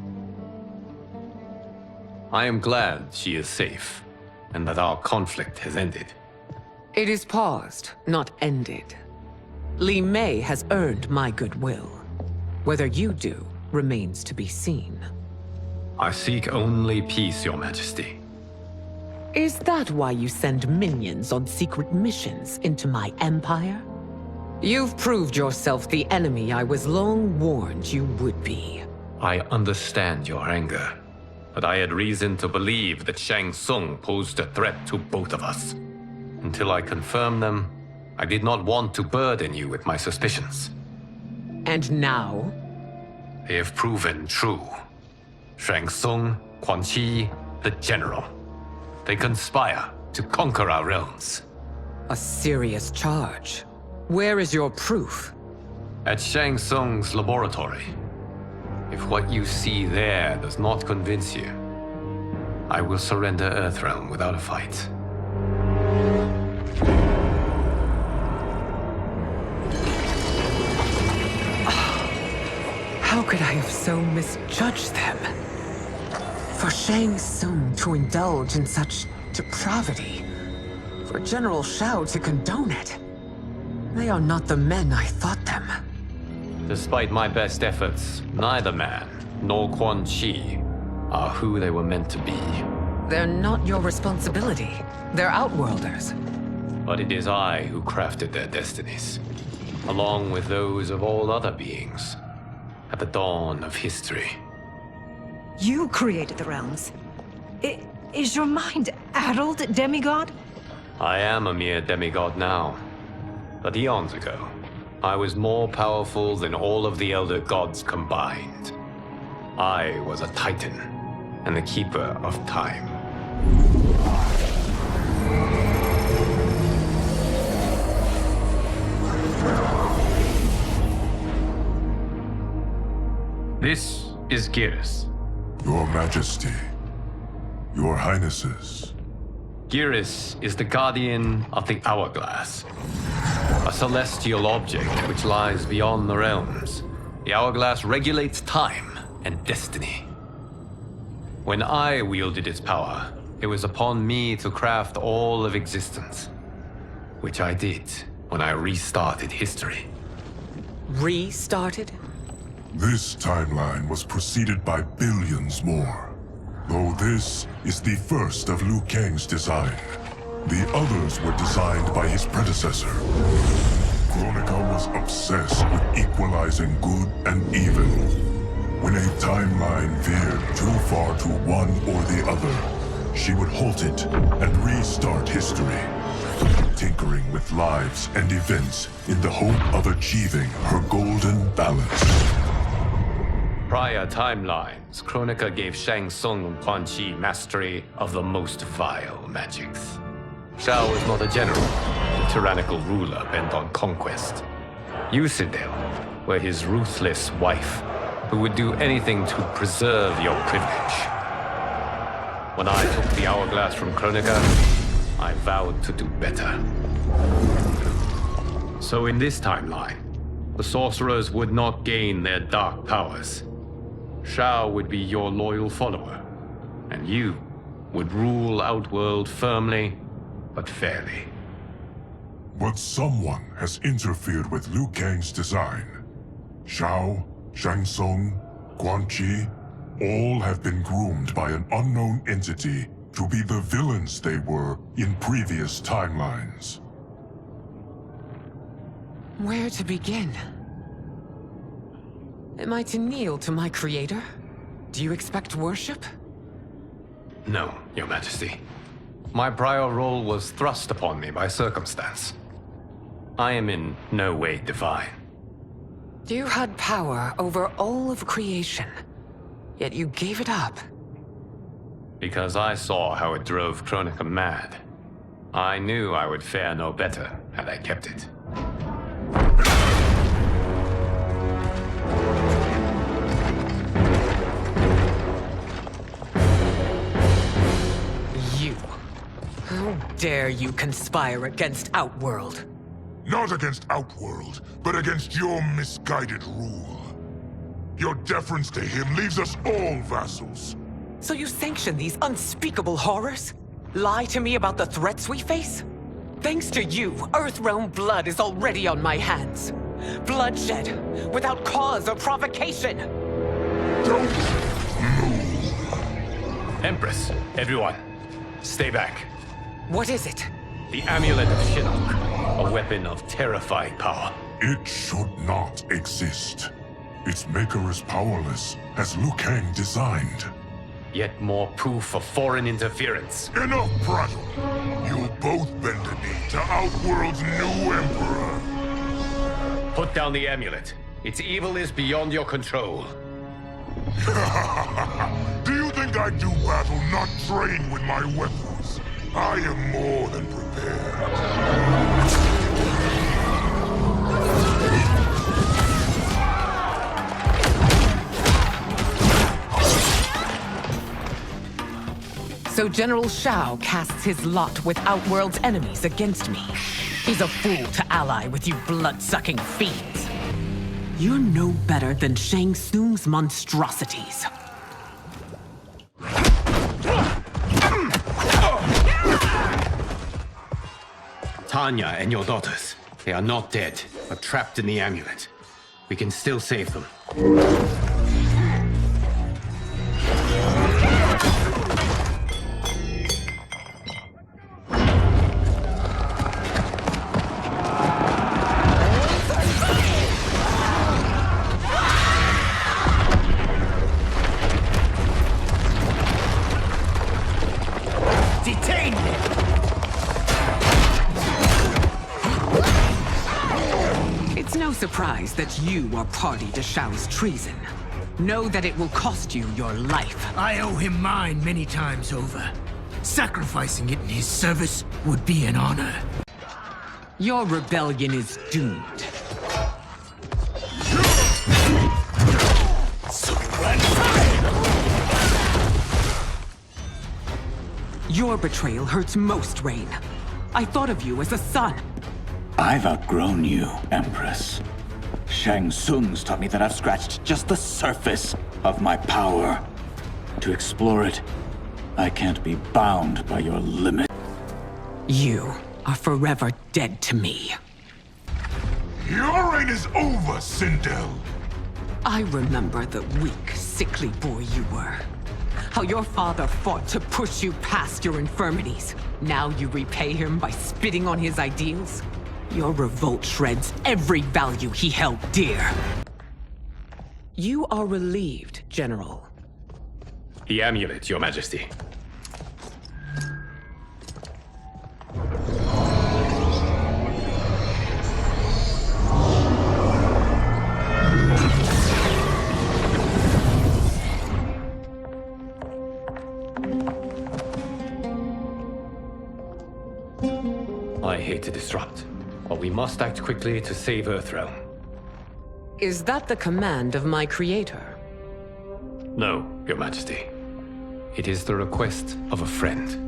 I am glad she is safe, and that our conflict has ended. It is paused, not ended. Li Mei has earned my goodwill. Whether you do remains to be seen. I seek only peace, Your Majesty. Is that why you send minions on secret missions into my empire? You've proved yourself the enemy I was long warned you would be. I understand your anger, but I had reason to believe that Shang Tsung posed a threat to both of us. Until I confirmed them, I did not want to burden you with my suspicions. And now? They have proven true. Shang Tsung, Quan Chi, the General. They conspire to conquer our realms. A serious charge. Where is your proof? At Shang Tsung's laboratory. If what you see there does not convince you, I will surrender Earthrealm without a fight. How could I have so misjudged them? For Shang Tsung to indulge in such depravity, for General Shao to condone it, they are not the men I thought them. Despite my best efforts, neither man nor Quan Chi are who they were meant to be. They're not your responsibility. They're Outworlders. But it is I who crafted their destinies, along with those of all other beings, at the dawn of history. You created the realms. Is your mind addled, demigod? I am a mere demigod now. But eons ago, I was more powerful than all of the Elder Gods combined. I was a Titan, and the Keeper of Time. This is Geras. Your Majesty. Your Highnesses. Geras is the guardian of the Hourglass. A celestial object which lies beyond the realms. The Hourglass regulates time and destiny. When I wielded its power, it was upon me to craft all of existence. Which I did when I restarted history. Restarted? This timeline was preceded by billions more. Though this is the first of Liu Kang's design. The others were designed by his predecessor. Kronika was obsessed with equalizing good and evil. When a timeline veered too far to one or the other, she would halt it and restart history, tinkering with lives and events in the hope of achieving her golden balance. Prior timelines, Kronika gave Shang Tsung and Quan Chi mastery of the most vile magics. Shao was not a general, a tyrannical ruler bent on conquest. You, Sindel, were his ruthless wife, who would do anything to preserve your privilege. When I took the Hourglass from Kronika, I vowed to do better. So in this timeline, the sorcerers would not gain their dark powers. Shao would be your loyal follower, and you would rule Outworld firmly, but fairly. But someone has interfered with Liu Kang's design. Shao, Shang Tsung, Quan Chi, all have been groomed by an unknown entity to be the villains they were in previous timelines. Where to begin? Am I to kneel to my creator? Do you expect worship? No, Your Majesty. My prior role was thrust upon me by circumstance. I am in no way divine. You had power over all of creation, yet you gave it up. Because I saw how it drove Kronika mad. I knew I would fare no better had I kept it. You. How dare you conspire against Outworld? Not against Outworld, but against your misguided rule. Your deference to him leaves us all vassals. So you sanction these unspeakable horrors? Lie to me about the threats we face? Thanks to you, Earthrealm blood is already on my hands. Bloodshed, without cause or provocation. Don't move. Empress, everyone, stay back. What is it? The Amulet of Shinnok, a weapon of terrifying power. It should not exist. Its maker is powerless, as Liu Kang designed. Yet more proof of foreign interference. Enough prattle! You'll both bend the knee to Outworld's new emperor. Put down the amulet. Its evil is beyond your control. Do you think I do battle not trained with my weapons? I am more than prepared. So General Shao casts his lot with Outworld's enemies against me. He's a fool to ally with you blood-sucking fiends. You're no better than Shang Tsung's monstrosities. Tanya and your daughters, they are not dead, but trapped in the amulet. We can still save them. Detain him! It's no surprise that you are party to Shao's treason. Know that it will cost you your life. I owe him mine many times over. Sacrificing it in his service would be an honor. Your rebellion is doomed. Your betrayal hurts most, Rain. I thought of you as a son. I've outgrown you, Empress. Shang Tsung's taught me that I've scratched just the surface of my power. To explore it, I can't be bound by your limit. You are forever dead to me. Your reign is over, Sindel. I remember the weak, sickly boy you were. How your father fought to push you past your infirmities. Now you repay him by spitting on his ideals? Your revolt shreds every value he held dear. You are relieved, General. The amulet, Your Majesty. I hate to disrupt, but we must act quickly to save Earthrealm. Is that the command of my creator? No, Your Majesty. It is the request of a friend.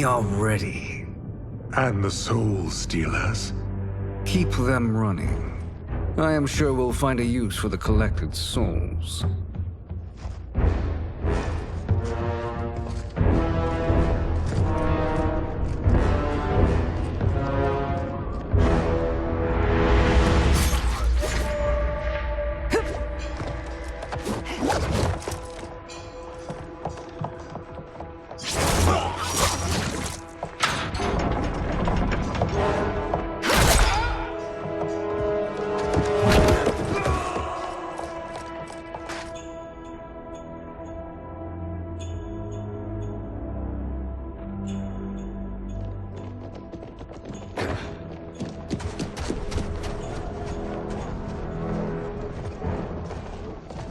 We are ready. And the Soul Stealers? Keep them running. I am sure we'll find a use for the collected souls.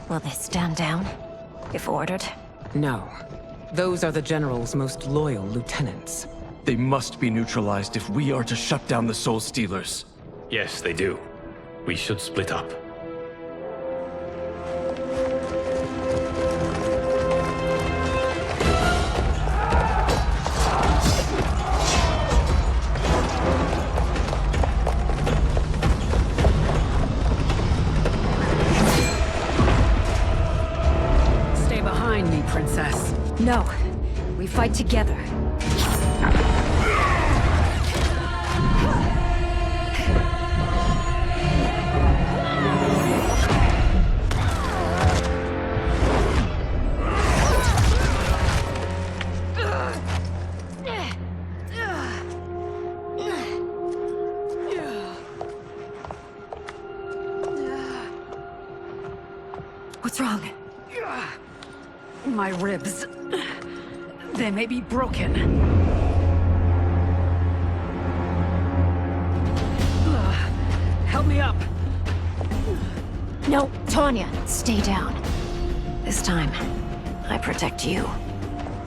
Will they stand down, if ordered? No. Those are the General's most loyal lieutenants. They must be neutralized if we are to shut down the Soul Stealers. Yes, they do. We should split up. Stay behind me, Princess. No. We fight together. What's wrong? My ribs. They may be broken. Help me up. No, Tanya, stay down. This time, I protect you.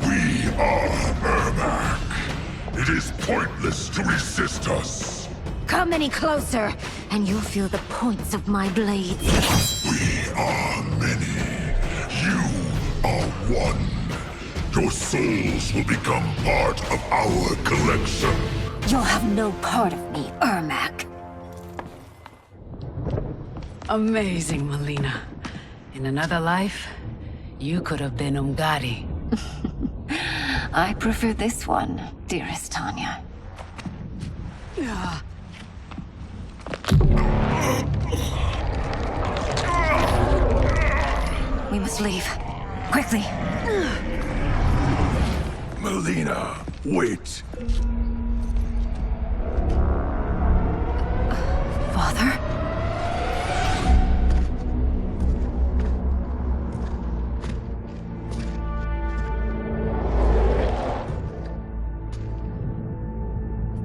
We are Ermac. It is pointless to resist us. Come any closer, and you'll feel the points of my blades. We are many. You are one. Your souls will become part of our collection. You'll have no part of me, Ermac. Amazing, Melina. In another life, you could have been Umgadi. I prefer this one, dearest Tanya. We must leave. Quickly. Melina, wait. Father?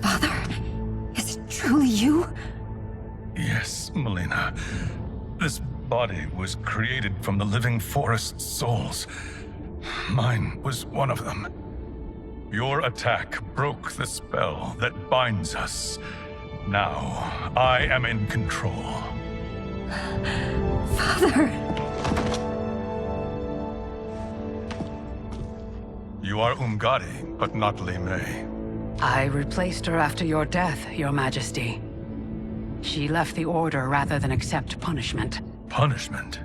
Father? Is it truly you? Yes, Melina. This body was created from the living forest's souls. Mine was one of them. Your attack broke the spell that binds us. Now, I am in control. Father! You are Umgadi, but not Li Mei. I replaced her after your death, Your Majesty. She left the Order rather than accept punishment. Punishment?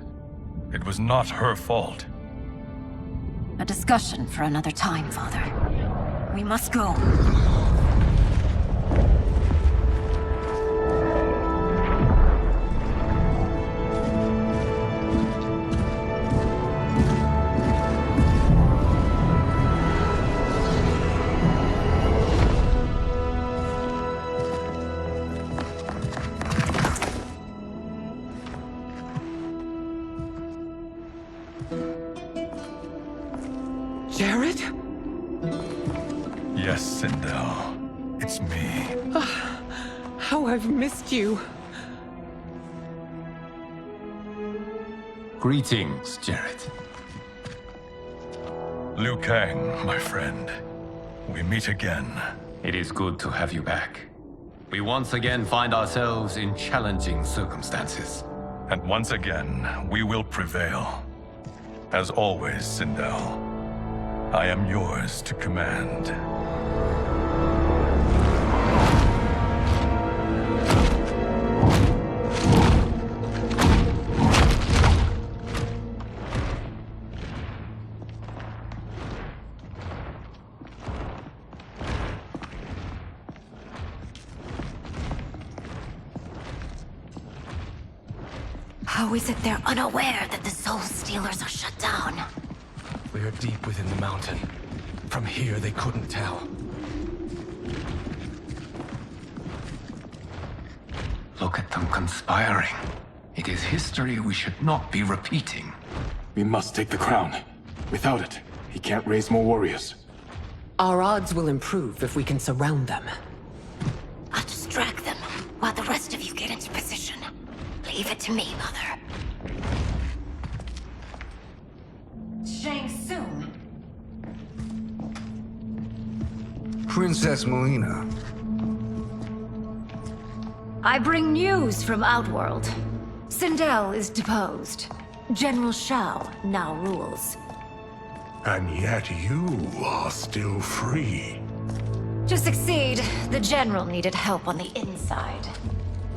It was not her fault. A discussion for another time, Father. We must go. Jared? Yes, Sindel. It's me. How I've missed you. Greetings, Jared. Liu Kang, my friend. We meet again. It is good to have you back. We once again find ourselves in challenging circumstances. And once again, we will prevail. As always, Sindel, I am yours to command. How is it they're unaware that the Soul Stealers are shut down? We are deep within the mountain. From here, they couldn't tell. Look at them conspiring. It is history we should not be repeating. We must take the crown. Without it, he can't raise more warriors. Our odds will improve if we can surround them. I'll distract them while the rest of you get into position. Leave it to me, Mother. Shang Tsung. Princess Melina. I bring news from Outworld. Sindel is deposed. General Shao now rules. And yet you are still free. To succeed, the General needed help on the inside.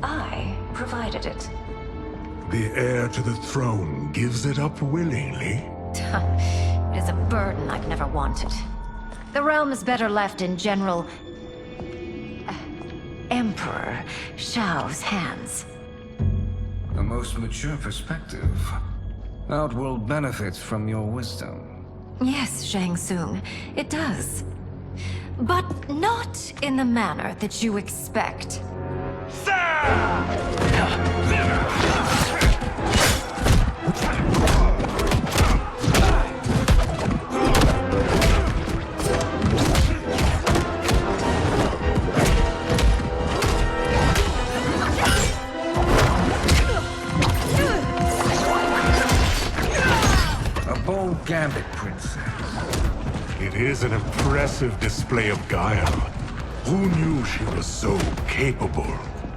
I provided it. The heir to the throne gives it up willingly. It is a burden I've never wanted. The realm is better left in General... Emperor Shao's hands. A most mature perspective. Outworld benefits from your wisdom. Yes, Shang Tsung, it does. But not in the manner that you expect. A bold gambit, Princess. It is an impressive display of guile. Who knew she was so capable?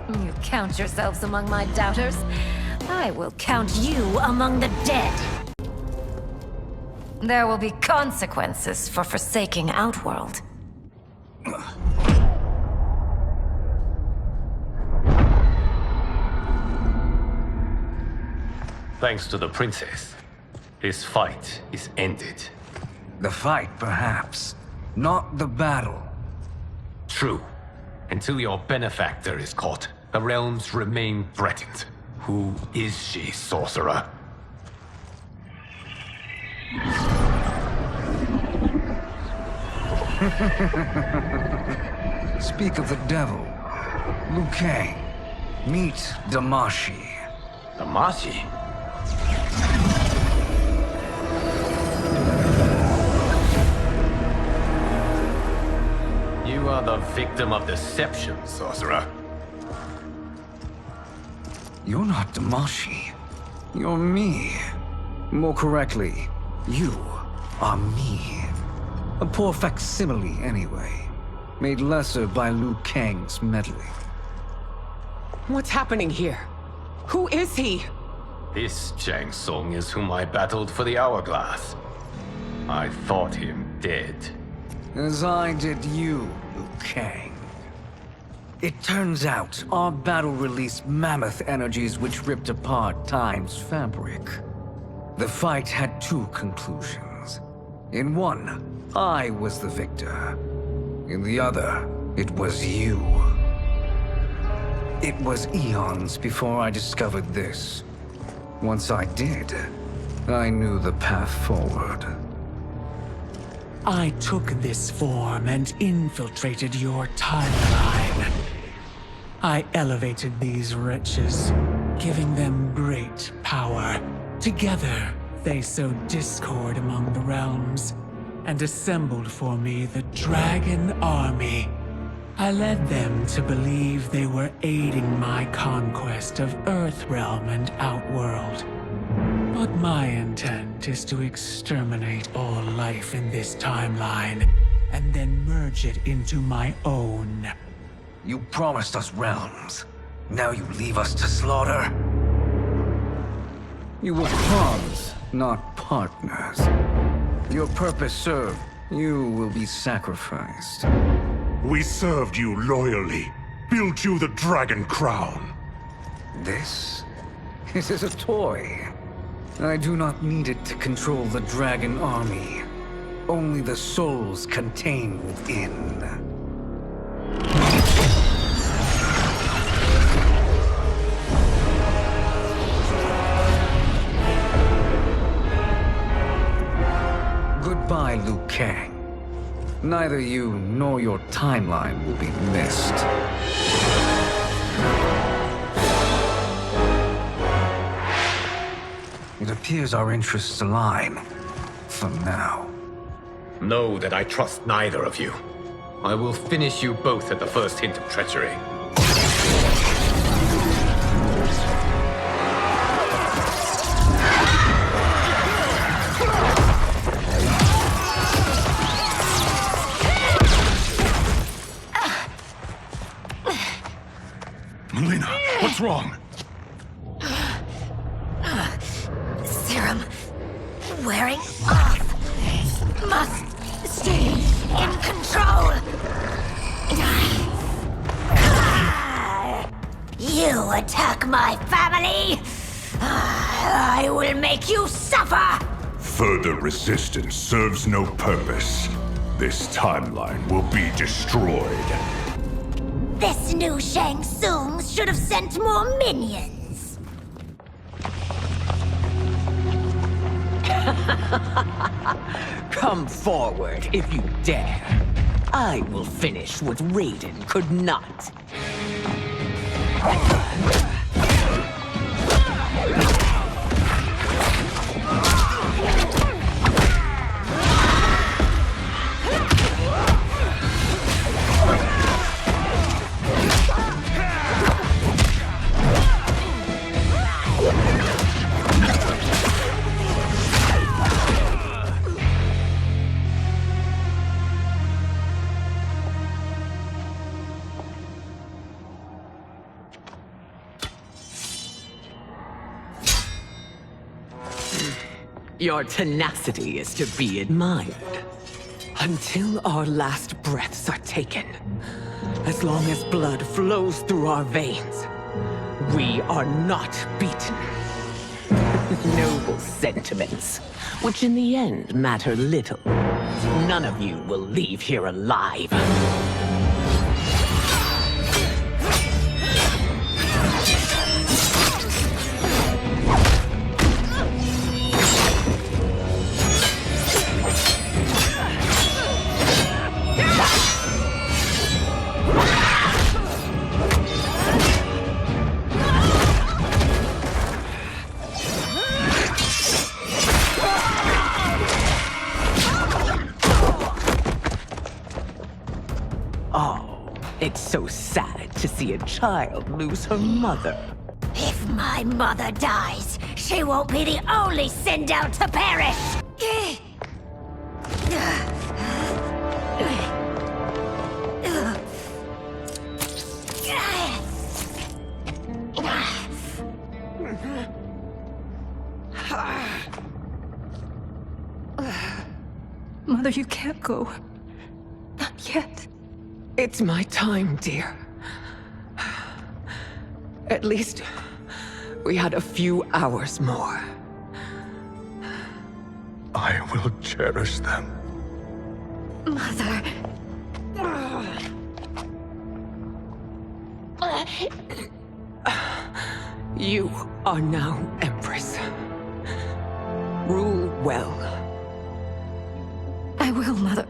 You count yourselves among my doubters. I will count you among the dead. There will be consequences for forsaking Outworld. Thanks to the princess, this fight is ended. The fight, perhaps. Not the battle. True. Until your benefactor is caught, the realms remain threatened. Who is she, sorcerer? Speak of the devil. Liu Kang. Meet Damashi. Damashi? You are the victim of deception, sorcerer. You're not Damashi. You're me. More correctly, you are me. A poor facsimile, anyway. Made lesser by Liu Kang's meddling. What's happening here? Who is he? This Shang Tsung is whom I battled for the Hourglass. I thought him dead. As I did you, Liu Kang. It turns out our battle released mammoth energies which ripped apart time's fabric. The fight had two conclusions. In one, I was the victor. In the other, it was you. It was eons before I discovered this. Once I did, I knew the path forward. I took this form and infiltrated your timeline. I elevated these wretches, giving them great power. Together, they sowed discord among the realms, and assembled for me the Dragon Army. I led them to believe they were aiding my conquest of Earthrealm and Outworld. But my intent is to exterminate all life in this timeline, and then merge it into my own. You promised us realms. Now you leave us to slaughter? You were pawns, not partners. Your purpose served, You will be sacrificed. We served you loyally, built you the Dragon Crown. This is a toy. I do not need it to control the Dragon Army. Only the souls contained within. Goodbye, Liu Kang. Neither you nor your timeline will be missed. It appears our interests align. For now. Know that I trust neither of you. I will finish you both at the first hint of treachery. Melina, what's wrong? Serum wearing off. Must stay in control. You attack my family, I will make you suffer. Further resistance serves no purpose. This timeline will be destroyed. This new Shang Tsung should have sent more minions. Come forward if you dare. I will finish what Raiden could not. Your tenacity is to be admired. Until our last breaths are taken, as long as blood flows through our veins, we are not beaten. Noble sentiments, which in the end matter little. None of you will leave here alive. It's so sad to see a child lose her mother. If my mother dies, she won't be the only send out to perish. Mother, you can't go. Not yet. It's my time, dear. At least, we had a few hours more. I will cherish them. Mother. You are now Empress. Rule well. I will, Mother.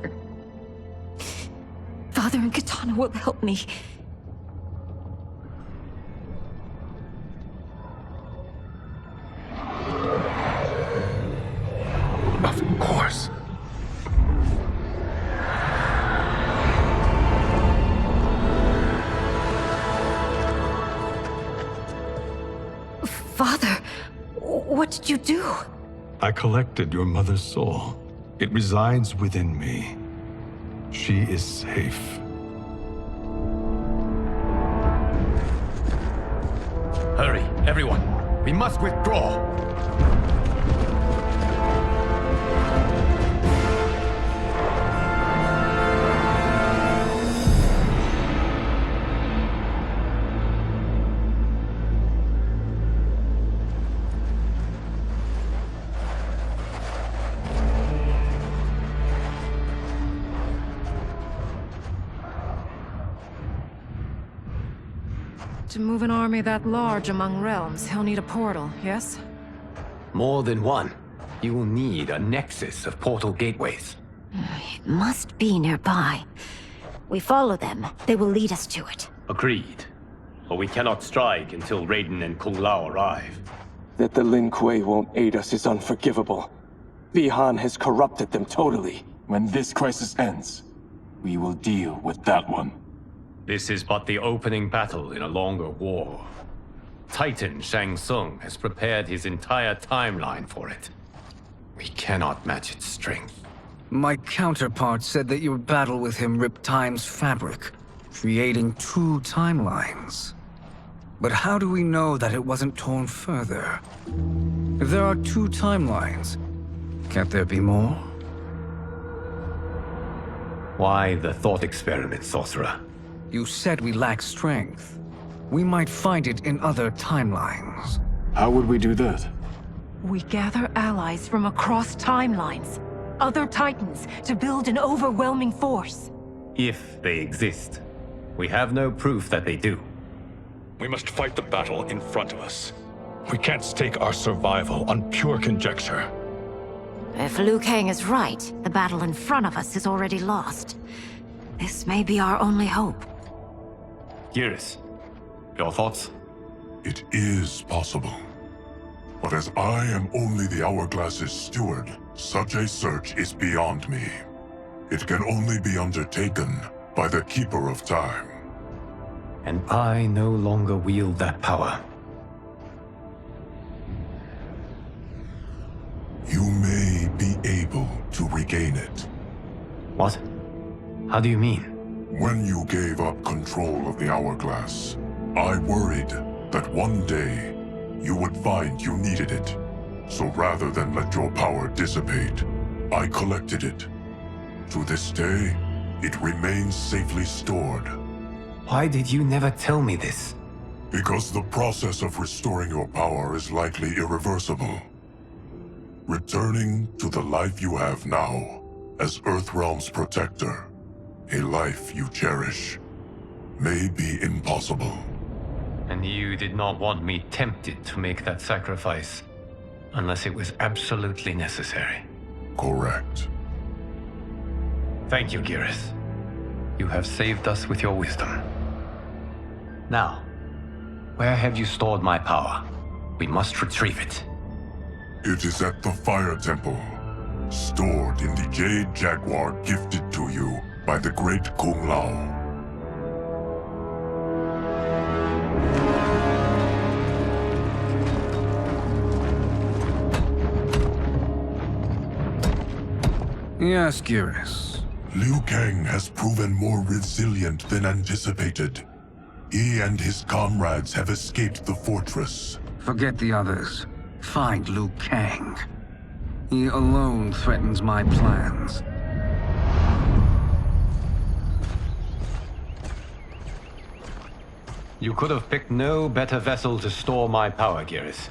Father and Katana will help me. Of course. Father, what did you do? I collected your mother's soul. It resides within me. She is safe. Hurry, everyone. We must withdraw. To move an army that large among realms, he'll need a portal, yes? More than one. You will need a nexus of portal gateways. It must be nearby. We follow them. They will lead us to it. Agreed. But we cannot strike until Raiden and Kung Lao arrive. That the Lin Kuei won't aid us is unforgivable. Bihan has corrupted them totally. When this crisis ends, we will deal with that one. This is but the opening battle in a longer war. Titan Shang Tsung has prepared his entire timeline for it. We cannot match its strength. My counterpart said that your battle with him ripped time's fabric, creating 2 timelines. But how do we know that it wasn't torn further? If there are 2 timelines, can't there be more? Why the thought experiment, Sorcerer? You said we lack strength. We might find it in other timelines. How would we do that? We gather allies from across timelines, other titans, to build an overwhelming force. If they exist. We have no proof that they do. We must fight the battle in front of us. We can't stake our survival on pure conjecture. If Liu Kang is right, the battle in front of us is already lost. This may be our only hope. Geras, your thoughts? It is possible. But as I am only the Hourglass's steward, such a search is beyond me. It can only be undertaken by the Keeper of Time. And I no longer wield that power. You may be able to regain it. What? How do you mean? When you gave up control of the Hourglass, I worried that one day you would find you needed it. So rather than let your power dissipate, I collected it. To this day, it remains safely stored. Why did you never tell me this? Because the process of restoring your power is likely irreversible. Returning to the life you have now, as Earthrealm's protector, a life you cherish, may be impossible. And you did not want me tempted to make that sacrifice, unless it was absolutely necessary. Correct. Thank you, Geras. You have saved us with your wisdom. Now, where have you stored my power? We must retrieve it. It is at the Fire Temple, stored in the Jade Jaguar gifted to you by the great Kung Lao. Yes, Geras. Liu Kang has proven more resilient than anticipated. He and his comrades have escaped the fortress. Forget the others. Find Liu Kang. He alone threatens my plans. You could have picked no better vessel to store my power, Geras.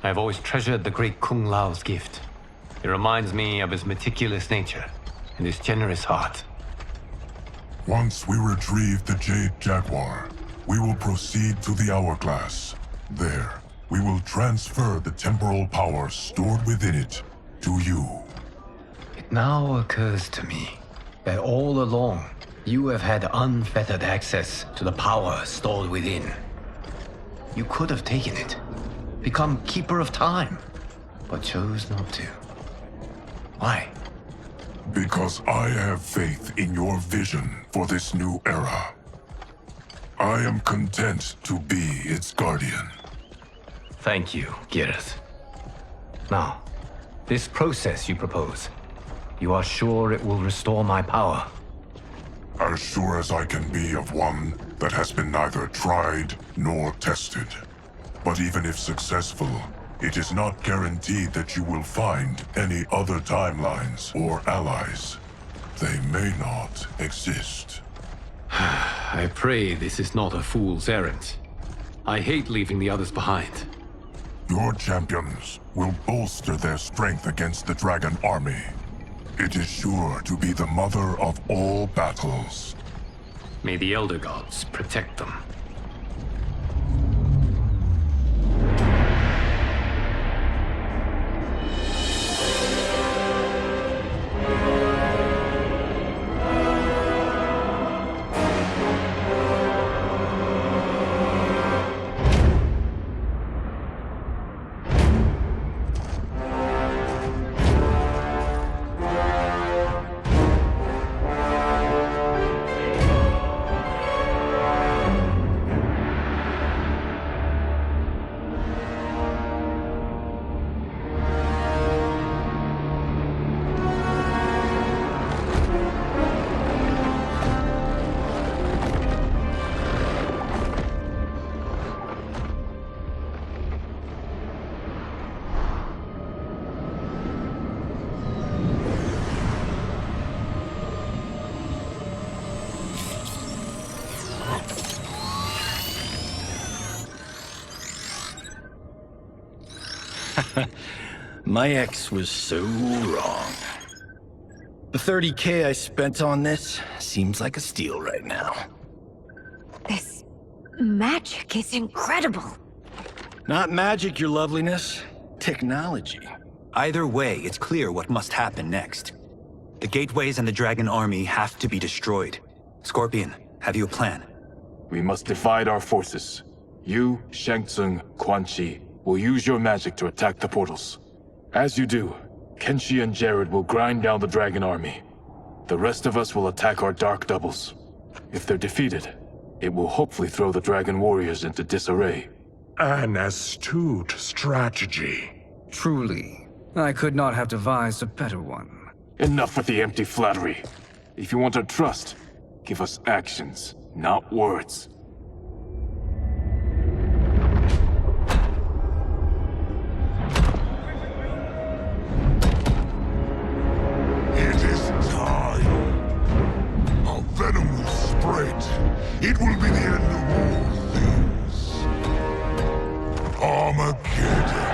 I have always treasured the great Kung Lao's gift. It reminds me of his meticulous nature and his generous heart. Once we retrieve the Jade Jaguar, we will proceed to the Hourglass. There, we will transfer the temporal power stored within it to you. It now occurs to me that all along, you have had unfettered access to the power stored within. You could have taken it, become Keeper of Time, but chose not to. Why? Because I have faith in your vision for this new era. I am content to be its guardian. Thank you, Geras. Now, this process you propose, you are sure it will restore my power? As sure as I can be of one that has been neither tried nor tested. But even if successful, it is not guaranteed that you will find any other timelines or allies. They may not exist. I pray this is not a fool's errand. I hate leaving the others behind. Your champions will bolster their strength against the Dragon Army. It is sure to be the mother of all battles. May the Elder Gods protect them. My ex was so wrong. The 30K I spent on this seems like a steal right now. This magic is incredible. Not magic, your loveliness. Technology. Either way, it's clear what must happen next. The gateways and the Dragon Army have to be destroyed. Scorpion, have you a plan? We must divide our forces. You, Shang Tsung, Quan Chi will use your magic to attack the portals. As you do, Kenshi and Jared will grind down the Dragon Army. The rest of us will attack our dark doubles. If they're defeated, it will hopefully throw the Dragon Warriors into disarray. An astute strategy. Truly, I could not have devised a better one. Enough with the empty flattery. If you want our trust, give us actions, not words. It is time. Our venom will spread. It will be the end of all things. Armageddon.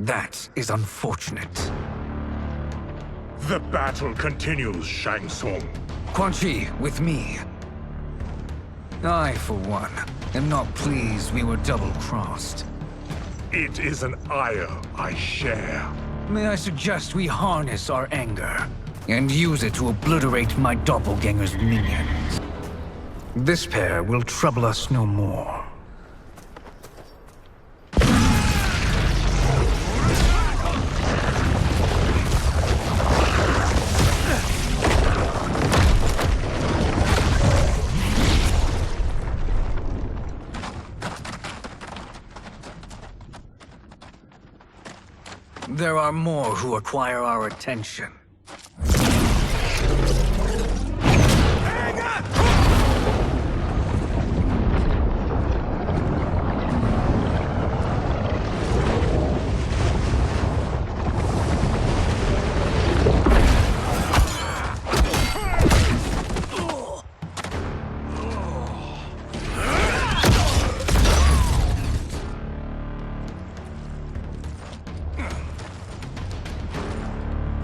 That is unfortunate. The battle continues, Shang Tsung. Quan Chi, with me. I, for one, am not pleased we were double-crossed. It is an ire I share. May I suggest we harness our anger and use it to obliterate my doppelganger's minions? This pair will trouble us no more. There are more who acquire our attention.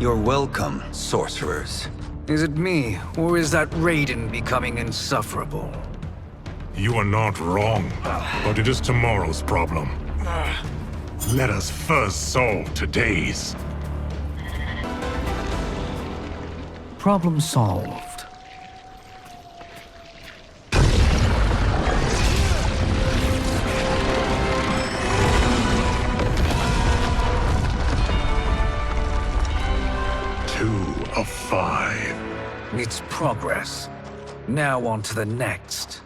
You're welcome, sorcerers. Is it me, or is that Raiden becoming insufferable? You are not wrong, but it is tomorrow's problem. Let us first solve today's. Problem solved. Of 5. It's progress. Now on to the next.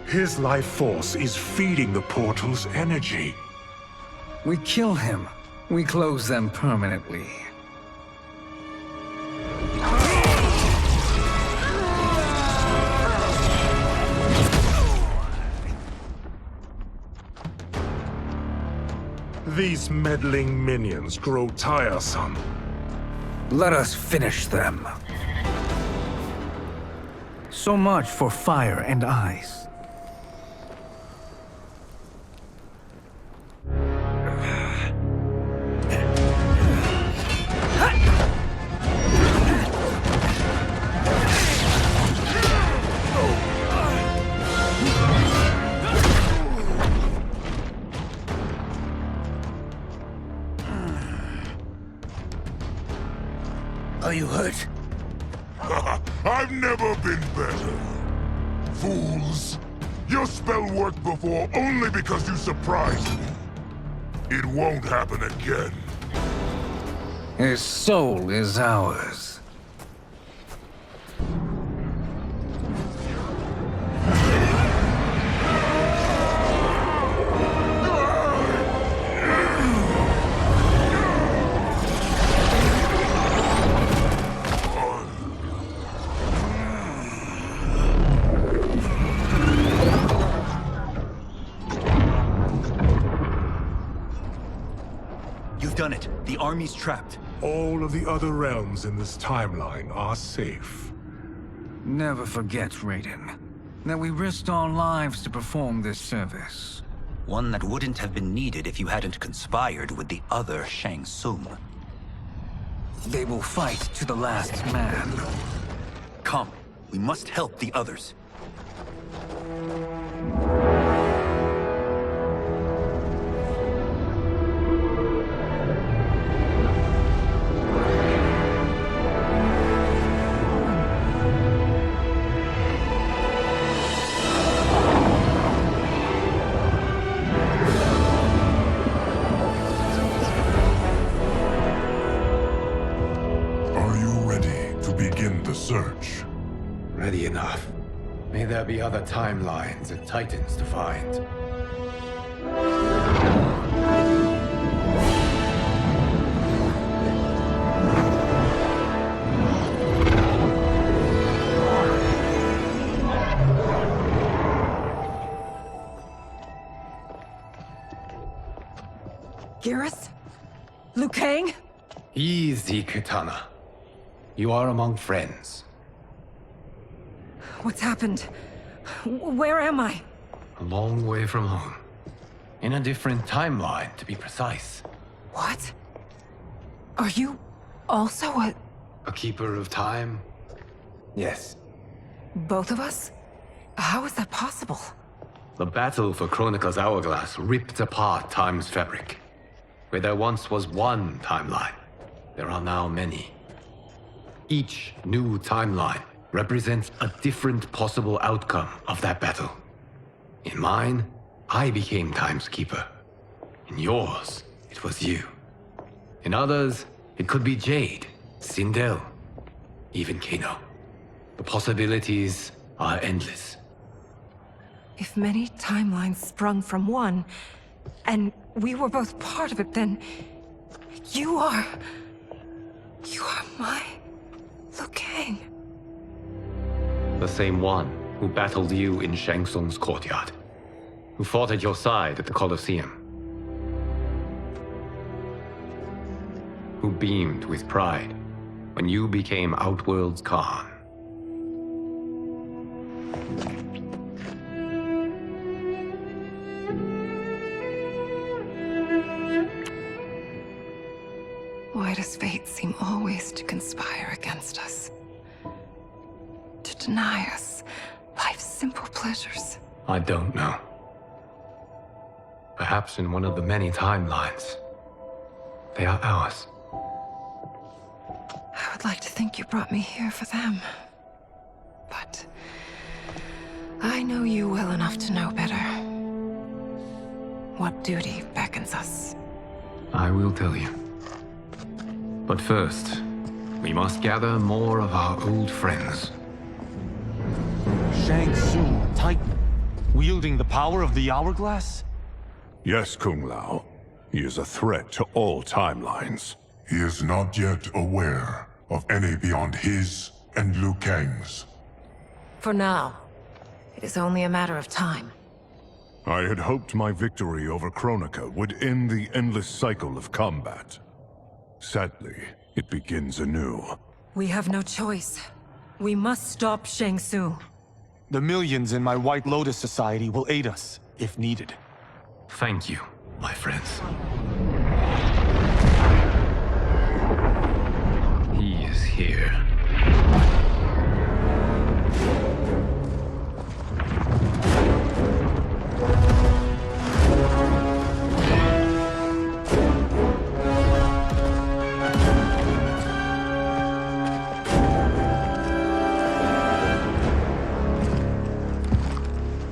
His life force is feeding the portal's energy. We kill him. We close them permanently. These meddling minions grow tiresome. Let us finish them. So much for fire and ice. Are you hurt? I've never been better. Fools! Your spell worked before only because you surprised me. It won't happen again. His soul is ours. You've done it. The army's trapped. All of the other realms in this timeline are safe. Never forget, Raiden, that we risked our lives to perform this service. One that wouldn't have been needed if you hadn't conspired with the other Shang Tsung. They will fight to the last man. Come, we must help the others. Search. Ready enough. May there be other timelines and titans to find. Garrus? Liu Kang? Easy, Kitana. You are among friends. What's happened? Where am I? A long way from home. In a different timeline, to be precise. What? Are you also a keeper of time? Yes. both of us? How is that possible? The battle for Chronica's Hourglass ripped apart time's fabric. Where there once was one timeline, there are now many. Each new timeline represents a different possible outcome of that battle. In mine, I became Time's Keeper. In yours, it was you. In others, it could be Jade, Sindel, even Kano. The possibilities are endless. If many timelines sprung from one, and we were both part of it, then you are my Liu Kang. The same one who battled you in Shang Tsung's courtyard. Who fought at your side at the Colosseum. Who beamed with pride when you became Outworld's Khan. Why does fate seem always to conspire against us? To deny us life's simple pleasures? I don't know. Perhaps in one of the many timelines, they are ours. I would like to think you brought me here for them. But I know you well enough to know better. What duty beckons us? I will tell you. But first, we must gather more of our old friends. Shang Tsung, Titan, wielding the power of the Hourglass? Yes, Kung Lao. He is a threat to all timelines. He is not yet aware of any beyond his and Liu Kang's. For now, it is only a matter of time. I had hoped my victory over Kronika would end the endless cycle of combat. Sadly, it begins anew. We have no choice. We must stop Shang Tsung. The millions in my White Lotus Society will aid us, if needed. Thank you, my friends. He is here.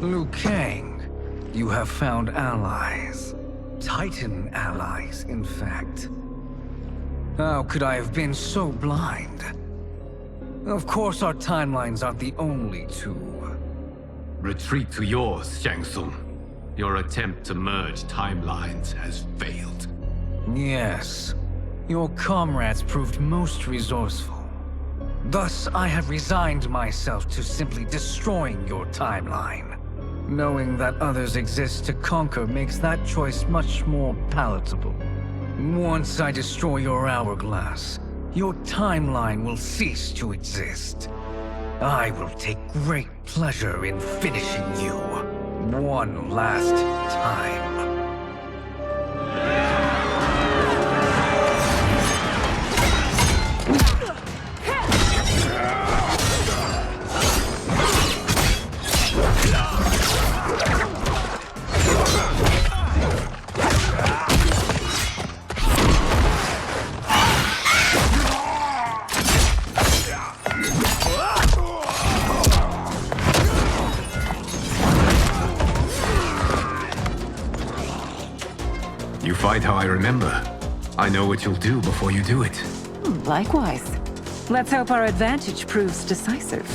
Liu Kang, you have found allies. Titan allies, in fact. How could I have been so blind? Of course our timelines aren't the only two. Retreat to yours, Shang Tsung. Your attempt to merge timelines has failed. Yes. Your comrades proved most resourceful. Thus, I have resigned myself to simply destroying your timeline. Knowing that others exist to conquer makes that choice much more palatable. Once I destroy your hourglass, your timeline will cease to exist. I will take great pleasure in finishing you one last time. You fight how I remember. I know what you'll do before you do it. Likewise. Let's hope our advantage proves decisive.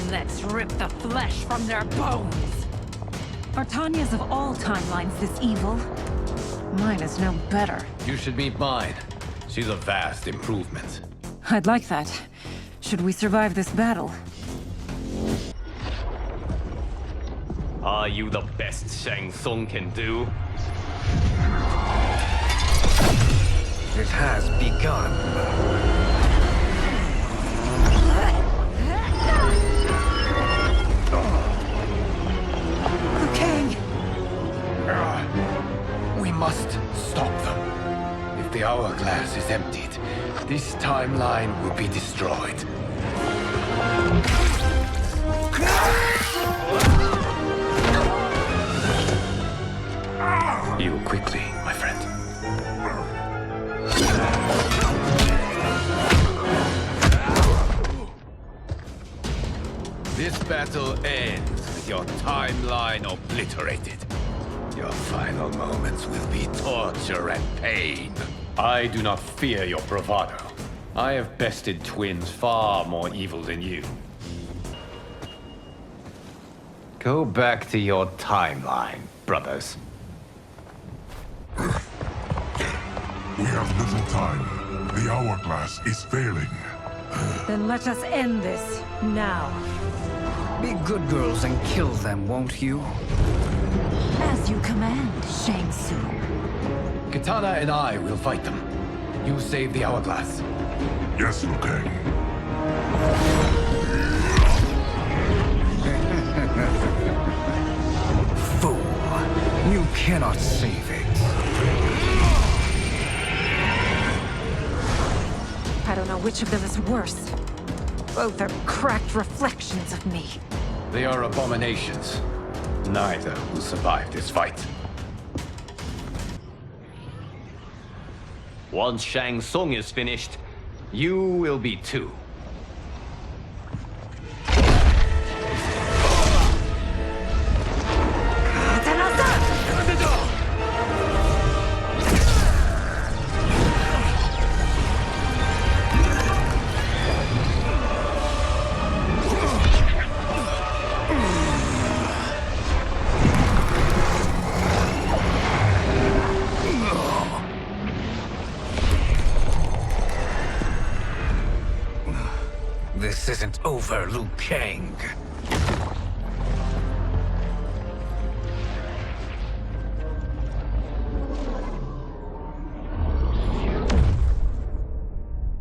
Let's rip the flesh from their bones. Are Tanya's of all timelines this evil? Mine is no better. You should meet mine. She's a vast improvement. I'd like that. Should we survive this battle? Are you the best Shang Tsung can do? It has begun. We must stop them. If the hourglass is emptied, this timeline will be destroyed. Heal quickly, my friend. This battle ends with your timeline obliterated. Your final moments will be torture and pain. I do not fear your bravado. I have bested twins far more evil than you. Go back to your timeline, brothers. We have little time. The hourglass is failing. Then let us end this, now. Be good girls and kill them, won't you? As you command, Shang Tsung. Katana and I will fight them. You save the hourglass. Yes, Liu Kang. Fool. You cannot save it. I don't know which of them is worse. Both are cracked reflections of me. They are abominations. Neither will survive this fight. Once Shang Tsung is finished, you will be too. This isn't over, Liu Kang.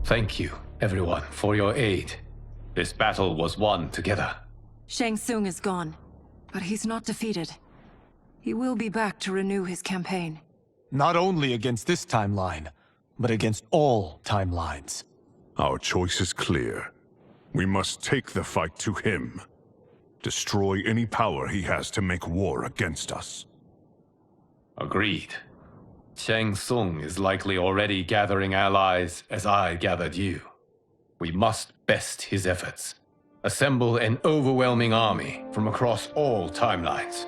Thank you, everyone, for your aid. This battle was won together. Shang Tsung is gone, but he's not defeated. He will be back to renew his campaign. Not only against this timeline, but against all timelines. Our choice is clear. We must take the fight to him. Destroy any power he has to make war against us. Agreed. Shang Tsung is likely already gathering allies as I gathered you. We must best his efforts. Assemble an overwhelming army from across all timelines.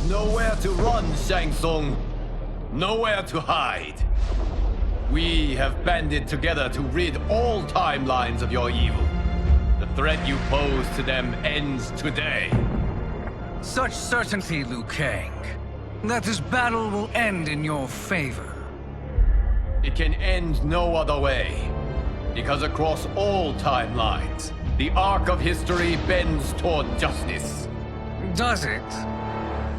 Nowhere to run, Shang Tsung. Nowhere to hide. We have banded together to rid all timelines of your evil. The threat you pose to them ends today. Such certainty, Liu Kang, that this battle will end in your favor. It can end no other way. Because across all timelines, the arc of history bends toward justice. Does it?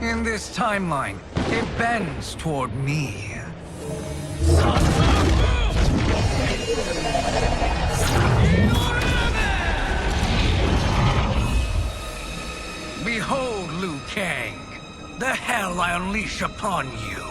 In this timeline, it bends toward me. Behold, Liu Kang, the hell I unleash upon you.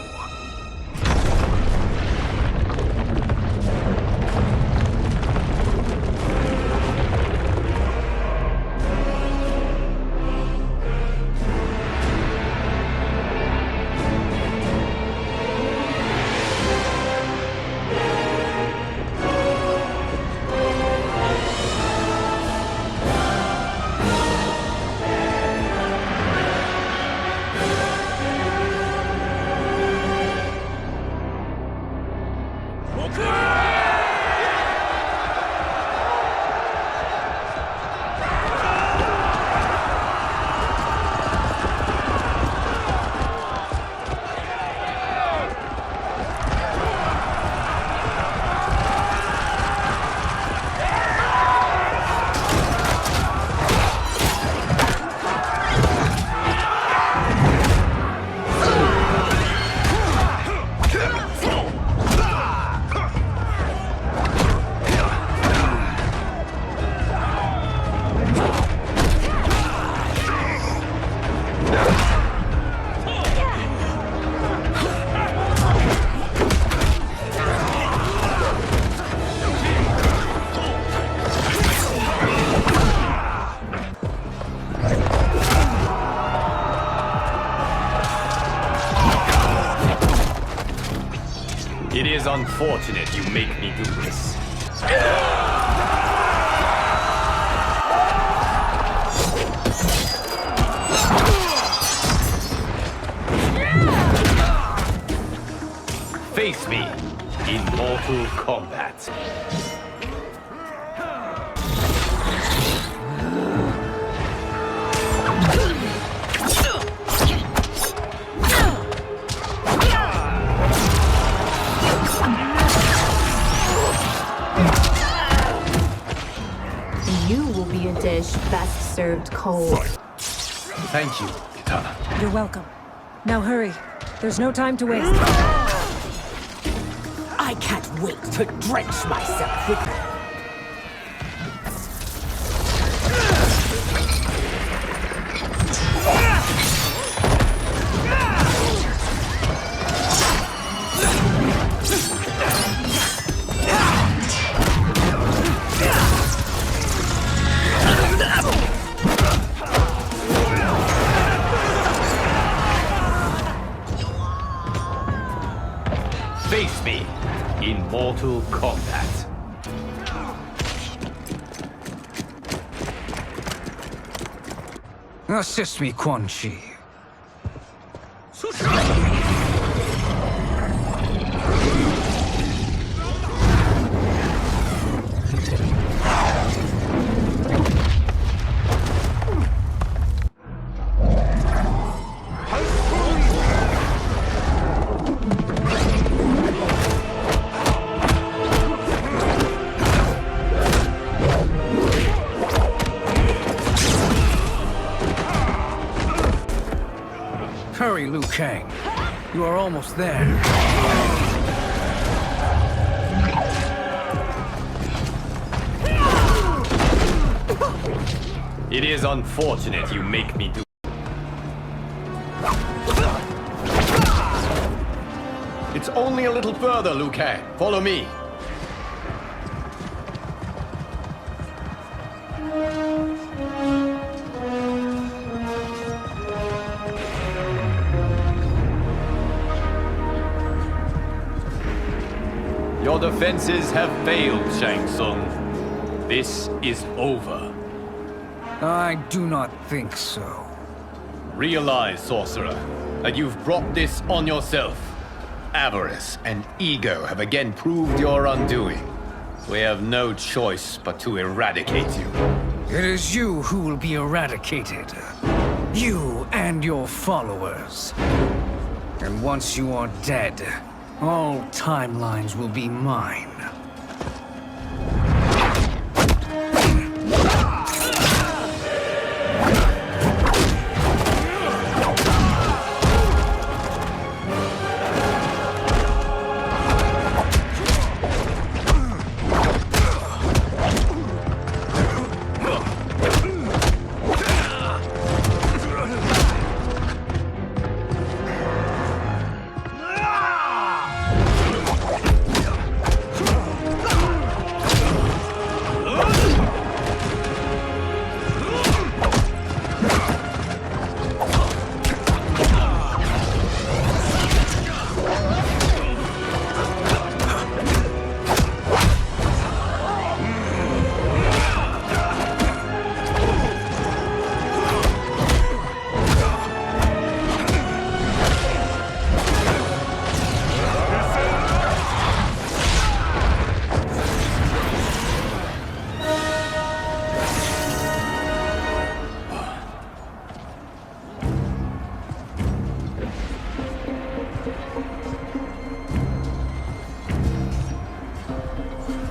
It is unfortunate you make me do this. Face me in Mortal Kombat. dish best served cold. Thank you, Kitana. You're welcome. Now hurry. There's no time to waste. I can't wait to drench myself with... Face me in Mortal Kombat. Assist me, Quan Chi. Hurry, Liu Kang. You are almost there. It is unfortunate you make me do. It's only a little further, Liu Kang. Follow me. Your defenses have failed, Shang Tsung. This is over. I do not think so. Realize, sorcerer, that you've brought this on yourself. Avarice and ego have again proved your undoing. We have no choice but to eradicate you. It is you who will be eradicated. You and your followers. And once you are dead, all timelines will be mine.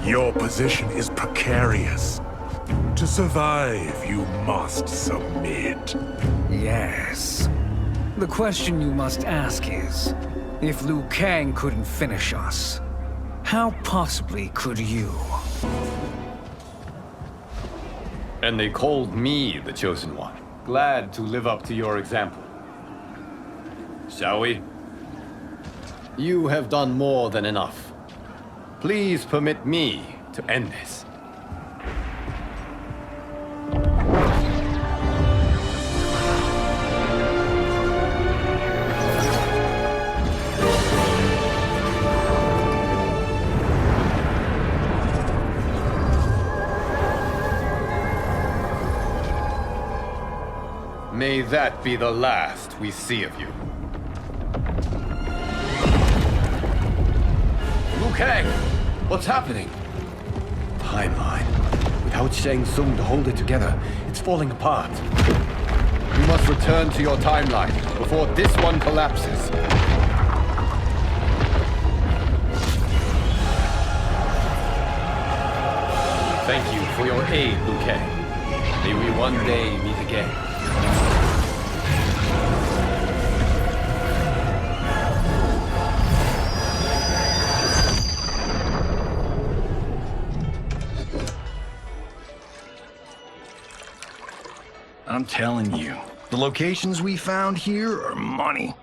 Your position is precarious. To survive, you must submit. Yes. The question you must ask is, if Liu Kang couldn't finish us, how possibly could you? And they called me the Chosen One. Glad to live up to your example. Shall we? You have done more than enough. Please permit me to end this. May that be the last we see of you. Liu Kang! What's happening? Timeline. Without Shang Tsung to hold it together, it's falling apart. You must return to your timeline before this one collapses. Thank you for your aid, Liu Kang. May we one day meet again. I'm telling you, the locations we found here are money.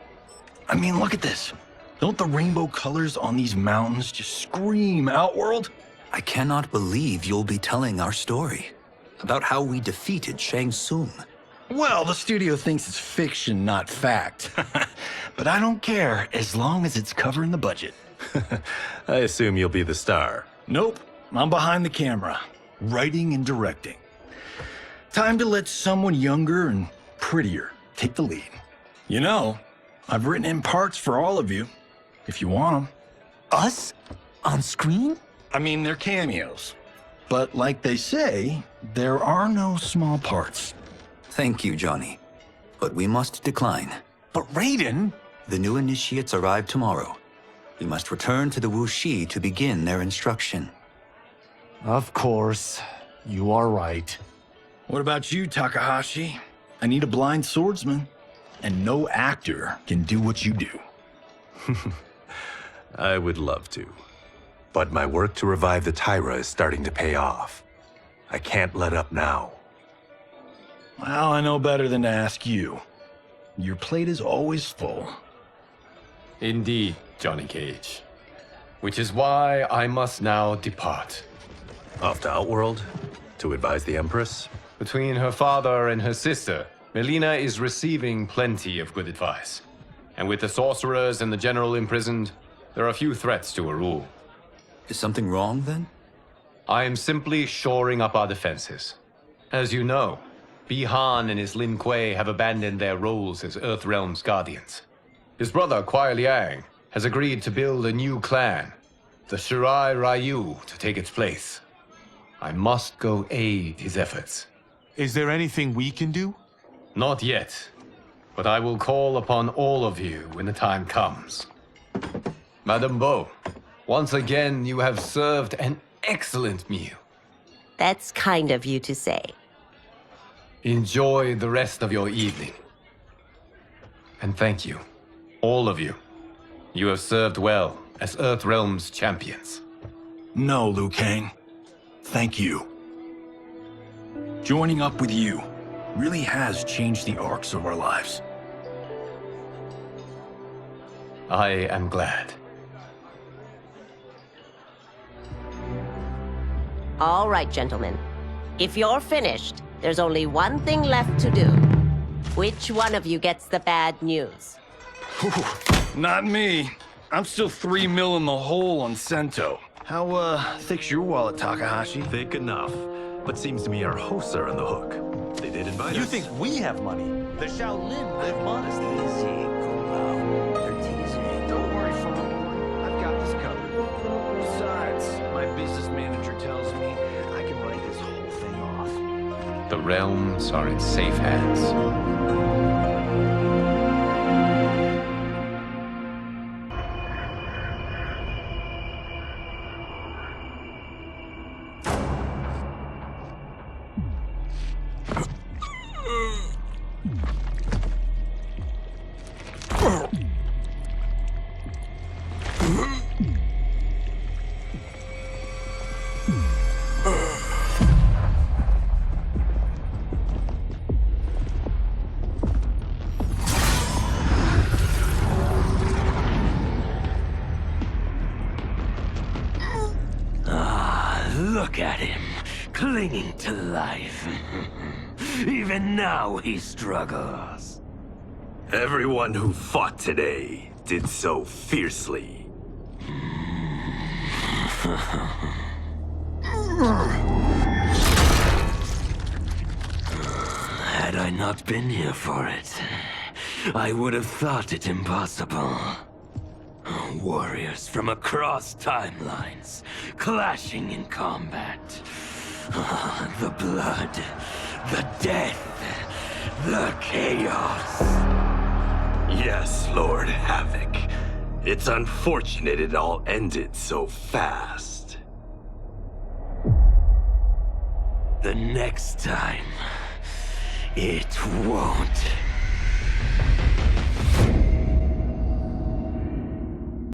I mean, look at this. Don't the rainbow colors on these mountains just scream Outworld? I cannot believe you'll be telling our story about how we defeated Shang Tsung. Well, the studio thinks it's fiction, not fact. But I don't care, as long as it's covering the budget. I assume you'll be the star. Nope, I'm behind the camera, writing and directing. Time to let someone younger and prettier take the lead. You know, I've written in parts for all of you, if you want them. Us? On screen? I mean, they're cameos. But like they say, there are no small parts. Thank you, Johnny. But we must decline. But Raiden? The new initiates arrive tomorrow. We must return to the Wuxi to begin their instruction. Of course. You are right. What about you, Takahashi? I need a blind swordsman, and no actor can do what you do. I would love to. But my work to revive the Tyra is starting to pay off. I can't let up now. Well, I know better than to ask you. Your plate is always full. Indeed, Johnny Cage. Which is why I must now depart. Off to Outworld? To advise the Empress? Between her father and her sister, Melina is receiving plenty of good advice. And with the sorcerers and the general imprisoned, there are few threats to her rule. Is something wrong, then? I am simply shoring up our defenses. As you know, Bi-Han and his Lin Kuei have abandoned their roles as Earthrealm's guardians. His brother, Kuai Liang, has agreed to build a new clan, the Shirai Ryu, to take its place. I must go aid his efforts. Is there anything we can do? Not yet, but I will call upon all of you when the time comes. Madame Bo, once again you have served an excellent meal. That's kind of you to say. Enjoy the rest of your evening. And thank you, all of you. You have served well as Earthrealm's champions. No, Liu Kang. Thank you. Joining up with you really has changed the arcs of our lives. I am glad. All right, gentlemen. If you're finished, there's only one thing left to do. Which one of you gets the bad news? Not me. I'm still 3 mil in the hole on Sento. How, thick's your wallet, Takahashi? Thick enough. But seems to me our hosts are on the hook. They did invite us. You think we have money? The Shaolin live modestly. Easy, Kumao. They're teasing. Don't worry, Fawn. I've got this covered. Besides, my business manager tells me I can write this whole thing off. The realms are in safe hands. Look at him, clinging to life. Even now he struggles. Everyone who fought today did so fiercely. Had I not been here for it, I would have thought it impossible. Warriors from across timelines, clashing in combat. The blood, the death, the chaos. Yes, Lord Havoc. It's unfortunate it all ended so fast. The next time, it won't.